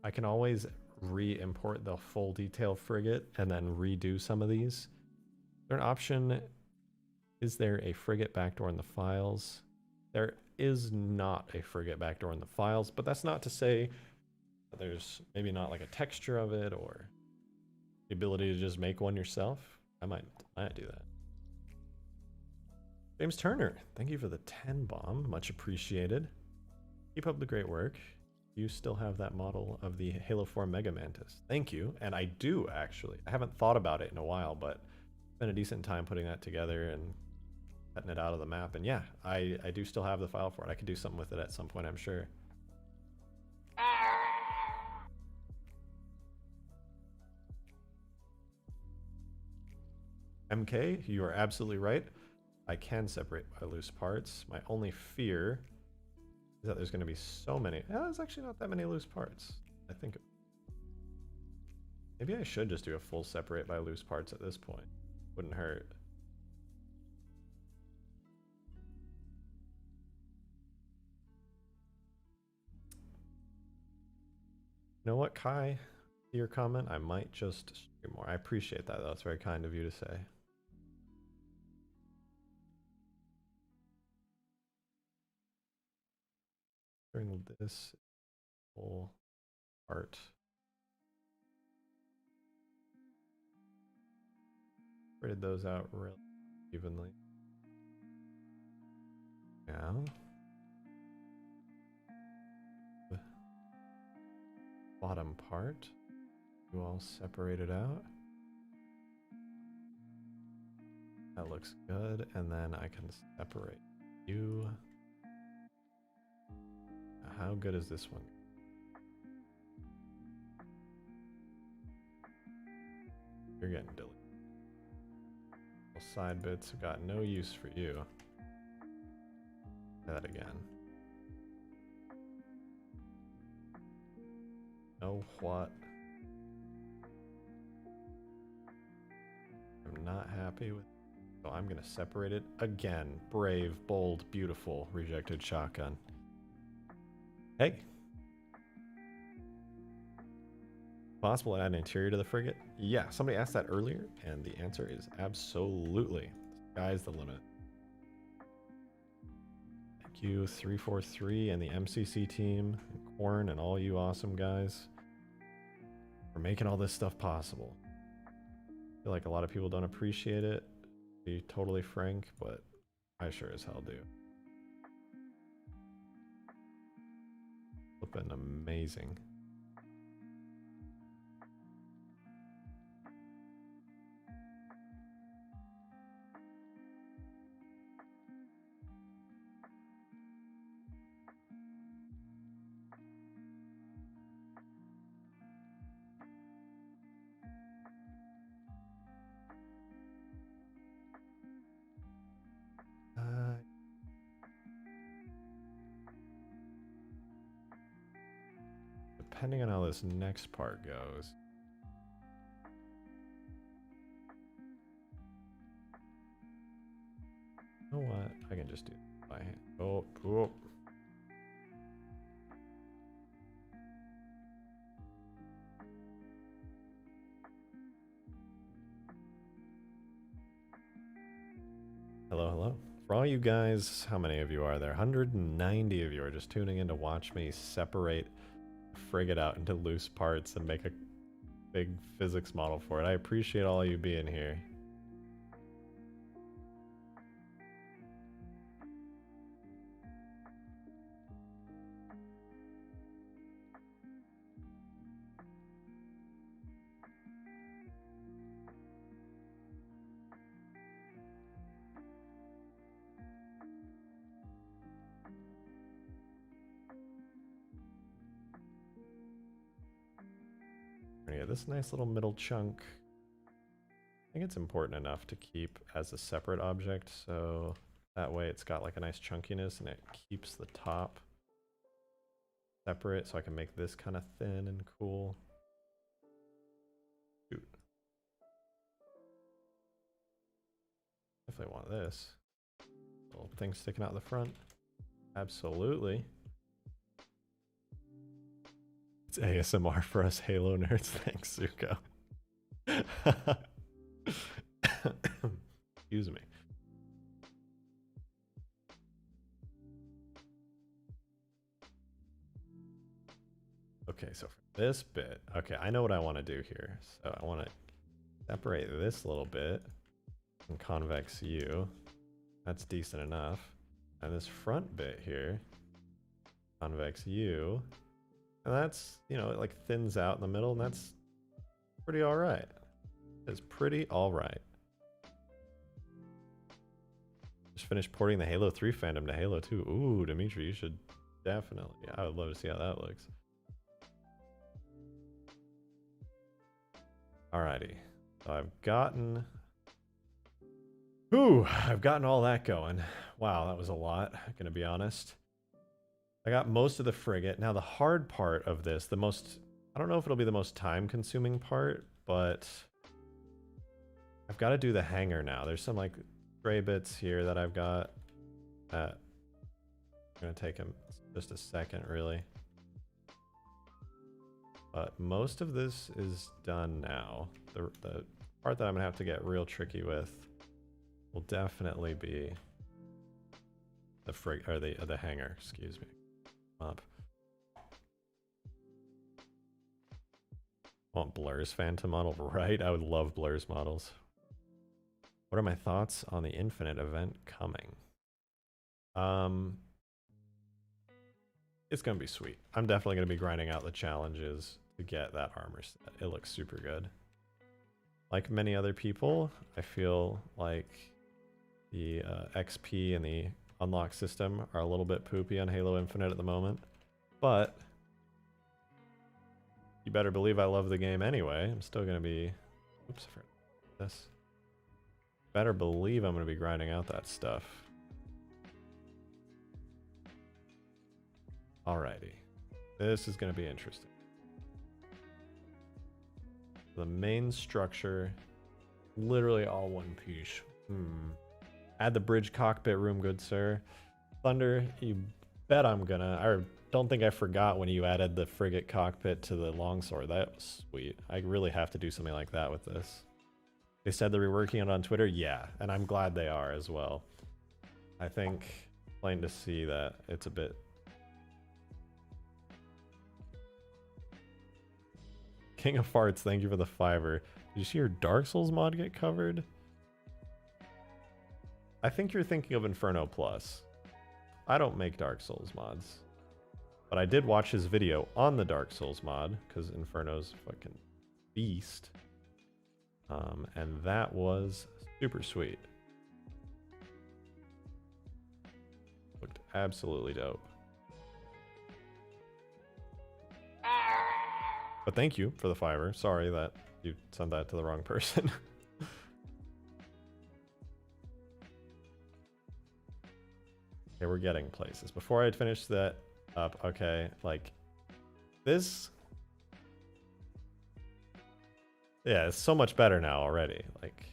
I can always re-import the full detail frigate and then redo some of these. Is there an option? Is there a frigate backdoor in the files? There is not a frigate backdoor in the files, but that's not to say that there's maybe not like a texture of it or the ability to just make one yourself. I might do that. James Turner, thank you for the 10 bomb. Much appreciated. Keep up the great work. You still have that model of the Halo 4 Mega Mantis. Thank you. And I do, actually. I haven't thought about it in a while, but it's been a decent time putting that together and cutting it out of the map. And yeah, I do still have the file for it. I could do something with it at some point, I'm sure. MK, you are absolutely right. I can separate by loose parts. My only fear is that there's going to be so many. There's actually not that many loose parts. I think maybe I should just do a full separate by loose parts at this point. Wouldn't hurt. You know what, Kai? Your comment, I might just stream more. I appreciate that, though. It's very kind of you to say. During this whole part. Spread those out really evenly. Now. The bottom part. You all separate it out. That looks good. And then I can separate you. How good is this one? You're getting deleted. Side bits have got no use for you. Try that again. No, what? I'm not happy with. So I'm gonna separate it again. Brave, bold, beautiful, rejected shotgun. Hey. Possible to add an interior to the frigate? Yeah, somebody asked that earlier, and the answer is absolutely. Sky's the limit. Thank you, 343 and the MCC team, and Corn, and all you awesome guys for making all this stuff possible. I feel like a lot of people don't appreciate it, to be totally frank, but I sure as hell do. Flippin' amazing. Depending on how this next part goes. You know what? I can just do it by hand. Oh, oh. Hello, hello. For all you guys, how many of you are there? 190 of you are just tuning in to watch me separate the frigate out into loose parts and make a big physics model for it. I appreciate all you being here. Yeah, this nice little middle chunk, I think it's important enough to keep as a separate object, so that way it's got like a nice chunkiness and it keeps the top separate, so I can make this kind of thin and cool. Shoot. Definitely want this. Little thing sticking out the front. Absolutely. It's ASMR for us Halo nerds. Thanks, Zuko. Excuse me. Okay, so for this bit, okay, I know what I want to do here. So I want to separate this little bit and convex U. That's decent enough. And this front bit here, convex U. And that's, you know, it like thins out in the middle, and that's pretty all right. It's pretty all right. Just finished porting the Halo 3 fandom to Halo 2. Ooh, Dimitri, you should definitely. I would love to see how that looks. Alrighty. So I've gotten all that going. Wow, that was a lot, gonna be honest. I got most of the frigate. Now the hard part of this, I don't know if it'll be the most time consuming part, but I've got to do the hangar now. There's some like gray bits here that I've got. I'm gonna take them just a second really. But most of this is done now. The part that I'm gonna have to get real tricky with will definitely be the hangar, excuse me. Up. Want Blur's Phantom model, right? I would love Blur's models. What are my thoughts on the Infinite event coming? It's gonna be sweet. I'm definitely gonna be grinding out the challenges to get that armor set. It looks super good. Like many other people, I feel like The XP and the unlock system are a little bit poopy on Halo Infinite at the moment, but you better believe I love the game anyway. I'm still gonna be, oops, I forgot this. Better believe I'm gonna be grinding out that stuff. Alrighty, this is gonna be interesting. The main structure, literally all one piece. Add the bridge cockpit room, good sir. Thunder, you bet I'm gonna. I don't think I forgot when you added the frigate cockpit to the longsword. That was sweet. I really have to do something like that with this. They said they're reworking it on Twitter. Yeah, and I'm glad they are as well. I think plain to see that it's a bit. King of Farts, thank you for the $5. Did you see your Dark Souls mod get covered? I think you're thinking of Inferno Plus. I don't make Dark Souls mods. But I did watch his video on the Dark Souls mod, because Inferno's fucking beast. And that was super sweet. Looked absolutely dope. But thank you for the $5. Sorry that you sent that to the wrong person. Okay, we're getting places. Before I finish that up, okay, like this. Yeah, it's so much better now already. Like,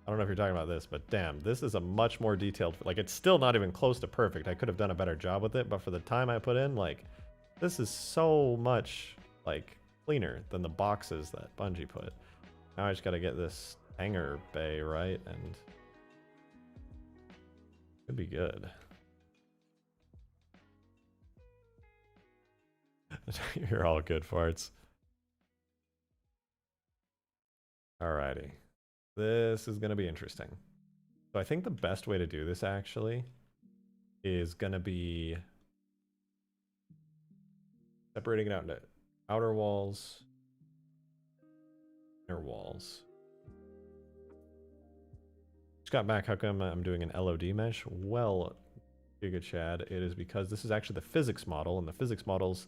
I don't know if you're talking about this, but damn, this is a much more detailed, like it's still not even close to perfect. I could have done a better job with it, but for the time I put in, like, this is so much, like, cleaner than the boxes that Bungie put. Now I just gotta get this hangar bay right, and it could be good. You're all good farts. Alrighty. This is going to be interesting. So I think the best way to do this actually is going to be separating it out into outer walls, inner walls. Just got back. How come I'm doing an LOD mesh? Well, Giga Chad, it is because this is actually the physics model, and the physics model's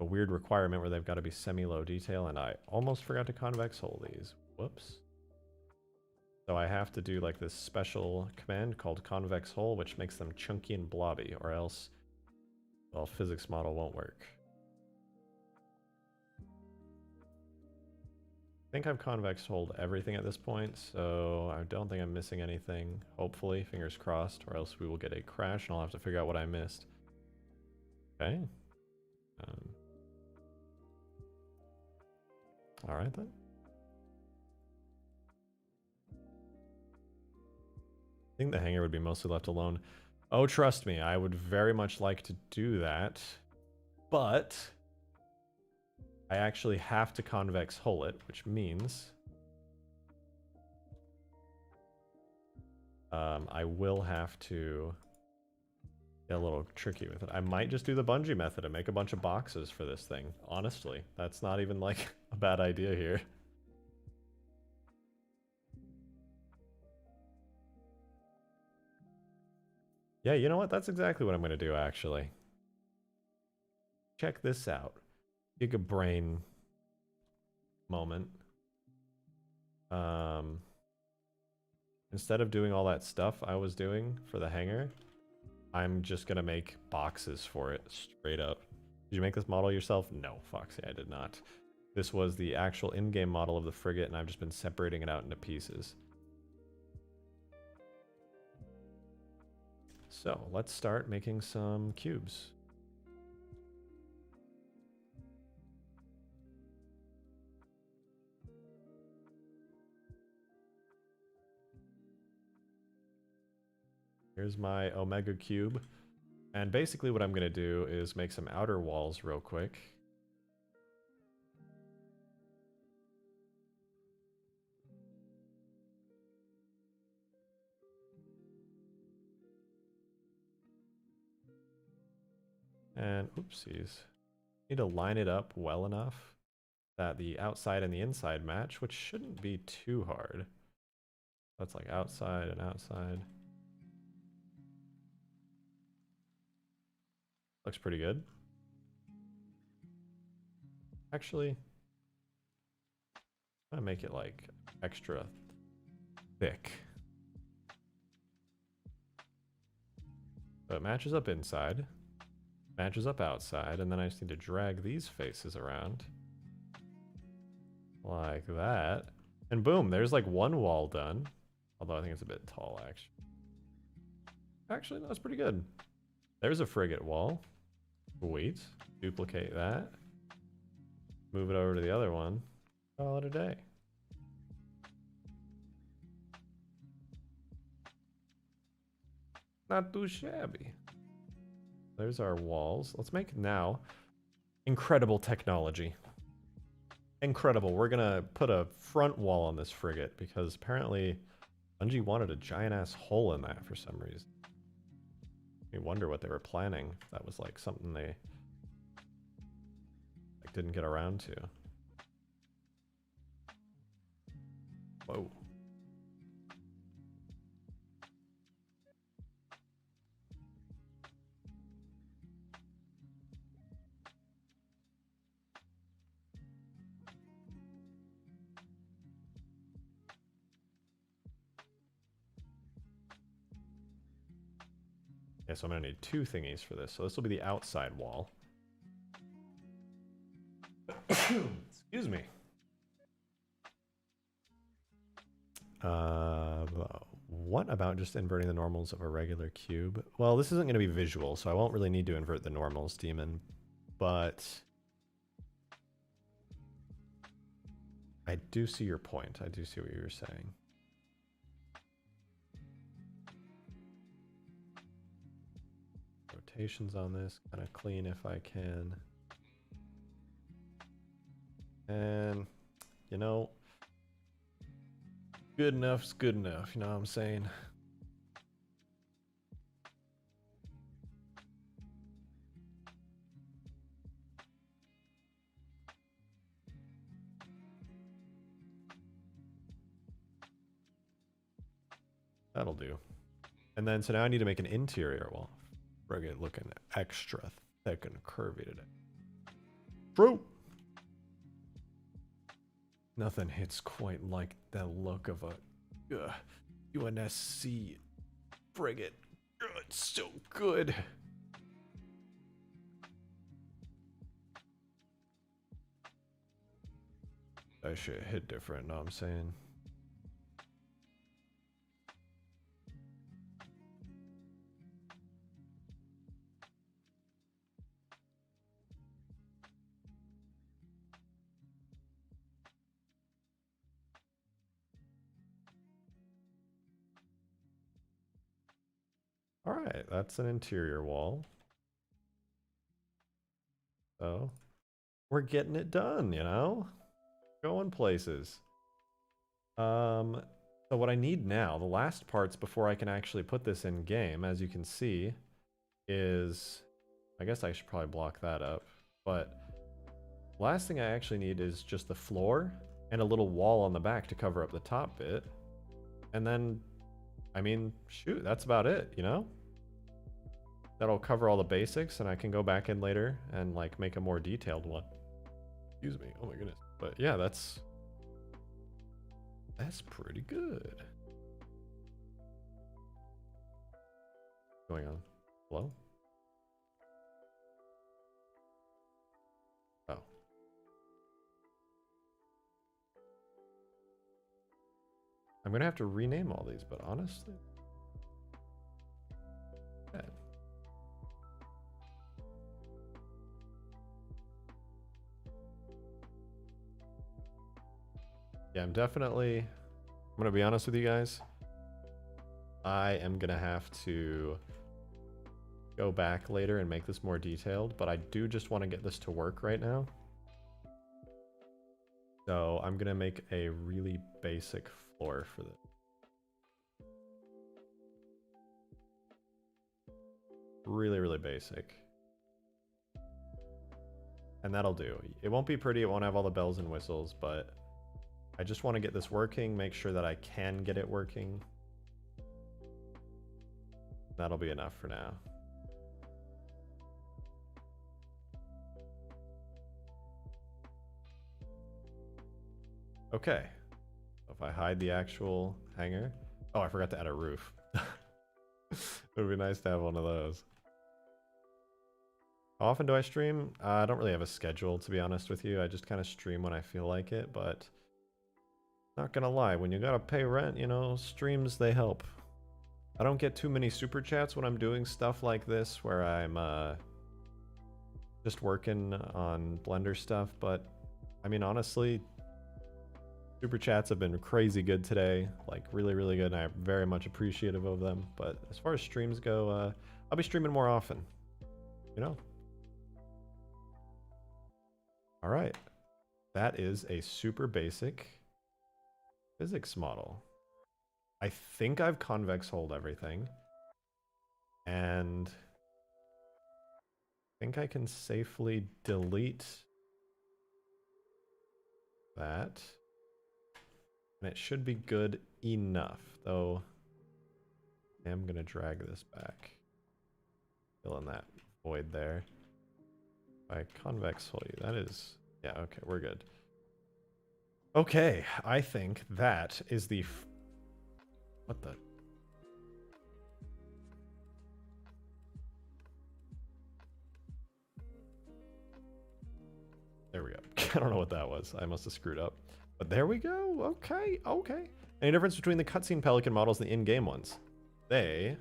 a weird requirement where they've got to be semi-low detail, and I almost forgot to convex hull these. Whoops. So I have to do like this special command called convex hull, which makes them chunky and blobby, or else, well, physics model won't work. I think I've convex hulled everything at this point, so I don't think I'm missing anything. Hopefully, fingers crossed, or else we will get a crash and I'll have to figure out what I missed. Okay. All right then. I think the hangar would be mostly left alone. Oh, trust me, I would very much like to do that, but I actually have to convex hull it, which means I will have to get a little tricky with it. I might just do the Bungie method and make a bunch of boxes for this thing. Honestly, that's not even like a bad idea here. Yeah, you know what? That's exactly what I'm going to do, actually. Check this out. Giga brain moment. Instead of doing all that stuff I was doing for the hangar, I'm just going to make boxes for it straight up. Did you make this model yourself? No, Foxy, I did not. This was the actual in-game model of the frigate, and I've just been separating it out into pieces. So let's start making some cubes. Here's my Omega cube. And basically what I'm going to do is make some outer walls real quick. And oopsies. Need to line it up well enough that the outside and the inside match, which shouldn't be too hard. That's like outside and outside. Looks pretty good. Actually, I'm gonna make it like extra thick. So it matches up inside, matches up outside, and then I just need to drag these faces around. Like that. And boom, there's like one wall done. Although I think it's a bit tall, actually. Actually, no, that's pretty good. There's a frigate wall. Wait, duplicate that. Move it over to the other one. Call it a day. Not too shabby. There's our walls. Let's make now incredible technology. Incredible. We're gonna put a front wall on this frigate because apparently Bungie wanted a giant ass hole in that for some reason. I wonder what they were planning. That was like something they like didn't get around to. Whoa. Yeah, so I'm gonna need two thingies for this. So this will be the outside wall. Excuse me. What about just inverting the normals of a regular cube? Well, this isn't going to be visual, so I won't really need to invert the normals, Demon. But I do see your point. I do see what you're saying. Rotations on this, kind of clean if I can. And, you know, good enough's good enough, you know what I'm saying? That'll do. And then, so now I need to make an interior wall. Frigate looking extra thick and curvy today. True. Nothing hits quite like the look of a UNSC frigate. It's so good. That shit hit different, know what I'm saying? All right, that's an interior wall. So we're getting it done, you know? Going places. So what I need now, the last parts before I can actually put this in game, as you can see, is, I guess I should probably block that up, but last thing I actually need is just the floor and a little wall on the back to cover up the top bit. And then, I mean, shoot, that's about it, you know? That'll cover all the basics, and I can go back in later and like make a more detailed one. Excuse me, oh my goodness. But yeah, that's pretty good. What's going on? Hello? Oh. I'm gonna have to rename all these, but honestly, yeah. Yeah, I'm gonna be honest with you guys. I am gonna have to go back later and make this more detailed, but I do just want to get this to work right now. So I'm gonna make a really basic floor for this. Really, really basic. And that'll do. It won't be pretty, it won't have all the bells and whistles, but I just want to get this working, make sure that I can get it working. That'll be enough for now. Okay. If I hide the actual hangar. Oh, I forgot to add a roof. It would be nice to have one of those. How often do I stream? I don't really have a schedule, to be honest with you. I just kind of stream when I feel like it, but not gonna lie, when you gotta pay rent, you know, streams, they help. I don't get too many super chats when I'm doing stuff like this, where I'm just working on Blender stuff, but I mean, honestly, super chats have been crazy good today, like really, really good, and I'm very much appreciative of them. But as far as streams go, I'll be streaming more often, you know? All right, that is a super basic physics model. I think I've convex holed everything, and I think I can safely delete that. And it should be good enough, though I am going to drag this back. Fill in that void there. If I convex hole you, that is... Yeah, okay, we're good. Okay, I think that is the... What the... There we go. I don't know what that was. I must have screwed up. But there we go. Okay, okay. Any difference between the cutscene Pelican models and the in-game ones? They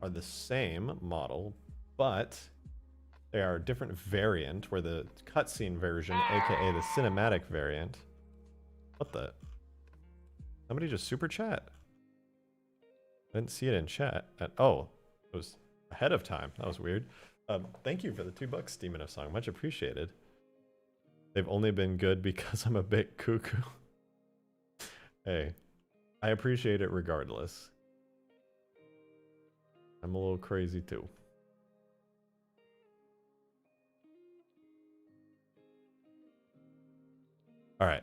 are the same model, but they are a different variant, where the cutscene version, aka the cinematic variant... What the... Somebody just super chat. I didn't see it in chat. Oh, it was ahead of time. That was weird. Thank you for the $2, Demon of Song. Much appreciated. They've only been good because I'm a bit cuckoo. Hey, I appreciate it regardless. I'm a little crazy too. All right.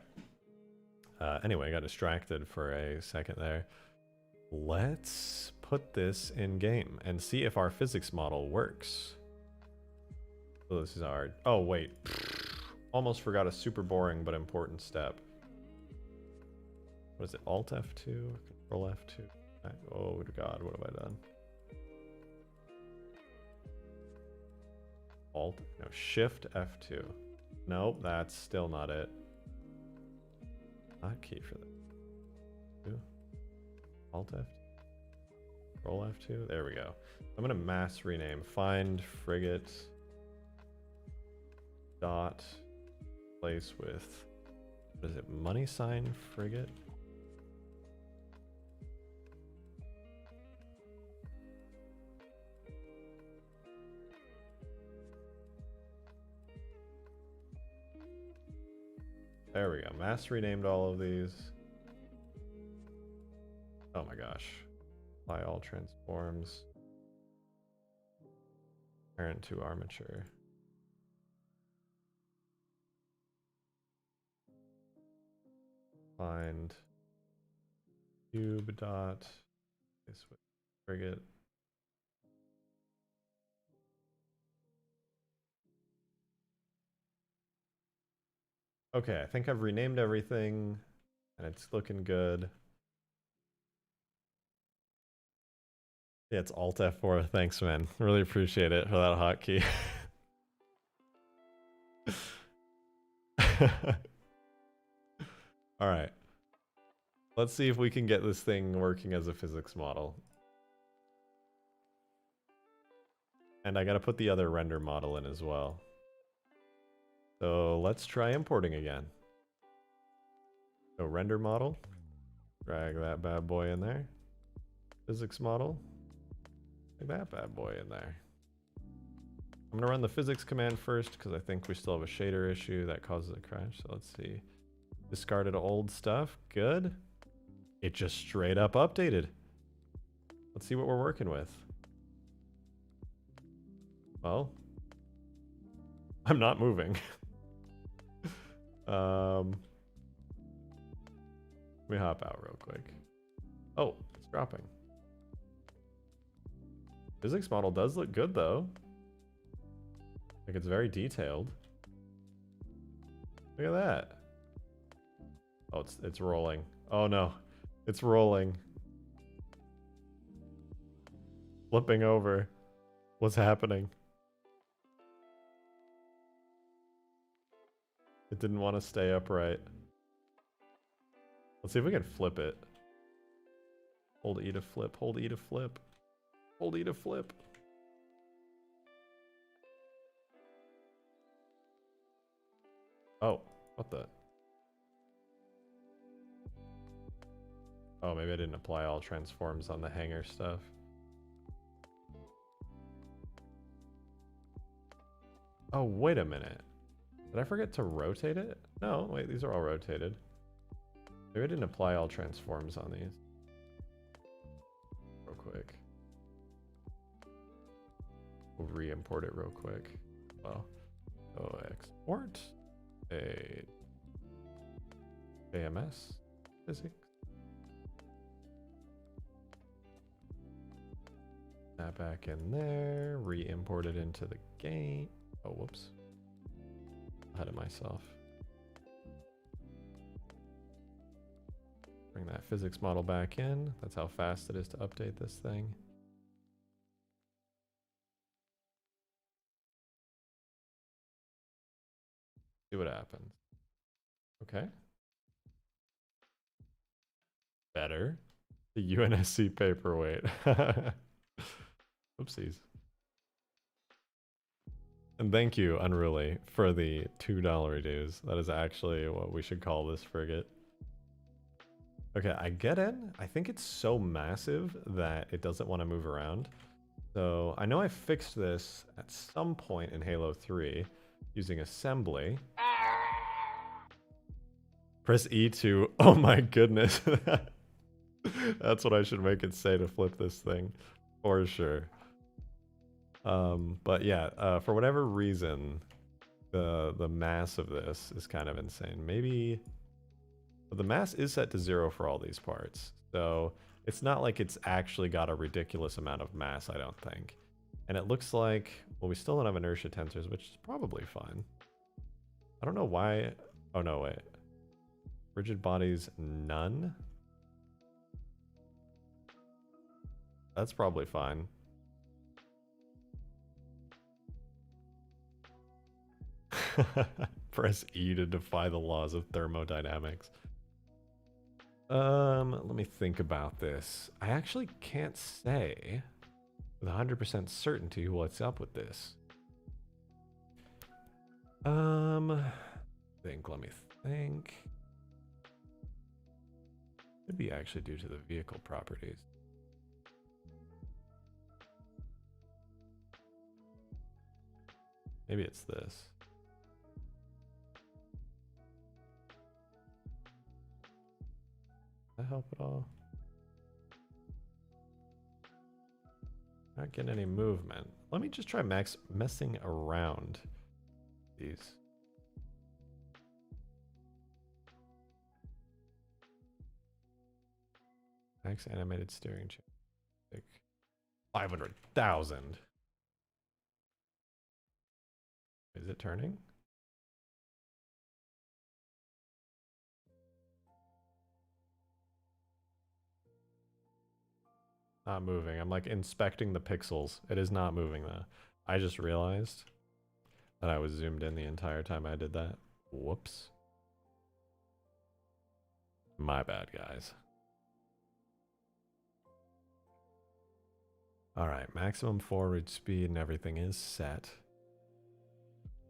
Anyway, I got distracted for a second there. Let's put this in game and see if our physics model works. So this is our... Oh, wait. Almost forgot a super boring but important step. What is it? Alt F2? Control F2? Oh god, what have I done? Alt? No, Shift F2. Nope, that's still not it. Not key for that. Alt F2? Control F2? There we go. I'm gonna mass rename. Find Frigate dot place with, what is it, money sign Frigate? There we go. Mass renamed all of these. Oh my gosh. Apply all transforms. Parent to armature. Find cube dot this with Frigate. Okay, I think I've renamed everything and it's looking good. Yeah, it's Alt F4. Thanks, man. Really appreciate it for that hotkey. All right. Let's see if we can get this thing working as a physics model. And I gotta put the other render model in as well. So let's try importing again. So render model. Drag that bad boy in there. Physics model. Drag that bad boy in there. I'm gonna run the physics command first because I think we still have a shader issue that causes a crash. So let's see. Discarded old stuff. Good. It just straight up updated. Let's see what we're working with. Well, I'm not moving. Let me hop out real quick. Oh, it's dropping. Physics model does look good though. Like it's very detailed. Look at that. Oh, it's rolling. Oh no, it's rolling. Flipping over. What's happening? It didn't want to stay upright. Let's see if we can flip it. Hold E to flip, hold E to flip. Hold E to flip. Oh, what the? Oh, maybe I didn't apply all transforms on the hanger stuff. Oh, wait a minute. Did I forget to rotate it? No, wait, these are all rotated. Maybe I didn't apply all transforms on these. Real quick. We'll re-import it real quick. Well, so export a AMS physics. That back in there, re-import it into the game. Oh, whoops. Ahead of myself. Bring that physics model back in. That's how fast it is to update this thing. See what happens. Okay. Better. The UNSC paperweight. Oopsies. And thank you, Unruly, for the $2 dues. That is actually what we should call this frigate. Okay, I get in. I think it's so massive that it doesn't want to move around. So I know I fixed this at some point in Halo 3 using assembly. Press E to, oh my goodness. That's what I should make it say to flip this thing, for sure. But yeah, for whatever reason, the mass of this is kind of insane. Maybe but the mass is set to 0 for all these parts, so it's not like it's actually got a ridiculous amount of mass, I don't think. And it looks like, well, we still don't have inertia tensors, which is probably fine. I don't know why. Oh no, wait. Rigid bodies, none. That's probably fine. Press E to defy the laws of thermodynamics. Let me think about this. I actually can't say with 100% certainty what's up with this. Let me think. Could be actually due to the vehicle properties. Maybe it's this. Does that help at all? Not getting any movement. Let me just try messing around these. Max animated steering chair. 500,000. Is it turning? Not moving. I'm like inspecting the pixels. It is not moving though. I just realized that I was zoomed in the entire time I did that. Whoops. My bad, guys. Alright, maximum forward speed and everything is set.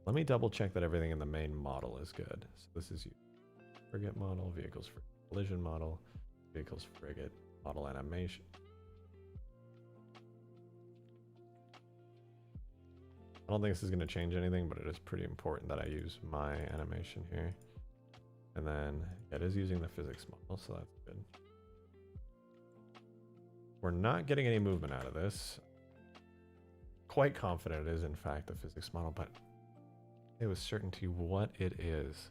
Let me double check that everything in the main model is good. So this is frigate model, vehicles for collision model, vehicles frigate, model animation. I don't think this is going to change anything, but it is pretty important that I use my animation here. And then it is using the physics model, so that's good. We're not getting any movement out of this. Quite confident it is in fact the physics model, but say with certainty what it is.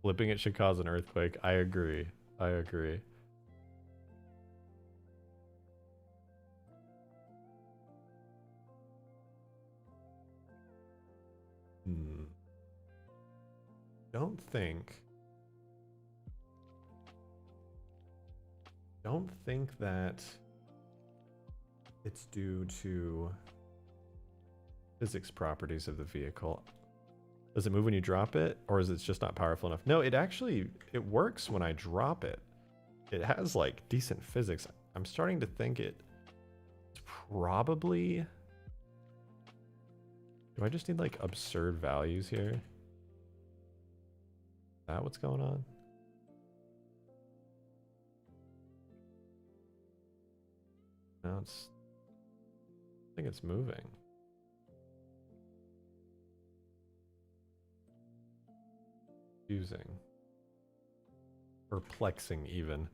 Flipping it should cause an earthquake. I agree. I agree. Don't think don't think that it's due to physics properties of the vehicle. Does it move when you drop it, or is it just not powerful enough? No, it actually, it works when I drop it. It has like decent physics. I'm starting to think it's probably... Do I just need like absurd values here? Is that what's going on? No, it's... I think it's moving. Confusing. Perplexing even.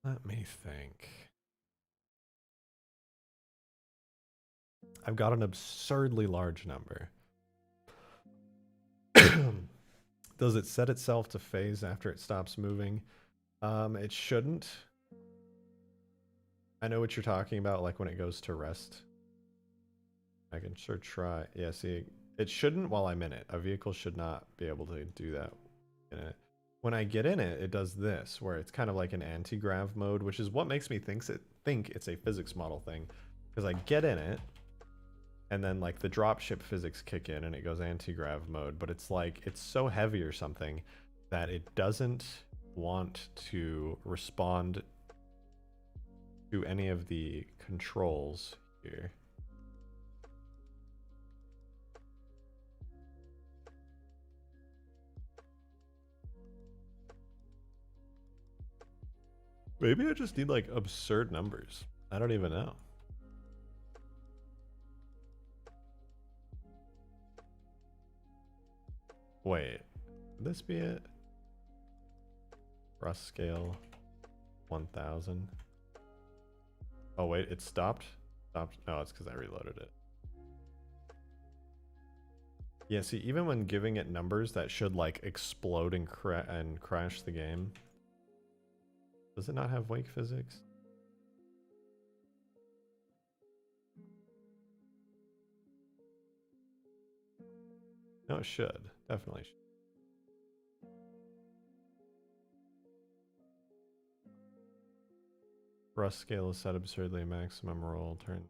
Let me think. I've got an absurdly large number. Does it set itself to phase after it stops moving? It shouldn't. I know what you're talking about, like when it goes to rest. I can sure try. Yeah, see, it shouldn't while I'm in it. A vehicle should not be able to do that in it. When I get in it, it does this, where it's kind of like an anti-grav mode, which is what makes me think it's a physics model thing. Because I get in it, and then like the dropship physics kick in and it goes anti-grav mode, but it's like it's so heavy or something that it doesn't want to respond to any of the controls here. Maybe I just need like absurd numbers. I don't even know. Wait, would this be it? Rust scale 1000. Oh wait, it stopped? Stopped? No, it's because I reloaded it. Yeah, see, even when giving it numbers that should like explode and crash the game, does it not have wake physics? No, it should. Definitely should. Rust scale is set absurdly maximum roll turn.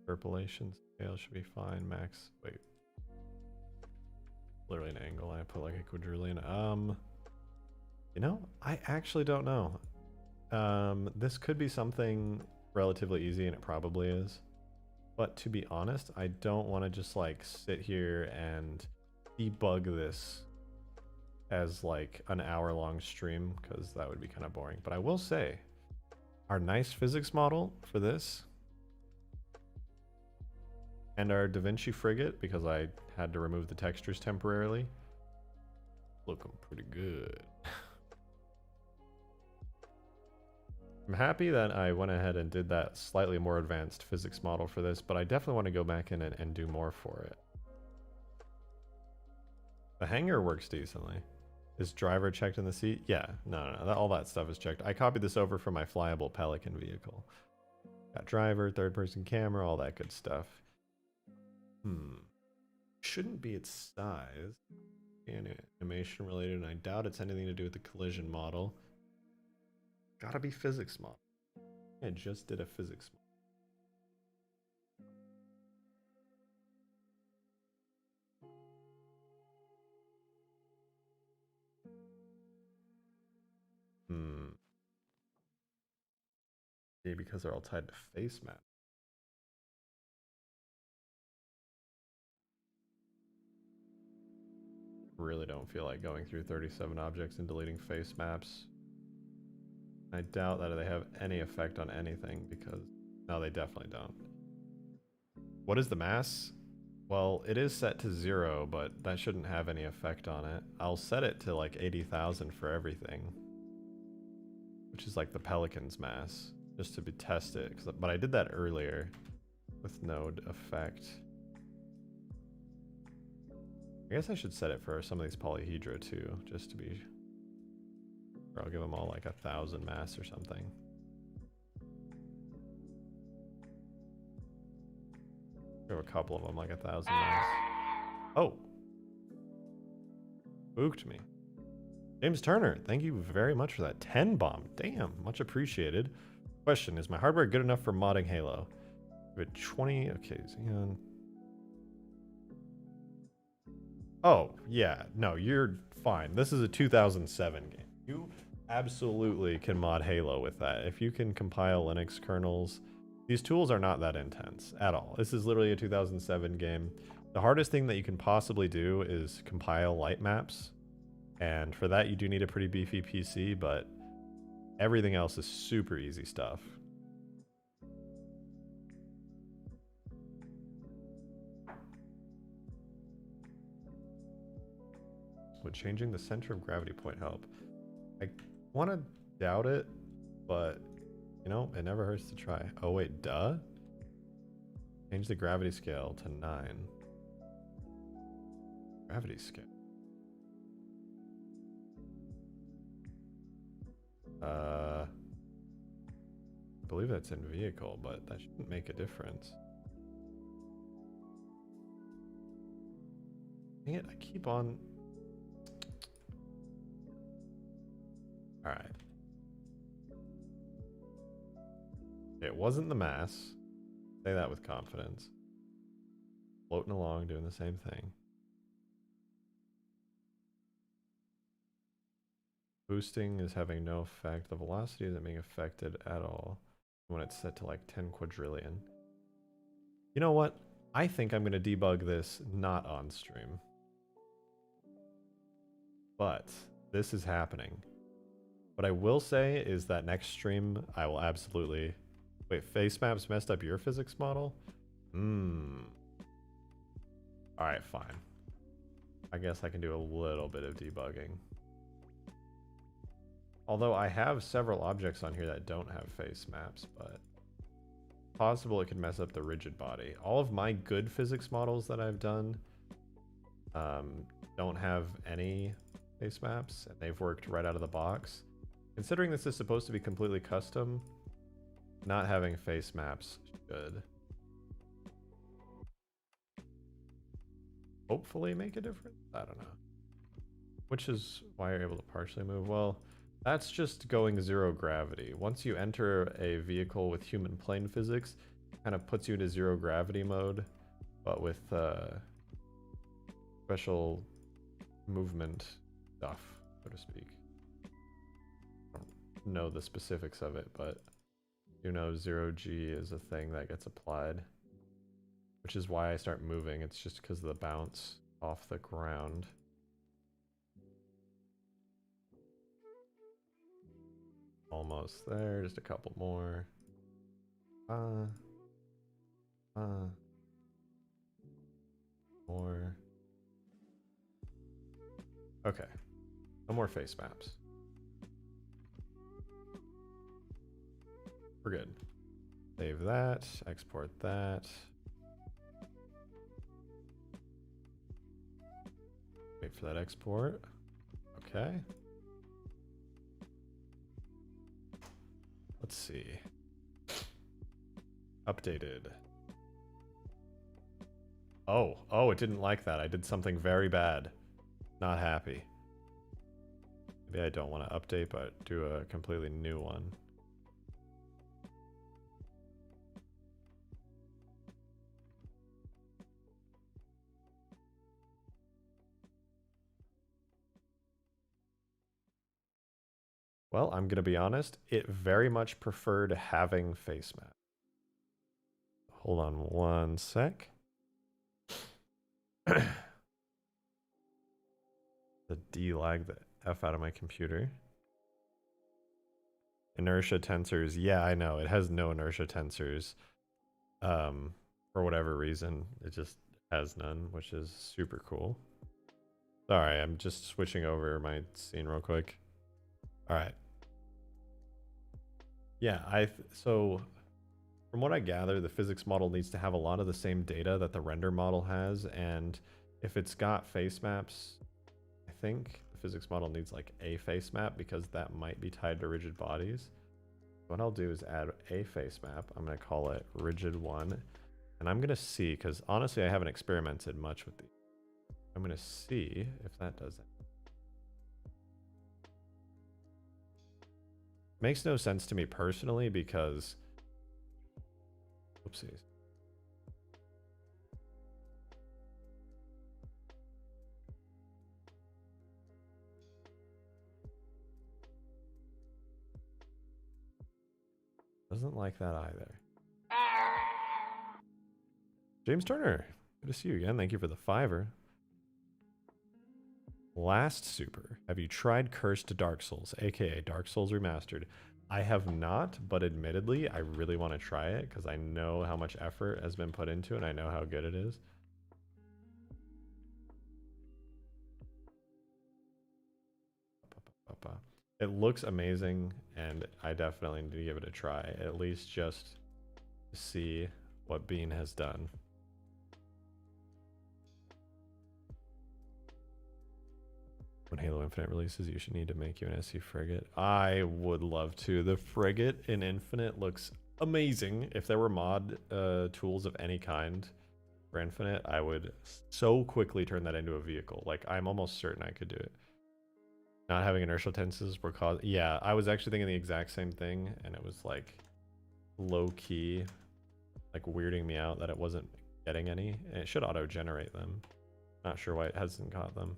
Interpolation scale should be fine. Max. Wait. Literally an angle. I put like a quadrillion. You know, I actually don't know. This could be something relatively easy, and it probably is. But to be honest, I don't want to just like sit here and debug this as like an hour-long stream, because that would be kind of boring. But I will say, our nice physics model for this and our DaVinci Frigate, because I had to remove the textures temporarily, looking pretty good. I'm happy that I went ahead and did that slightly more advanced physics model for this, but I definitely want to go back in and do more for it. The hangar works decently. Is driver checked in the seat? Yeah, no, all that stuff is checked. I copied this over from my flyable Pelican vehicle. Got driver, third person camera, all that good stuff. Shouldn't be its size. Animation related, and I doubt it's anything to do with the collision model. Gotta be physics model. I just did a physics model. Yeah, because they're all tied to face map. Really don't feel like going through 37 objects and deleting face maps. I doubt that they have any effect on anything, because no, they definitely don't. What is the mass? Well, it is set to 0, but that shouldn't have any effect on it. I'll set it to like 80,000 for everything, which is like the Pelican's mass, just to test it. But I did that earlier with no effect. I guess I should set it for some of these polyhedra too, just to be Or I'll give them all like 1,000 mass or something. Give a couple of them like 1,000 mass. Oh! Spooked me. James Turner, thank you very much for that. 10 bomb. Damn, much appreciated. Question, is my hardware good enough for modding Halo? Give it 20, okay, Xeon. Oh, yeah, no, you're fine. This is a 2007 game. You absolutely can mod Halo with that. If you can compile Linux kernels, these tools are not that intense at all. This is literally a 2007 game. The hardest thing that you can possibly do is compile light maps. And for that, you do need a pretty beefy PC, but everything else is super easy stuff. Would changing the center of gravity point help? I want to doubt it, but you know, it never hurts to try. Oh wait, duh? Change the gravity scale to 9. Gravity scale. I believe that's in vehicle, but that shouldn't make a difference. Dang it, I keep on... Alright. It wasn't the mass. Say that with confidence. Floating along, doing the same thing. Boosting is having no effect. The velocity isn't being affected at all when it's set to like 10 quadrillion. You know what? I think I'm going to debug this not on stream. But this is happening. What I will say is that next stream, I will absolutely... Wait, face maps messed up your physics model? Alright, fine. I guess I can do a little bit of debugging. Although I have several objects on here that don't have face maps, but possible it could mess up the rigid body. All of my good physics models that I've done don't have any face maps, and they've worked right out of the box. Considering this is supposed to be completely custom, not having face maps should hopefully make a difference. I don't know. Which is why you're able to partially move. Well, that's just going zero gravity. Once you enter a vehicle with human plane physics, it kind of puts you into zero gravity mode, but with special movement stuff, so to speak. I don't know the specifics of it, but you know, 0G is a thing that gets applied, which is why I start moving. It's just because of the bounce off the ground. Almost there, just a couple more. More. Okay. No more face maps. We're good. Save that, export that. Wait for that export. Okay. Let's see. Updated. Oh, it didn't like that. I did something very bad. Not happy. Maybe I don't want to update, but do a completely new one. Well, I'm going to be honest, it very much preferred having face map. Hold on one sec. The D-lag the F out of my computer. Inertia tensors. Yeah, I know. It has no inertia tensors. For whatever reason, it just has none, which is super cool. Sorry, I'm just switching over my scene real quick. All right. Yeah, so from what I gather, the physics model needs to have a lot of the same data that the render model has, and if it's got face maps, I think the the physics model needs like a face map because that might be tied to rigid bodies. What I'll do is add a face map. I'm going to call it rigid 1. And I'm going to see, because honestly I haven't experimented much with these. I'm going to see if that does it. Makes no sense to me personally because, oopsies. Doesn't like that either. James Turner, good to see you again. Thank you for the $5. Last super, have you tried Cursed Dark Souls, aka Dark Souls Remastered? I have not, but admittedly, I really want to try it because I know how much effort has been put into it and I know how good it is. It looks amazing, and I definitely need to give it a try, at least just to see what Bean has done. When Halo Infinite releases, you should need to make you an SC Frigate. I would love to. The Frigate in Infinite looks amazing. If there were mod tools of any kind for Infinite, I would so quickly turn that into a vehicle. Like, I'm almost certain I could do it. Not having inertial tenses were caused. Yeah, I was actually thinking the exact same thing, and it was like low key, like weirding me out that it wasn't getting any. And it should auto generate them. Not sure why it hasn't got them.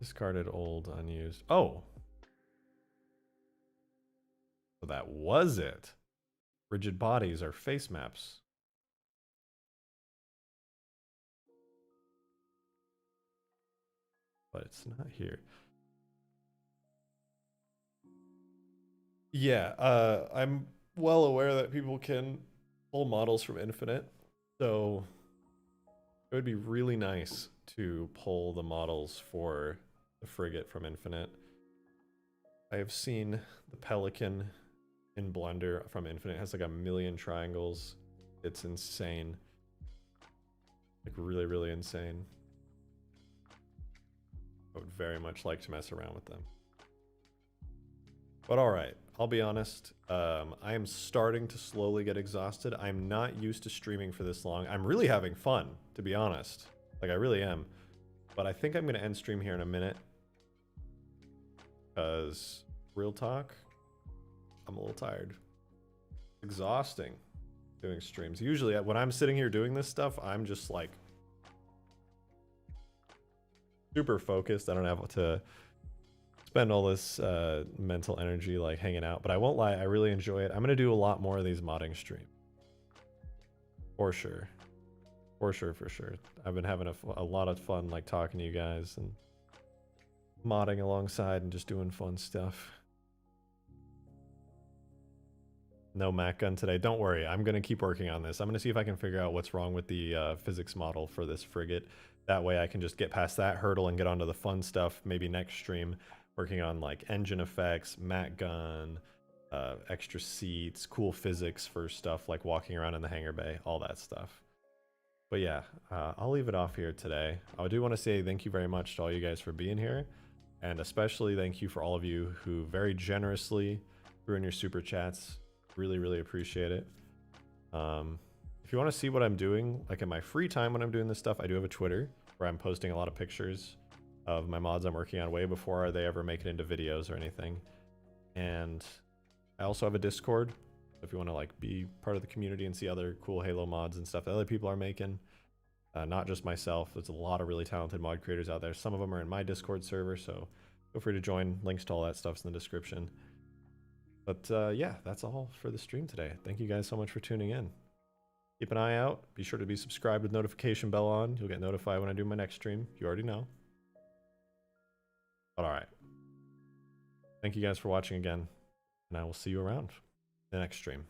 Discarded old unused. Oh, so that was it. Rigid bodies are face maps. But it's not here. Yeah, I'm well aware that people can pull models from Infinite, so it would be really nice to pull the models for the Frigate from Infinite. I have seen the Pelican in Blender from Infinite. It has like 1,000,000 triangles. It's insane. Like really, really insane. I would very much like to mess around with them. But all right, I'll be honest. I am starting to slowly get exhausted. I'm not used to streaming for this long. I'm really having fun, to be honest. Like, I really am. But I think I'm going to end stream here in a minute. Because, real talk, I'm a little tired. Exhausting doing streams. Usually, when I'm sitting here doing this stuff, I'm just like super focused. I don't have to spend all this mental energy like hanging out, but I won't lie, I really enjoy it. I'm gonna do a lot more of these modding streams for sure, for sure. I've been having a lot of fun like talking to you guys and modding alongside and just doing fun stuff. No Mac gun today. Don't worry, I'm gonna keep working on this. I'm gonna see if I can figure out what's wrong with the physics model for this Frigate. That way I can just get past that hurdle and get onto the fun stuff maybe next stream, working on like engine effects, Mac gun, extra seats, cool physics for stuff like walking around in the hangar bay, all that stuff. But yeah, I'll leave it off here today. I do want to say thank you very much to all you guys for being here, and especially thank you for all of you who very generously threw in your super chats. Really, really appreciate it. If you want to see what I'm doing, like in my free time when I'm doing this stuff, I do have a Twitter where I'm posting a lot of pictures of my mods I'm working on way before they ever make it into videos or anything. And I also have a Discord. If you want to like be part of the community and see other cool Halo mods and stuff that other people are making, not just myself. There's a lot of really talented mod creators out there. Some of them are in my Discord server, so feel free to join. Links to all that stuff's in the description. But yeah, that's all for the stream today. Thank you guys so much for tuning in. Keep an eye out. Be sure to be subscribed with notification bell on. You'll get notified when I do my next stream. You already know. But all right. Thank you guys for watching again, and I will see you around the next stream.